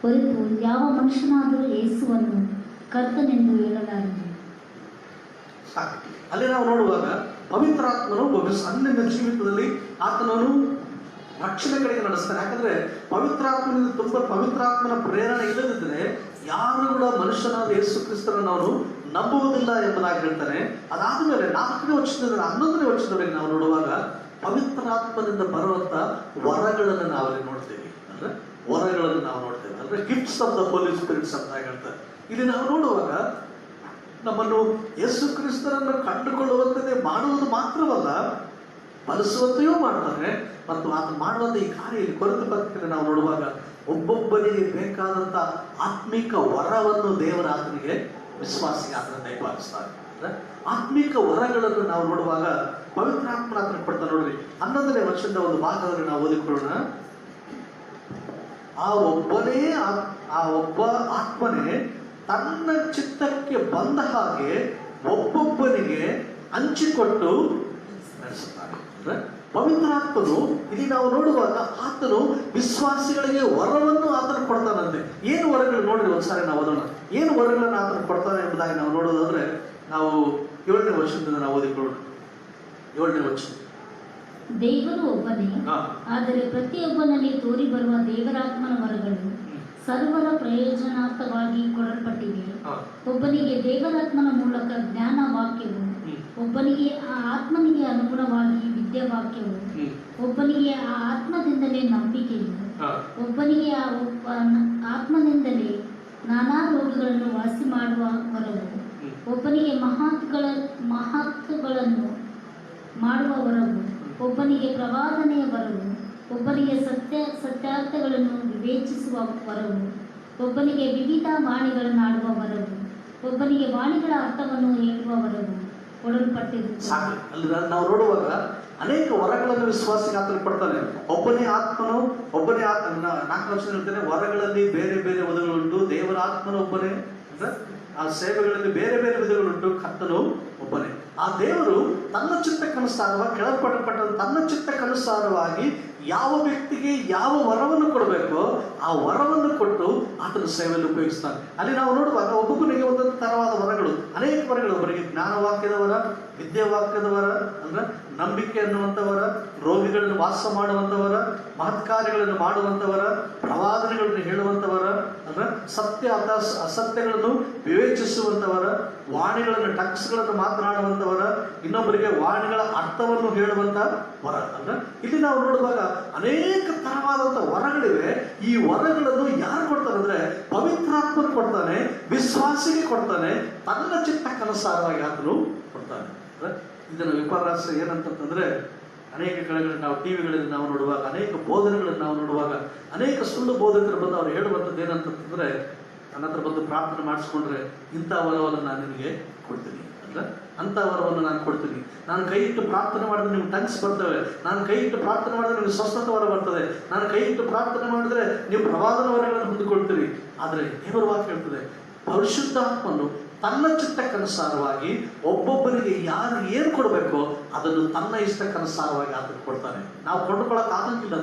ಹೊರತು ಯಾವ ಮನುಷ್ಯನಾದರೂ ಯೇಸುವನ್ನು ಕರ್ತನೆಂದು ಹೇಳಲಾರನು. ಅಲ್ಲಿ ನಾವು ನೋಡುವಾಗ ಪವಿತ್ರಾತ್ಮನು ಒಬ್ಬ ಅನ್ಯನ ಜೀವಿತದಲ್ಲಿ ಆತನನ್ನು ರಕ್ಷಣೆ ಕಡೆಗೆ ನಡೆಸ್ತಾನೆ. ಯಾಕಂದ್ರೆ ಪವಿತ್ರಾತ್ಮನಿಂದ ತುಂಬಾ ಪವಿತ್ರಾತ್ಮನ ಪ್ರೇರಣೆ ಇಲ್ಲದಿದ್ದರೆ ಯಾರು ಕೂಡ ಮನುಷ್ಯನಾದ ಯೇಸು ಕ್ರಿಸ್ತನನ್ನು ಅವರು ನಂಬುವುದಿಲ್ಲ ಎಂಬುದಾಗಿ ಹೇಳ್ತಾನೆ. ಅದಾದ್ಮೇಲೆ 4ನೇ ವಚನದಿಂದ 11ನೇ ವಚನದವರೆಗೆ ನಾವು ನೋಡುವಾಗ ಪವಿತ್ರಾತ್ಮನಿಂದ ಬರುವಂತ ವರಗಳನ್ನು ನಾವಲ್ಲಿ ನೋಡ್ತೇವೆ. ಅಂದ್ರೆ ವರಗಳನ್ನು ನಾವು ನೋಡ್ತೇವೆ. ಅಂದ್ರೆ gifts of the holy spirits ಅಂತ ಹೇಳ್ತಾರೆ. ಇಲ್ಲಿ ನಾವು ನೋಡುವಾಗ ನಮ್ಮನ್ನು ಯೇಸು ಕ್ರಿಸ್ತರನ್ನು ಕಂಡುಕೊಳ್ಳುವಂತೆ ಮಾಡುವುದು ಮಾತ್ರವಲ್ಲ, ಫಲಿಸುವಂತೆಯೂ ಮಾಡ್ತಾನೆ. ಮತ್ತು ಆತ ಮಾಡುವಂತ ಈ ಕಾರ್ಯ ಇಲ್ಲಿ ಕೊರಿಂಥ ಪತ್ರಿಕೆಯಲ್ಲಿ ನಾವು ನೋಡುವಾಗ ಒಬ್ಬೊಬ್ಬನಿಗೆ ಬೇಕಾದಂತ ಆತ್ಮಿಕ ವರವನ್ನು ದೇವರ ಆತನಿಗೆ ವಿಶ್ವಾಸಿಗೆ ಆತನ ದಯಪಾಲಿಸ್ತಾರೆ. ಆತ್ಮಿಕ ವರಗಳನ್ನು ನಾವು ನೋಡುವಾಗ ಪವಿತ್ರಾತ್ಮನ ಆತನ ಕೊಡ್ತಾ ನೋಡ್ರಿ. 11ನೇ ವಚನದ ಒಂದು ಭಾಗದಲ್ಲಿ ನಾವು ಓದಿಕೊಳ್ಳೋಣ. ಆ ಒಬ್ಬ ಆತ್ಮನೇ ತನ್ನ ಚಿತ್ತಕ್ಕೆ ಬಂದ ಹಾಗೆ ಒಬ್ಬೊಬ್ಬನಿಗೆ ಹಂಚಿಕೊಟ್ಟು ನಡೆಸುತ್ತಾನೆ. ಪವಿತ್ರಾತ್ಮನು ಇಲ್ಲಿ ನಾವು ನೋಡುವಾಗ ಆತನು ವಿಶ್ವಾಸಿಗಳಿಗೆ ವರವನ್ನು ಆತನು ಕೊಡ್ತಾನಂತೆ. ಏನು ವರಗಳು ನೋಡ್ರಿ ಒಂದ್ಸಾರಿ ನಾವು ಓದೋಣ. ಏನು ವರಗಳನ್ನು ಆತನು ಕೊಡ್ತಾನೆ ಎಂಬುದಾಗಿ ನಾವು ನೋಡೋದಾದ್ರೆ ನಾವು 7ನೇ ವಚನದಿಂದ ನಾವು ಓದಿಕೊಳ್ಳೋಣ. 7ನೇ ವಚನ. ದೇವರು ಒಬ್ಬನೇ, ಆದರೆ ಪ್ರತಿಯೊಬ್ಬನಲ್ಲಿ ತೋರಿ ಬರುವ ದೇವರಾತ್ಮನ ವರಗಳು ಸರ್ವರ ಪ್ರಯೋಜನಾರ್ಥವಾಗಿ ಕೊಡಲ್ಪಟ್ಟಿವೆ. ಒಬ್ಬನಿಗೆ ದೇವರಾತ್ಮನ ಮೂಲಕ ಜ್ಞಾನ ವಾಕ್ಯವು, ಒಬ್ಬನಿಗೆ ಆ ಆತ್ಮನಿಗೆ ಅನುಗುಣವಾಗಿ ವಿದ್ಯಾವಾಕ್ಯವು, ಒಬ್ಬನಿಗೆ ಆ ಆತ್ಮದಿಂದಲೇ ನಂಬಿಕೆಯು, ಒಬ್ಬನಿಗೆ ಆ ಆತ್ಮನಿಂದಲೇ ನಾನಾ ರೋಗಗಳನ್ನು ವಾಸಿ ಮಾಡುವ ವರವು, ಒಬ್ಬನಿಗೆ ಮಹತ್ಗಳನ್ನು ಮಾಡುವ ವರವು, ಒಬ್ಬನಿಗೆ ಪ್ರವಾದನೆಯ ವರವು, ಒಬ್ಬನಿಗೆ ಸತ್ಯಾರ್ಥಗಳನ್ನು ವಿವೇಚಿಸುವ ವರವು, ಒಬ್ಬನಿಗೆ ವಿವಿಧ ವಾಣಿಗಳನ್ನಾಡುವ ವರವು, ಒಬ್ಬನಿಗೆ ವಾಣಿಗಳ ಅರ್ಥವನ್ನು ಹೇಳುವ ವರವು ಕೊಡಲ್ಪಟ್ಟಿರುತ್ತದೆ. ಅಲ್ಲಿ ನಾವು ನೋಡುವಾಗ ಅನೇಕ ವರಗಳನ್ನು ವಿಶ್ವಾಸಿಗೆ ಆತನು ಕೊಡ್ತಾನೆ. ಒಬ್ಬನೇ ಆತ್ಮನು 4 ವರ್ಷ ಹೇಳ್ತಾನೆ, ವರಗಳಲ್ಲಿ ಬೇರೆ ಬೇರೆ ವಿಧಗಳುಂಟು, ದೇವರ ಆತ್ಮನು ಒಬ್ಬನೇ, ಆ ಸೇವೆಗಳಲ್ಲಿ ಬೇರೆ ಬೇರೆ ವಿಧಗಳುಂಟು, ಕರ್ತನು ಒಬ್ಬನೇ. ಆ ದೇವರು ತನ್ನ ಚಿತ್ತಕ್ಕನುಸಾರವಾಗಿ ಕೆಳಪಡಲ್ಪಟ್ಟ ತನ್ನ ಚಿತ್ತಕ್ಕನುಸಾರವಾಗಿ ಯಾವ ವ್ಯಕ್ತಿಗೆ ಯಾವ ವರವನ್ನು ಕೊಡಬೇಕೋ ಆ ವರವನ್ನು ಕೊಟ್ಟು ಆತನ ಸೇವೆಯಲ್ಲಿ ಉಪಯೋಗಿಸ್ತಾನೆ. ಅಲ್ಲಿ ನಾವು ನೋಡುವಾಗ ಒಬ್ಬೊಬ್ಬನಿಗೆ ಒಂದೊಂದು ತರವಾದ ವರಗಳು, ಅನೇಕ ವರಗಳು. ಒಬ್ಬರಿಗೆ ಜ್ಞಾನವಾಕ್ಯದ ವರ, ವಿದ್ಯಾವಾಕ್ಯದ ವರ, ಅಂದ್ರೆ ನಂಬಿಕೆ ಅನ್ನುವಂಥವರ, ರೋಗಿಗಳನ್ನು ವಾಸ ಮಾಡುವಂಥವರ, ಮಹತ್ಕಾರ್ಯಗಳನ್ನು ಮಾಡುವಂಥವರ, ಪ್ರವಾದನೆಗಳನ್ನು ಹೇಳುವಂಥವರ, ಅಂದ್ರೆ ಸತ್ಯ ಅಸತ್ಯಗಳನ್ನು ವಿವೇಚಿಸುವಂಥವರ, ವಾಣಿಗಳನ್ನು ಟಕ್ಸ್ಗಳನ್ನು ಮಾತನಾಡುವಂಥವರ, ಇನ್ನೊಬ್ಬರಿಗೆ ವಾಣಿಗಳ ಅರ್ಥವನ್ನು ಹೇಳುವಂಥ ವರ. ಅಂದ್ರೆ ಇಲ್ಲಿ ನಾವು ನೋಡುವಾಗ ಅನೇಕ ತರವಾದಂಥ ವರಗಳಿವೆ. ಈ ವರಗಳನ್ನು ಯಾರು ಕೊಡ್ತಾರೆ ಅಂದ್ರೆ ಪವಿತ್ರಾತ್ಮನು ಕೊಡ್ತಾನೆ, ವಿಶ್ವಾಸಿಗೆ ಕೊಡ್ತಾನೆ, ತನ್ನ ಚಿತ್ತಕ್ಕನುಸಾರವಾಗಿ ಆತನು ಕೊಡ್ತಾನೆ. ಇದನ್ನು ವಿಪರ್ಯಾಸ ಏನಂತಂದ್ರೆ, ಅನೇಕ ಕಡೆಗಳಲ್ಲಿ ನಾವು ಟಿವಿಗಳಲ್ಲಿ ನಾವು ನೋಡುವಾಗ, ಅನೇಕ ಬೋಧನೆಗಳನ್ನು ನಾವು ನೋಡುವಾಗ, ಅನೇಕ ಸುಳ್ಳು ಬೋಧಕರು ಬಂದು ಅವ್ರು ಹೇಳುವಂಥದ್ದು ಏನಂತಂದ್ರೆ, ನನ್ನ ಹತ್ರ ಬಂದು ಪ್ರಾರ್ಥನೆ ಮಾಡಿಸ್ಕೊಂಡ್ರೆ ಇಂಥ ವರವನ್ನು ನಾನು ನಿನಗೆ ಕೊಡ್ತೀನಿ, ಅಂದ್ರೆ ಅಂಥ ವರವನ್ನು ನಾನು ಕೊಡ್ತೀನಿ, ನಾನು ಕೈ ಇಟ್ಟು ಪ್ರಾರ್ಥನೆ ಮಾಡಿದ್ರೆ ನಿಮ್ಗೆ ಟಂಗ್ಸ್ ಬರ್ತವೆ, ನಾನು ಕೈ ಇಟ್ಟು ಪ್ರಾರ್ಥನೆ ಮಾಡಿದ್ರೆ ನಿಮ್ಗೆ ಸ್ವಸ್ಥತ ವರ ಬರ್ತದೆ, ನಾನು ಕೈ ಇಟ್ಟು ಪ್ರಾರ್ಥನೆ ಮಾಡಿದ್ರೆ ನೀವು ಪ್ರವಾದನ ವರಗಳನ್ನು ಹೊಂದಿಕೊಳ್ತೀರಿ. ಆದರೆ ದೇವರ ವಾಕ್ಯ ಹೇಳ್ತದೆ, ಪರಿಶುದ್ಧಾತ್ಮನು ತನ್ನ ಚಿತ್ತಕ್ಕನುಸಾರವಾಗಿ ಒಬ್ಬೊಬ್ಬರಿಗೆ ಯಾರು ಏನು ಕೊಡಬೇಕೋ ಅದನ್ನು ತನ್ನ ಇಷ್ಟಕ್ಕನುಸಾರವಾಗಿ ಆತನು ಕೊಡ್ತಾನೆ. ನಾವು ಕೊಂಡುಕೊಳ್ಳೋಕೆ ಆಗಂಗಿಲ್ಲ,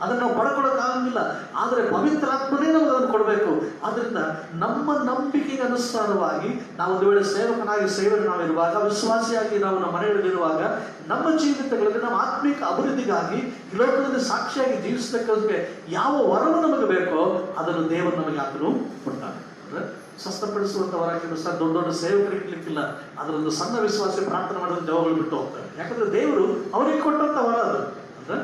ಅದನ್ನು ನಾವು ಪಡ್ಕೊಳ್ಳೋಕೆ ಆಗಂಗಿಲ್ಲ. ಆದರೆ ಪವಿತ್ರಾತ್ಮನೇ ನಮಗೆ ಅದನ್ನು ಕೊಡಬೇಕು. ಆದ್ರಿಂದ ನಮ್ಮ ನಂಬಿಕೆಗೆ ಅನುಸಾರವಾಗಿ ನಾವು ಒಂದು ವೇಳೆ ಸೇವಕನಾಗಿ ಸೇವೆಯಲ್ಲಿ ನಾವಿರುವಾಗ, ವಿಶ್ವಾಸಿಯಾಗಿ ನಾವು ನಮ್ಮ ಮನೆಯಲ್ಲಿರುವಾಗ, ನಮ್ಮ ಜೀವಿತಗಳಲ್ಲಿ ನಮ್ಮ ಆತ್ಮಿಕ ಅಭಿವೃದ್ಧಿಗಾಗಿ ಈ ಲೋಕದಲ್ಲಿ ಸಾಕ್ಷಿಯಾಗಿ ಜೀವಿಸಲಿಕ್ಕೆ ಯಾವ ವರವು ನಮಗೆ ಬೇಕೋ ಅದನ್ನು ದೇವರು ನಮಗೆ ಆತನು ಕೊಡ್ತಾನೆ. ಅಂದ್ರೆ ಸ್ವಸ್ಥಪಡಿಸುವಂತ ವರಕ್ಕಿಂತ ಸಹ ದೊಡ್ಡ ದೊಡ್ಡ ಸೇವಕರಿಗೆ ಇರ್ಲಿಕ್ಕಿಲ್ಲ. ಅದರೊಂದು ಸಣ್ಣ ವಿಶ್ವಾಸ ಪ್ರಾರ್ಥನೆ ಮಾಡಿದ್ರೆ ದೇವಗಳು ಬಿಟ್ಟು ಹೋಗ್ತಾರೆ. ಯಾಕಂದ್ರೆ ದೇವರು ಅವರಿಗೆ ಕೊಟ್ಟಂತ ವರ ಅದು. ಅಂದ್ರೆ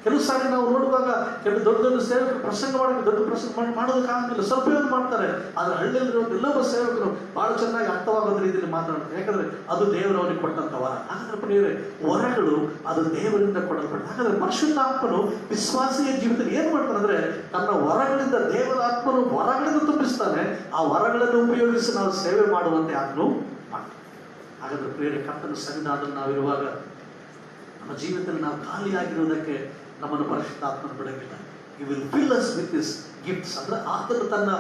ಕೆಲವು ಸಾರಿ ನಾವು ನೋಡುವಾಗ ಕೆಲವು ದೊಡ್ಡ ದೊಡ್ಡ ಸೇವಕರು ಪ್ರಸಂಗ ಮಾಡೋಕೆ ದೊಡ್ಡ ಪ್ರಸಂಗ ಮಾಡೋದಕ್ಕಾಗಂಗಿಲ್ಲ, ಸ್ವಲ್ಪ ಏನು ಮಾಡ್ತಾರೆ. ಆದ್ರೆ ಹಳ್ಳಿಯಲ್ಲಿರುವ ಎಲ್ಲೊಬ್ಬ ಸೇವಕರು ಬಹಳ ಚೆನ್ನಾಗಿ ಅರ್ಥವಾಗೋದ ರೀತಿಯಲ್ಲಿ ಮಾತನಾಡ್ತಾರೆ. ಯಾಕಂದ್ರೆ ಅದು ದೇವರು ಅವರಿಗೆ ಕೊಟ್ಟಂತ ವರ. ಹಾಗಾದ್ರೆ ಪ್ರಿಯರೇ, ವರಗಳು ಅದು ದೇವರಿಂದ ಕೊಡಲ್ಪಟ್ಟ. ಹಾಗಾದ್ರೆ ಪರಿಶುದ್ಧಾತ್ಮನು ವಿಶ್ವಾಸಿಯ ಜೀವಿತದಲ್ಲಿ ಏನ್ ಮಾಡ್ತಾನೆ ಅಂದ್ರೆ, ತನ್ನ ವರಗಳಿಂದ ದೇವರ ಆತ್ಮನು ವರಗಳನ್ನು ತುಂಬಿಸ್ತಾನೆ. ಆ ವರಗಳನ್ನು ಉಪಯೋಗಿಸಿ ನಾವು ಸೇವೆ ಮಾಡುವಂತೆ ಆತನು ಮಾಡ್ತಾನೆ. ಹಾಗಾದ್ರೆ ಪ್ರಿಯರೇ, ಕರ್ತನ ಸನ್ನಿಧಾನದಲ್ಲಿ ನಾವಿರುವಾಗ ನಮ್ಮ ಜೀವಿತದಲ್ಲಿ ನಾವು ಖಾಲಿಯಾಗಿರುವುದಕ್ಕೆ ನಮ್ಮನ್ನು ಪರಿಶುದ್ಧಾತ್ಮನ ಬಿಡಂಗಿಲ್ಲ. He will fill us with his gifts. ಅಂದ್ರೆ ಆತನು ತನ್ನ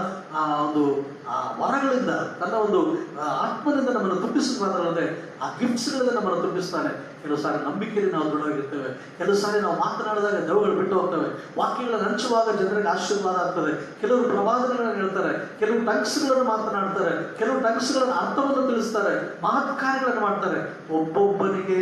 ಒಂದು ವರಗಳಿಂದ, ತನ್ನ ಒಂದು ಆತ್ಮನಿಂದ ನಮ್ಮನ್ನು ತುಂಬಿಸುವುದು ಮಾತ್ರವಲ್ಲದೆ ಆ ಗಿಫ್ಟ್ಸ್ಗಳಿಂದ ನಮ್ಮನ್ನು ತುಂಬಿಸ್ತಾನೆ. ಕೆಲವು ಸಾರಿ ನಂಬಿಕೆಯಲ್ಲಿ ನಾವು ದೃಢವಾಗಿರ್ತೇವೆ, ಕೆಲವು ಸಾರಿ ನಾವು ಮಾತನಾಡಿದಾಗ ದೆವ್ವಗಳು ಬಿಟ್ಟು ಹೋಗ್ತವೆ, ವಾಕ್ಯಗಳನ್ನು ಹಂಚುವಾಗ ಜನರಿಗೆ ಆಶೀರ್ವಾದ ಆಗ್ತದೆ. ಕೆಲವರು ಪ್ರವಾದನೆಗಳನ್ನು ಹೇಳ್ತಾರೆ, ಕೆಲವು ಟಂಗ್ಸ್ಗಳನ್ನು ಮಾತನಾಡ್ತಾರೆ, ಕೆಲವು ಟಂಗ್ಸ್ಗಳ ಅರ್ಥವನ್ನು ತಿಳಿಸ್ತಾರೆ, ಮಹತ್ ಕಾರ್ಯಗಳನ್ನು ಮಾಡ್ತಾರೆ. ಒಬ್ಬೊಬ್ಬನಿಗೆ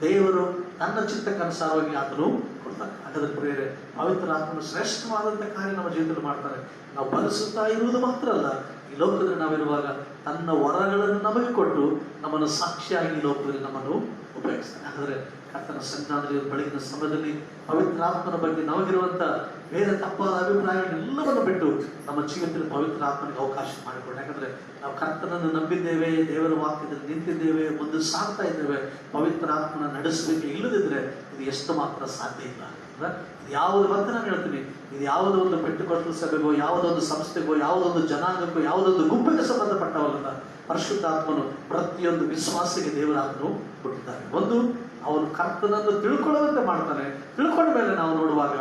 ದೇವರು ತನ್ನ ಚಿತ್ತಕ್ಕನುಸಾರವಾಗಿ ಆತನು ಕೊಡ್ತಾನೆ. ಹಾಗಾದ್ರೆ ಪ್ರಿಯರೇ, ಪವಿತ್ರ ಆತ್ಮನು ಶ್ರೇಷ್ಠವಾದಂಥ ಕಾರ್ಯ ನಮ್ಮ ಜೀವಿತದಲ್ಲಿ ಮಾಡ್ತಾರೆ. ನಾವು ಬಲಿಸುತ್ತಾ ಇರುವುದು ಮಾತ್ರ ಅಲ್ಲ, ಈ ಲೋಕದಲ್ಲಿ ನಾವಿರುವಾಗ ತನ್ನ ವರಗಳನ್ನು ನಮಗೆ ಕೊಟ್ಟು ನಮ್ಮನ್ನು ಸಾಕ್ಷಿಯಾಗಿ ಈ ಲೋಕದಲ್ಲಿ ನಮ್ಮನ್ನು ಉಪಯೋಗಿಸ್ತಾನೆ. ಹಾಗಾದ್ರೆ ಕರ್ತನ ಸನ್ನಿಧಾನದಲ್ಲಿ ಬೆಳಗಿನ ಸಮಯದಲ್ಲಿ ಪವಿತ್ರಾತ್ಮನ ಬಗ್ಗೆ ನಮಗಿರುವಂಥ ಬೇರೆ ತಪ್ಪಾದ ಅಭಿಪ್ರಾಯಗಳನ್ನೆಲ್ಲವನ್ನು ಬಿಟ್ಟು ನಮ್ಮ ಜೀವಿತದಲ್ಲಿ ಪವಿತ್ರ ಆತ್ಮನಿಗೆ ಅವಕಾಶ ಮಾಡಿಕೊಂಡು, ಯಾಕಂದ್ರೆ ನಾವು ಕರ್ತನನ್ನು ನಂಬಿದ್ದೇವೆ, ದೇವರ ವಾಕ್ಯದಲ್ಲಿ ನಿಂತಿದ್ದೇವೆ, ಮುಂದೆ ಸಾಗ್ತಾ ಇದ್ದೇವೆ. ಪವಿತ್ರ ಆತ್ಮನ ನಡೆಸಲಿಕ್ಕೆ ಇಲ್ಲದಿದ್ರೆ ಇದು ಎಷ್ಟು ಮಾತ್ರ ಸಾಧ್ಯ ಇಲ್ಲ. ಅಂದ್ರೆ ಇದು ಯಾವುದು ಮತ್ತೆ ನಾನು ಹೇಳ್ತೀನಿ, ಇದು ಯಾವುದೋ ಒಂದು ಪೆಟ್ಟುಕೊಟ್ಟು ಸಭೆಗೋ, ಯಾವುದೋ ಒಂದು ಸಂಸ್ಥೆಗೋ, ಯಾವುದೊಂದು ಜನಾಂಗಕ್ಕೋ, ಯಾವುದೊಂದು ಗುಂಪಿಗೆ ಸಂಬಂಧಪಟ್ಟವಲ್ಲ. ಪರಿಶುದ್ಧಾತ್ಮನು ಪ್ರತಿಯೊಂದು ವಿಶ್ವಾಸಿಗೆ ದೇವರ ಆತ್ಮನು ಕೊಟ್ಟಿದ್ದಾನೆ. ಒಂದು, ಅವನು ಕರ್ತನನ್ನು ತಿಳ್ಕೊಳ್ಳುವಂತೆ ಮಾಡ್ತಾನೆ. ತಿಳ್ಕೊಂಡ ಮೇಲೆ ನಾವು ನೋಡುವಾಗ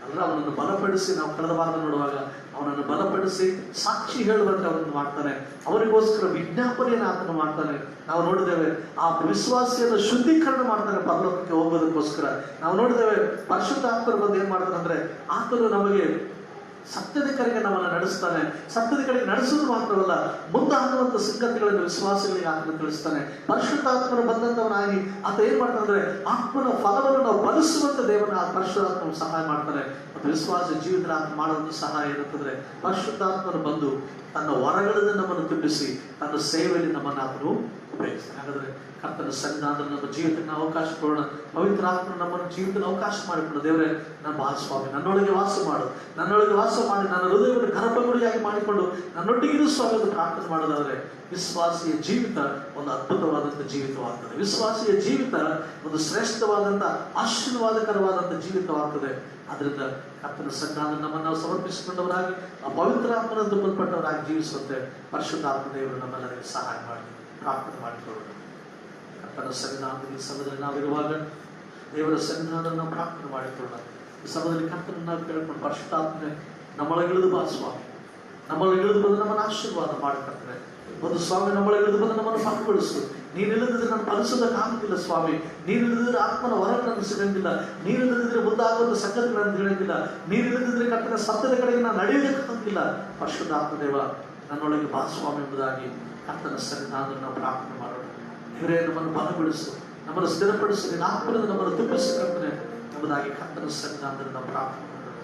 ಅಂದ್ರೆ ಅವನನ್ನು ಬಲಪಡಿಸಿ, ನಾವು ಕಳೆದ ವಾರ ನೋಡುವಾಗ ಅವನನ್ನು ಬಲಪಡಿಸಿ ಸಾಕ್ಷಿ ಹೇಳುವಂತೆ ಅವನನ್ನು ಮಾಡ್ತಾನೆ. ಅವರಿಗೋಸ್ಕರ ವಿಜ್ಞಾಪನೆಯನ್ನು ಆತನು ಮಾಡ್ತಾನೆ. ನಾವು ನೋಡಿದ್ದೇವೆ ಆ ವಿಶ್ವಾಸಿಯನ್ನು ಶುದ್ಧೀಕರಣ ಮಾಡ್ತಾನೆ ಪರಲೋಕಕ್ಕೆ ಹೋಗೋದಕ್ಕೋಸ್ಕರ. ನಾವು ನೋಡಿದ್ದೇವೆ ಪರಿಶುದ್ಧ ಆತ್ಮರು ಬಂದು ಏನ್ ಮಾಡ್ತಾನೆ ಅಂದ್ರೆ, ಆತನು ನಮಗೆ ಸತ್ಯದ ಕಡೆಗೆ ನಮ್ಮನ್ನು ನಡೆಸ್ತಾನೆ. ಸತ್ಯದ ಕಡೆಗೆ ನಡೆಸೋದು ಮಾತ್ರವಲ್ಲ, ಮುಂದಾಗುವಂಥ ಸಂಗತಿಗಳನ್ನು ವಿಶ್ವಾಸಗಳಿಗೆ ಆತನು ತಿಳಿಸ್ತಾನೆ. ಪರಿಶುದ್ಧಾತ್ಮನು ಬಂದಂಥವನಾಗಿ ಆತ ಏನ್ ಮಾಡ್ತಾನೆ ಅಂದ್ರೆ, ಆತ್ಮನ ಫಲವನ್ನು ನಾವು ಬಲಿಸುವಂತ ದೇವನ ಆ ಪರಿಶುದ್ಧಾತ್ಮನು ಸಹಾಯ ಮಾಡ್ತಾನೆ. ಮತ್ತು ವಿಶ್ವಾಸ ಜೀವಿತ ಆತ್ಮ ಮಾಡುವಂಥ ಸಹಾಯ ಇರುತ್ತಂದ್ರೆ, ಪರಿಶುದ್ಧಾತ್ಮನು ಬಂದು ತನ್ನ ವರಗಳನ್ನು ನಮ್ಮನ್ನು ತುಂಬಿಸಿ ತನ್ನ ಸೇವೆಯಲ್ಲಿ ನಮ್ಮನ್ನು ಆತನು ಉಪಯೋಗಿಸ್ತಾನೆ. ಹಾಗಾದ್ರೆ ಕರ್ತನ ಸನ್ನಿಧಾನ ನಮ್ಮ ಜೀವಿತಕ್ಕೆ ನಾವು ಅವಕಾಶ ಕೊಡೋಣ. ಪವಿತ್ರ ಆತ್ಮ ನಮ್ಮನ್ನು ಜೀವಿತದಲ್ಲಿ ಅವಕಾಶ ಮಾಡಿಕೊಂಡು, ದೇವರೇ ನನ್ನ ಬಾ ಸ್ವಾಮಿ, ನನ್ನೊಳಗೆ ವಾಸ ಮಾಡು, ನನ್ನೊಳಗೆ ವಾಸ ಮಾಡಿ ನನ್ನ ಹೃದಯವನ್ನು ಗರ್ಭಗುಡಿಯಾಗಿ ಮಾಡಿಕೊಂಡು ನನ್ನೊಟ್ಟಿಗಿರು ಸ್ವಾಮಿ ಎಂದು ಪ್ರಾರ್ಥನೆ ಮಾಡೋದಾದ್ರೆ ವಿಶ್ವಾಸಿಯ ಜೀವಿತ ಒಂದು ಅದ್ಭುತವಾದಂಥ ಜೀವಿತವಾಗ್ತದೆ. ವಿಶ್ವಾಸಿಯ ಜೀವಿತ ಒಂದು ಶ್ರೇಷ್ಠವಾದಂಥ ಆಶೀರ್ವಾದಕರವಾದಂಥ ಜೀವಿತವಾಗ್ತದೆ. ಅದರಿಂದ ಕರ್ತನ ಸನ್ನಿಧಾನ ನಮ್ಮನ್ನು ನಾವು ಸಮರ್ಪಿಸಿಕೊಂಡವರಾಗಿ ಆ ಪವಿತ್ರ ಆತ್ಮನ ತುಂಬಲ್ಪಟ್ಟವರಾಗಿ ಜೀವಿಸುವಂತೆ ಪರಿಶುದ್ಧಾತ್ಮ ದೇವರು ನಮ್ಮೆಲ್ಲರಿಗೆ ಸಹಾಯ ಮಾಡಿ ಪ್ರಾರ್ಥನೆ ಮಾಡಿಕೊಳ್ಳೋಣ. ಕರ್ತನ ಸನ್ನಿಧಾನದಲ್ಲಿ ಈ ಸಮಯದಲ್ಲಿ ನಾವಿರುವಾಗ ದೇವರ ಸನ್ನಿಧಾನ ನಾವು ಪ್ರಾರ್ಥನೆ ಮಾಡಿಕೊಳ್ಳೋಣ. ಈ ಸಮಯದಲ್ಲಿ ಕರ್ತನ ನಾವು ಕೇಳ್ಕೊಂಡು, ಪರಿಶುದ್ಧಾತ್ಮನೆ ನಮ್ಮೊಳಗಿಳಿದು ಬಾ ಸ್ವಾಮಿ, ನಮ್ಮೊಳಗಿಳಿದು ಬಂದು ನಮ್ಮನ್ನು ಆಶೀರ್ವಾದ ಮಾಡಕರ್ತನೆ. ಒಂದು ಸ್ವಾಮಿ ನಮ್ಮೊಳಗಿಳಿದು ಬಂದು ನಮ್ಮನ್ನು ಪಾಲ್ಗೊಳಿಸು. ನೀನಿಲ್ಲದಿದ್ರೆ ನಾನು ಫಲಿಸೋದಕ್ಕಾಗುತ್ತಿಲ್ಲ ಸ್ವಾಮಿ. ನೀನಿಲ್ಲದಿದ್ರೆ ಆತ್ಮನ ಹೊರ ನನ್ನ ಸಿಗಂಗಿಲ್ಲ. ನೀನಿಲ್ಲದಿದ್ರೆ ಮುಂದಾಗುವಂಥ ಸಂಗತಿಗಳನ್ನು ತಿಳಿಯಂಗಿಲ್ಲ. ನೀನಿಲ್ಲದಿದ್ರೆ ಕರ್ತನ ಸತ್ಯದ ಕಡೆಗೆ ನಾನು ನಡೆಯೋದಕ್ಕಾಗಿಲ್ಲ. ಪರಿಶುದ್ಧಾತ್ಮ ದೇವ ನನ್ನೊಳಗೆ ಬಾ ಸ್ವಾಮಿ ಎಂಬುದಾಗಿ ಕರ್ತನ ಸನ್ನಿಧಾನದಲ್ಲಿ ನಾವು ಪ್ರಾರ್ಥನೆ ಮಾಡೋಣ. ಇವರೇ ನಮ್ಮನ್ನು ಬಲಗೊಳಿಸು, ನಮ್ಮನ್ನು ಸ್ಥಿರಪಡಿಸು, ನಿನ್ನ ಆತ್ಮದಿಂದ ನಮ್ಮನ್ನು ತುಂಬಿಸಿ ಕರ್ತನೆ ಎಂಬುದಾಗಿ ಕರ್ತನ ಸನ್ನಿಧಾನದಲ್ಲಿ ನಾವು ಪ್ರಾರ್ಥನೆ ಮಾಡೋಣ.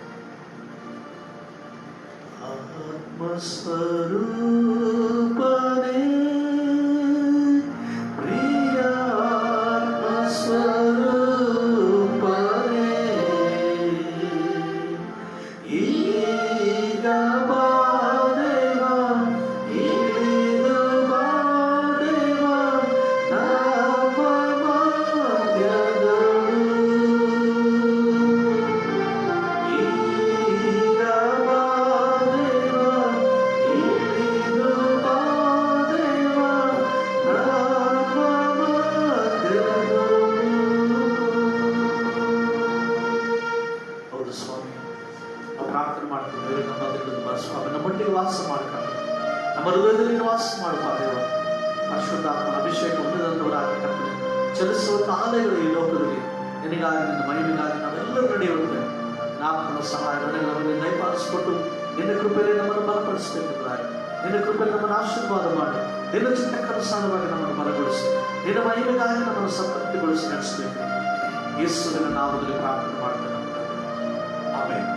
ಆತ್ಮಸ್ವರೂಪನೇ ಪ್ರಿಯ ಆತ್ಮಸ್ವರೂಪನೇ, ಈಗ ಬಾ ದೇವ, ಇಳಿದು ಬಾ ದೇವ ನಮ್ಮ ಮಧ್ಯದಳು. ಈಗ ಬಾ ದೇವ, ಇಳಿದು ಬಾ ದೇವ ನಮ್ಮ ಮಧ್ಯದಳು. ಹೌದು ಸ್ವಾಮಿ, ನಾವು ಪ್ರಾರ್ಥನೆ ಮಾಡ್ತಿದ್ದೇವೆ. ನಮ್ಮ ಮಧ್ಯದಲ್ಲಿ ಬಾ ಸ್ವಾಮಿ, ನಮ್ಮೊಟ್ಟಿಗೆ ವಾಸ ಮಾಡ್ಕೊಂಡು ನಮ್ಮ ಹೃದಯದಲ್ಲಿ ವಾಸ ಮಾಡುವ ದೇವ. ಪರಿಶುದ್ಧಾತ್ಮನ ಅಭಿಷೇಕ ಹೊಂದಿದಂಥವರಾಗಿ ಕರ್ತನೆ ಚಲಿಸುವಂಥ ಆಲಯಗಳು ಈ ಲೋಕದಲ್ಲಿ ನಿನಗಾಗಿ, ನಿನ್ನ ಮಹಿಮೆಗಾಗಿ ನಾವೆಲ್ಲರೂ ನಡೆಯುವಂತೆ ಆತ್ಮನ ಸಹಾಯ ನನಗೆ ನಮಗೆ ದಯಪಾಲಿಸಿಕೊಟ್ಟು ನಿನ್ನ ಕೃಪೆಯಲ್ಲಿ ನಮ್ಮನ್ನು ಬಲಪಡಿಸಬೇಕೆಂಬುದಾಗಿ, ನಿನ್ನ ಕೃಪೆಯಲ್ಲಿ ನಮ್ಮನ್ನು ಆಶೀರ್ವಾದ ಮಾಡಿ, ನಿನ್ನ ಚಿತ್ತಕ್ಕನುಸಾರವಾಗಿ ನಮ್ಮನ್ನು ಬಲಗೊಳಿಸಿ, ನಿನ್ನ ಮಹಿಮೆಗಾಗಿ ನಮ್ಮನ್ನು ಸಂತೃಪ್ತಿಗೊಳಿಸಿ ನಡೆಸಬೇಕು. ಯೇಸುವಿನ ನಾಮದಲ್ಲಿ ಪ್ರಾರ್ಥನೆ ಮಾಡ್ತೇನೆ. ಆಮೆನ್.